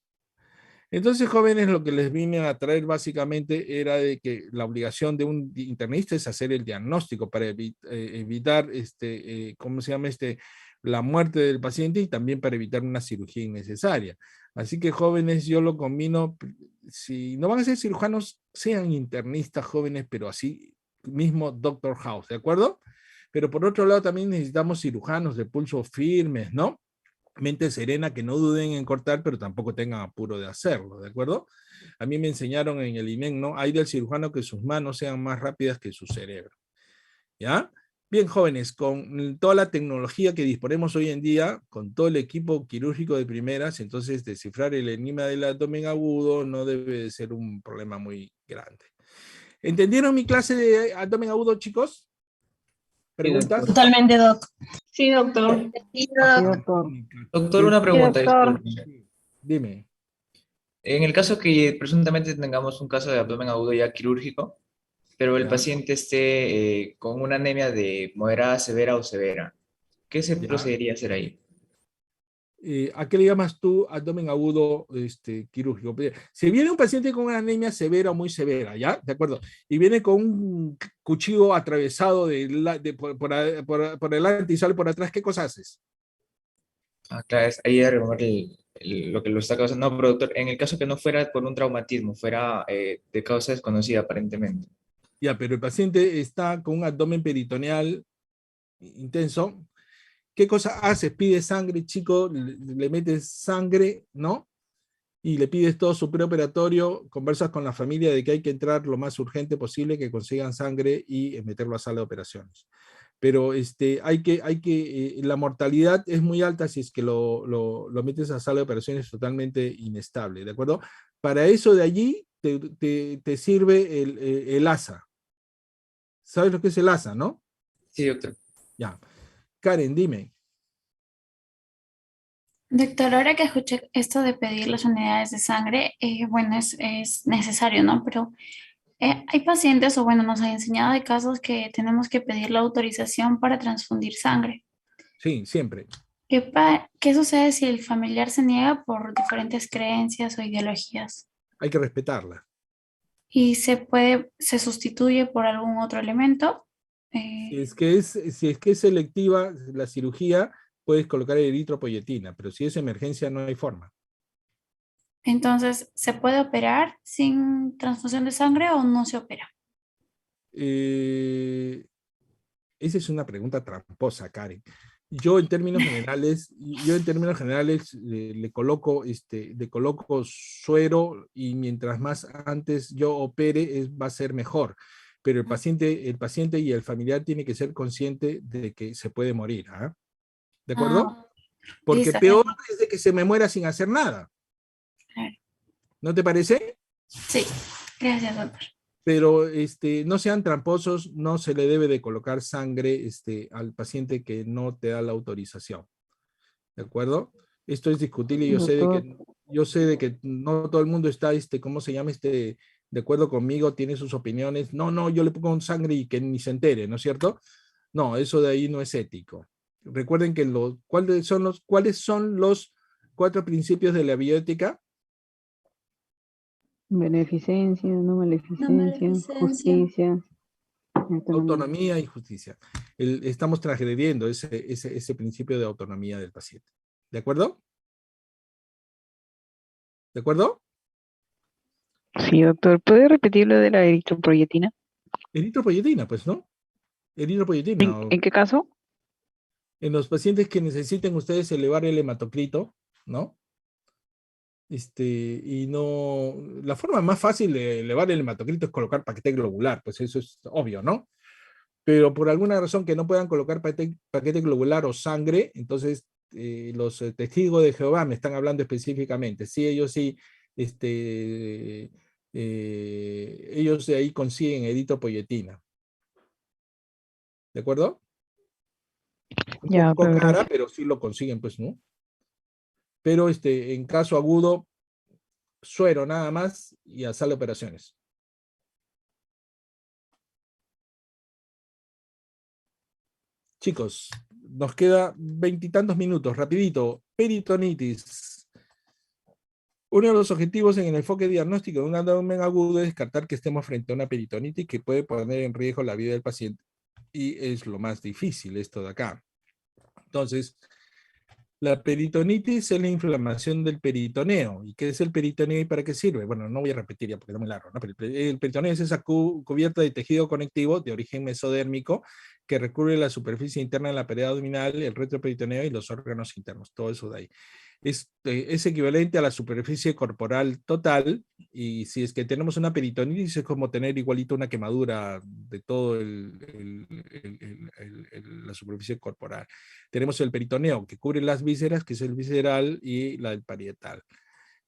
Entonces, jóvenes, lo que les vine a traer básicamente era de que la obligación de un internista es hacer el diagnóstico para evitar, ¿cómo se llama? La muerte del paciente, y también para evitar una cirugía innecesaria. Así que, jóvenes, yo lo combino. Si no van a ser cirujanos, sean internistas, jóvenes, pero así mismo Dr. House, ¿de acuerdo? Pero por otro lado también necesitamos cirujanos de pulso firmes, ¿no? Mente serena, que no duden en cortar, pero tampoco tengan apuro de hacerlo, ¿de acuerdo? A mí me enseñaron en el INEM, ¿no? Hay del cirujano que sus manos sean más rápidas que su cerebro, ¿ya? Bien, jóvenes, con toda la tecnología que disponemos hoy en día, con todo el equipo quirúrgico de primeras, entonces descifrar el enigma del abdomen agudo no debe de ser un problema muy grande. ¿Entendieron mi clase de abdomen agudo, chicos? ¿Preguntas? Totalmente, Doc. Sí, doctor. Sí, doctor. Doctor, una pregunta. doctor. Disculpe. Dime. En el caso que presuntamente tengamos un caso de abdomen agudo ya quirúrgico, pero el Ya. paciente esté con una anemia de moderada, severa o severa, ¿qué se Ya. procedería a hacer ahí? ¿A qué le llamas tú abdomen agudo quirúrgico? Si viene un paciente con una anemia severa o muy severa, ¿ya? ¿De acuerdo? Y viene con un cuchillo atravesado por delante y sale por atrás, ¿qué cosa haces? Ah, claro, ahí a remover lo que lo está causando. No, pero doctor, en el caso que no fuera por un traumatismo, fuera de causa desconocida aparentemente. Ya, pero el paciente está con un abdomen peritoneal intenso. ¿Qué cosa haces? Pide sangre, chico, le metes sangre, ¿no? y le pides todo su preoperatorio, conversas con la familia de que hay que entrar lo más urgente posible, que consigan sangre y meterlo a sala de operaciones. Pero la mortalidad es muy alta si es que lo metes a sala de operaciones totalmente inestable, ¿de acuerdo? Para eso de allí te sirve el ASA. ¿Sabes lo que es el ASA, no? Sí, doctor. Ya. Karen, dime. Doctor, ahora que escuché esto de pedir las unidades de sangre, bueno, es necesario, ¿no? Pero hay pacientes, o bueno, nos han enseñado de casos que tenemos que pedir la autorización para transfundir sangre. Sí, siempre. ¿Qué sucede si el familiar se niega por diferentes creencias o ideologías? Hay que respetarla. ¿Y se sustituye por algún otro elemento? Si es que es selectiva la cirugía, puedes colocar eritropoyetina, pero si es emergencia no hay forma. Entonces, ¿se puede operar sin transfusión de sangre o no se opera? Esa es una pregunta tramposa, Karen. Yo en términos generales le coloco suero y mientras más antes yo opere va a ser mejor. Pero el paciente y el familiar tiene que ser consciente de que se puede morir. ¿Ah? ¿De acuerdo? Porque listo, peor es de que se me muera sin hacer nada. claro. ¿No te parece? Sí, gracias, doctor. Pero no sean tramposos, no se le debe de colocar sangre al paciente que no te da la autorización. ¿De acuerdo? Esto es discutible y yo sé de que no todo el mundo está, ¿cómo se llama? De acuerdo conmigo, tiene sus opiniones. No, yo le pongo sangre y que ni se entere, ¿no es cierto? No, eso de ahí no es ético. Recuerden que ¿cuáles son los 4 principios de la bioética? Beneficencia, no maleficencia, justicia. Autonomía y justicia. Estamos transgrediendo ese principio de autonomía del paciente. ¿De acuerdo? ¿De acuerdo? Sí, doctor. ¿Puede repetir lo de la eritropoyetina? Eritropoyetina, pues, ¿no? Eritropoyetina. ¿En qué caso? En los pacientes que necesiten ustedes elevar el hematocrito, ¿no? Y no, la forma más fácil de elevar el hematocrito es colocar paquete globular, pues eso es obvio, ¿no? Pero por alguna razón que no puedan colocar paquete globular o sangre, entonces los testigos de Jehová me están hablando específicamente. Sí, ellos sí, ellos de ahí consiguen eritropoyetina. ¿De acuerdo? Un poco cara, pero sí lo consiguen, pues, ¿no? Pero en caso agudo, suero nada más y a sala de operaciones. Chicos, nos queda 20 y tantos minutos, rapidito. Peritonitis. Uno de los objetivos en el enfoque diagnóstico de un abdomen agudo es descartar que estemos frente a una peritonitis que puede poner en riesgo la vida del paciente. Y es lo más difícil esto de acá. Entonces, la peritonitis es la inflamación del peritoneo. ¿Y qué es el peritoneo y para qué sirve? Bueno, no voy a repetir ya porque es muy largo, ¿no? Pero el peritoneo es esa cubierta de tejido conectivo de origen mesodérmico que recubre la superficie interna de la pared abdominal, el retroperitoneo y los órganos internos. Todo eso de ahí. Es equivalente a la superficie corporal total, y si es que tenemos una peritonitis es como tener igualito una quemadura de todo la superficie corporal. Tenemos el peritoneo que cubre las vísceras, que es el visceral, y la del parietal.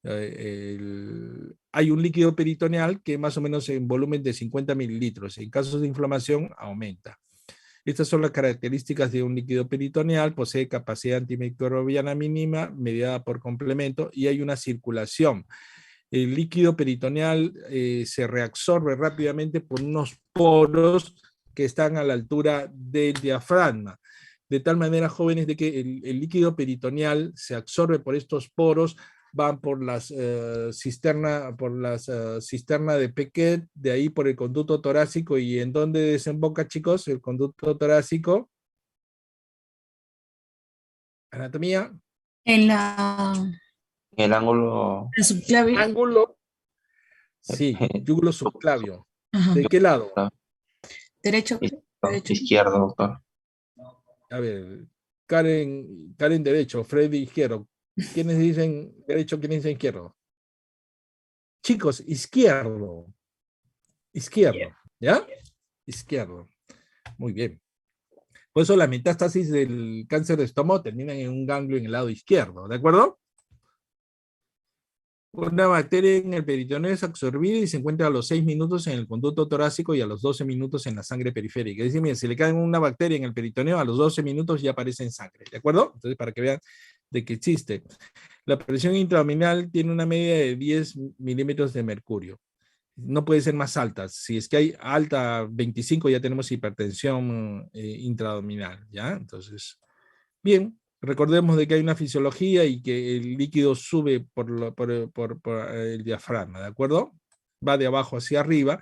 Hay un líquido peritoneal que más o menos en volumen de 50 mililitros. En casos de inflamación aumenta. Estas son las características de un líquido peritoneal. Posee capacidad antimicrobiana mínima mediada por complemento y hay una circulación. El líquido peritoneal se reabsorbe rápidamente por unos poros que están a la altura del diafragma. De tal manera, jóvenes, de que el líquido peritoneal se absorbe por estos poros, van por las cisterna de Pequet, de ahí por el conducto torácico. ¿Y en dónde desemboca, chicos, el conducto torácico? Anatomía. En el ángulo. el subclavio. Ángulo. Sí, yúgulo subclavio. Ajá. ¿De qué lado? Derecho. Izquierdo, doctor. A ver, Karen derecho, Freddy izquierdo. ¿Quiénes dicen derecho, quiénes dicen izquierdo? Chicos, izquierdo. Izquierdo, ¿ya? Izquierdo. Muy bien. Por eso las metástasis del cáncer de estómago terminan en un ganglio en el lado izquierdo, ¿de acuerdo? Una bacteria en el peritoneo es absorbida y se encuentra a los 6 minutos en el conducto torácico y a los 12 minutos en la sangre periférica. Es decir, miren, si le cae una bacteria en el peritoneo, a los 12 minutos ya aparece en sangre, ¿de acuerdo? Entonces, para que vean de que existe. La presión intraabdominal tiene una media de 10 milímetros de mercurio. No puede ser más alta. Si es que hay alta 25, ya tenemos hipertensión intraabdominal, ¿ya? Entonces, bien, recordemos de que hay una fisiología y que el líquido sube por el diafragma, ¿de acuerdo? Va de abajo hacia arriba.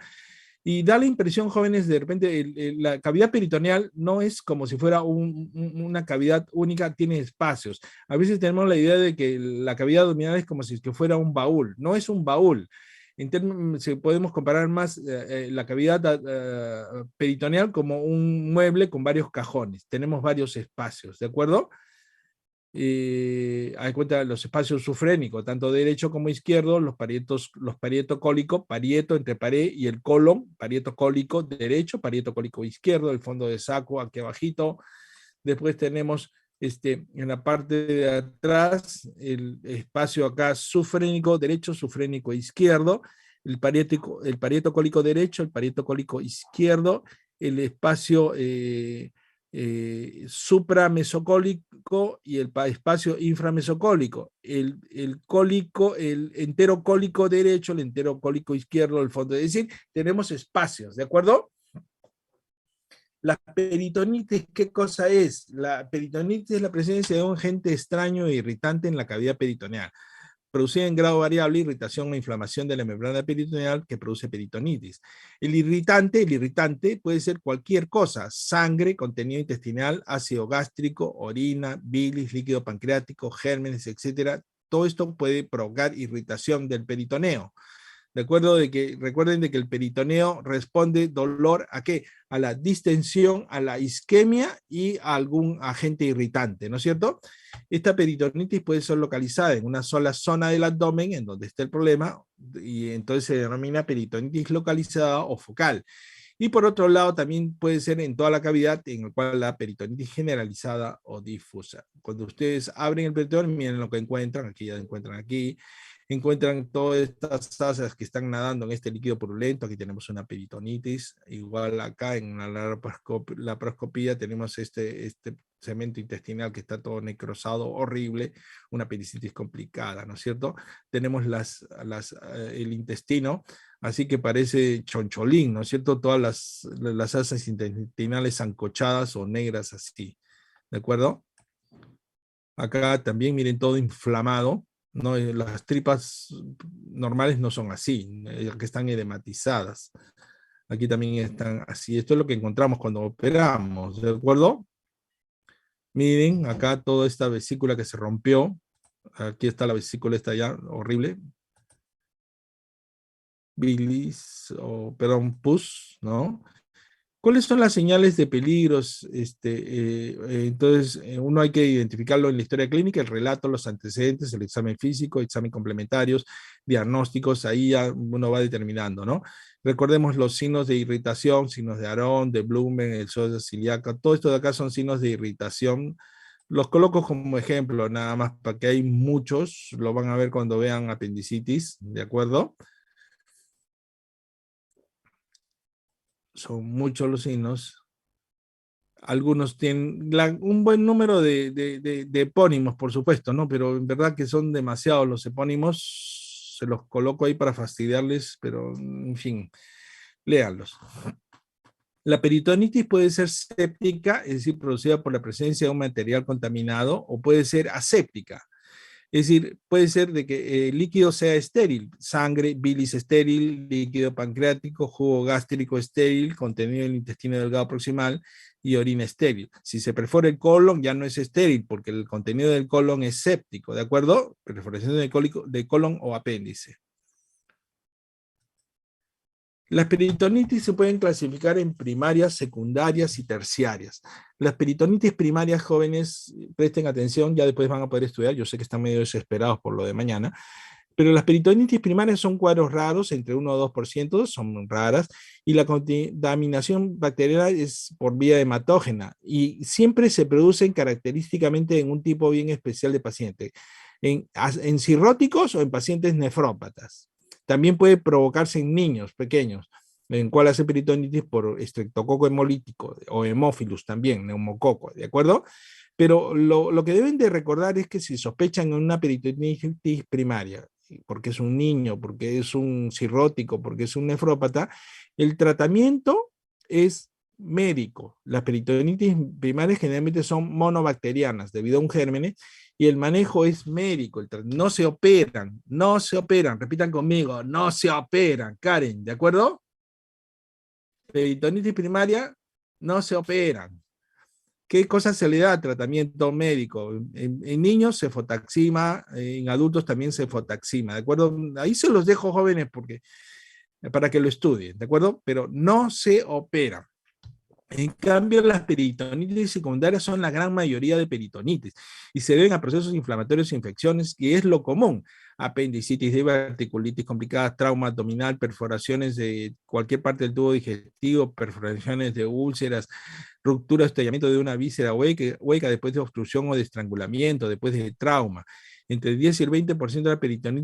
Y da la impresión, jóvenes, de repente la cavidad peritoneal no es como si fuera una cavidad única, tiene espacios. A veces tenemos la idea de que la cavidad abdominal es como si fuera un baúl. No es un baúl. Si podemos comparar más la cavidad peritoneal como un mueble con varios cajones. Tenemos varios espacios, ¿de acuerdo? Hay cuenta los espacios sufrénicos, tanto derecho como izquierdo, los parieto cólico, parieto entre pared y el colon, parieto cólico derecho, parieto cólico izquierdo, el fondo de saco aquí abajito. Después tenemos en la parte de atrás el espacio acá sufrénico derecho, sufrénico izquierdo, el parieto cólico derecho, el parieto cólico izquierdo, el espacio supramesocólico y el espacio inframesocólico, el entero cólico derecho, el entero cólico izquierdo, el fondo. Es decir, tenemos espacios, ¿de acuerdo? La peritonitis, ¿qué cosa es? La peritonitis es la presencia de un agente extraño e irritante en la cavidad peritoneal, producida en grado variable, irritación o inflamación de la membrana peritoneal que produce peritonitis. El irritante puede ser cualquier cosa: sangre, contenido intestinal, ácido gástrico, orina, bilis, líquido pancreático, gérmenes, etc. Todo esto puede provocar irritación del peritoneo. Recuerden de que el peritoneo responde dolor ¿a qué? A la distensión, a la isquemia y a algún agente irritante, ¿no es cierto? Esta peritonitis puede ser localizada en una sola zona del abdomen, en donde está el problema, y entonces se denomina peritonitis localizada o focal. Y por otro lado, también puede ser en toda la cavidad, en el cual la peritonitis generalizada o difusa. Cuando ustedes abren el peritoneo, miren lo que encuentran, aquí ya encuentran aquí, encuentran todas estas asas que están nadando en este líquido purulento. Aquí tenemos una peritonitis, igual acá en la laparoscopía tenemos este cemento intestinal que está todo necrosado, horrible, una pericitis complicada, ¿no es cierto? Tenemos el intestino, así que parece choncholín, ¿no es cierto? Todas las asas intestinales ancochadas o negras así, ¿de acuerdo? Acá también miren todo inflamado. No, las tripas normales no son así, que están edematizadas. Aquí también están así. Esto es lo que encontramos cuando operamos, ¿de acuerdo? Miren, acá toda esta vesícula que se rompió. Aquí está la vesícula, está ya horrible. Bilis, perdón, pus, ¿no? ¿Cuáles son las señales de peligros? Entonces, uno hay que identificarlo en la historia clínica, el relato, los antecedentes, el examen físico, examen complementarios, diagnósticos, ahí ya uno va determinando, ¿no? Recordemos los signos de irritación, signos de Aron, de Blumen, el psoas ciliaca, todo esto de acá son signos de irritación. Los coloco como ejemplo, nada más, porque hay muchos, lo van a ver cuando vean apendicitis, ¿de acuerdo? Son muchos los signos. Algunos tienen un buen número de epónimos, por supuesto, ¿no? Pero en verdad que son demasiados los epónimos. Se los coloco ahí para fastidiarles, pero en fin, léanlos. La peritonitis puede ser séptica, es decir, producida por la presencia de un material contaminado, o puede ser aséptica. Es decir, puede ser de que el líquido sea estéril, sangre, bilis estéril, líquido pancreático, jugo gástrico estéril, contenido en el intestino delgado proximal y orina estéril. Si se perfora el colon ya no es estéril porque el contenido del colon es séptico, ¿de acuerdo? Perforación de colon o apéndice. Las peritonitis se pueden clasificar en primarias, secundarias y terciarias. Las peritonitis primarias, jóvenes, presten atención, ya después van a poder estudiar, yo sé que están medio desesperados por lo de mañana. Pero las peritonitis primarias son cuadros raros, entre 1 o 2%, son raras, y la contaminación bacteriana es por vía hematógena, y siempre se producen característicamente en un tipo bien especial de paciente, en cirróticos o en pacientes nefrópatas. También puede provocarse en niños pequeños, en cual hace peritonitis por estreptococo hemolítico, o hemófilus también, neumococo, ¿de acuerdo? Pero lo que deben de recordar es que si sospechan una peritonitis primaria, porque es un niño, porque es un cirrótico, porque es un nefrópata, el tratamiento es médico. Las peritonitis primarias generalmente son monobacterianas debido a un germen, y el manejo es médico. No se operan, no se operan. Repitan conmigo, no se operan. Karen, ¿de acuerdo? Peritonitis primaria, no se operan. ¿Qué cosas se le da? Tratamiento médico. En niños cefotaxima, en adultos también cefotaxima, ¿de acuerdo? Ahí se los dejo, jóvenes, para que lo estudien, ¿de acuerdo? Pero no se operan. En cambio, las peritonitis secundarias son la gran mayoría de peritonitis y se deben a procesos inflamatorios e infecciones, y es lo común: apendicitis, diverticulitis complicadas, trauma abdominal, perforaciones de cualquier parte del tubo digestivo, perforaciones de úlceras, ruptura o estallamiento de una víscera hueca después de obstrucción o de estrangulamiento, después de trauma. Entre el 10 y el 20% de la peritonitis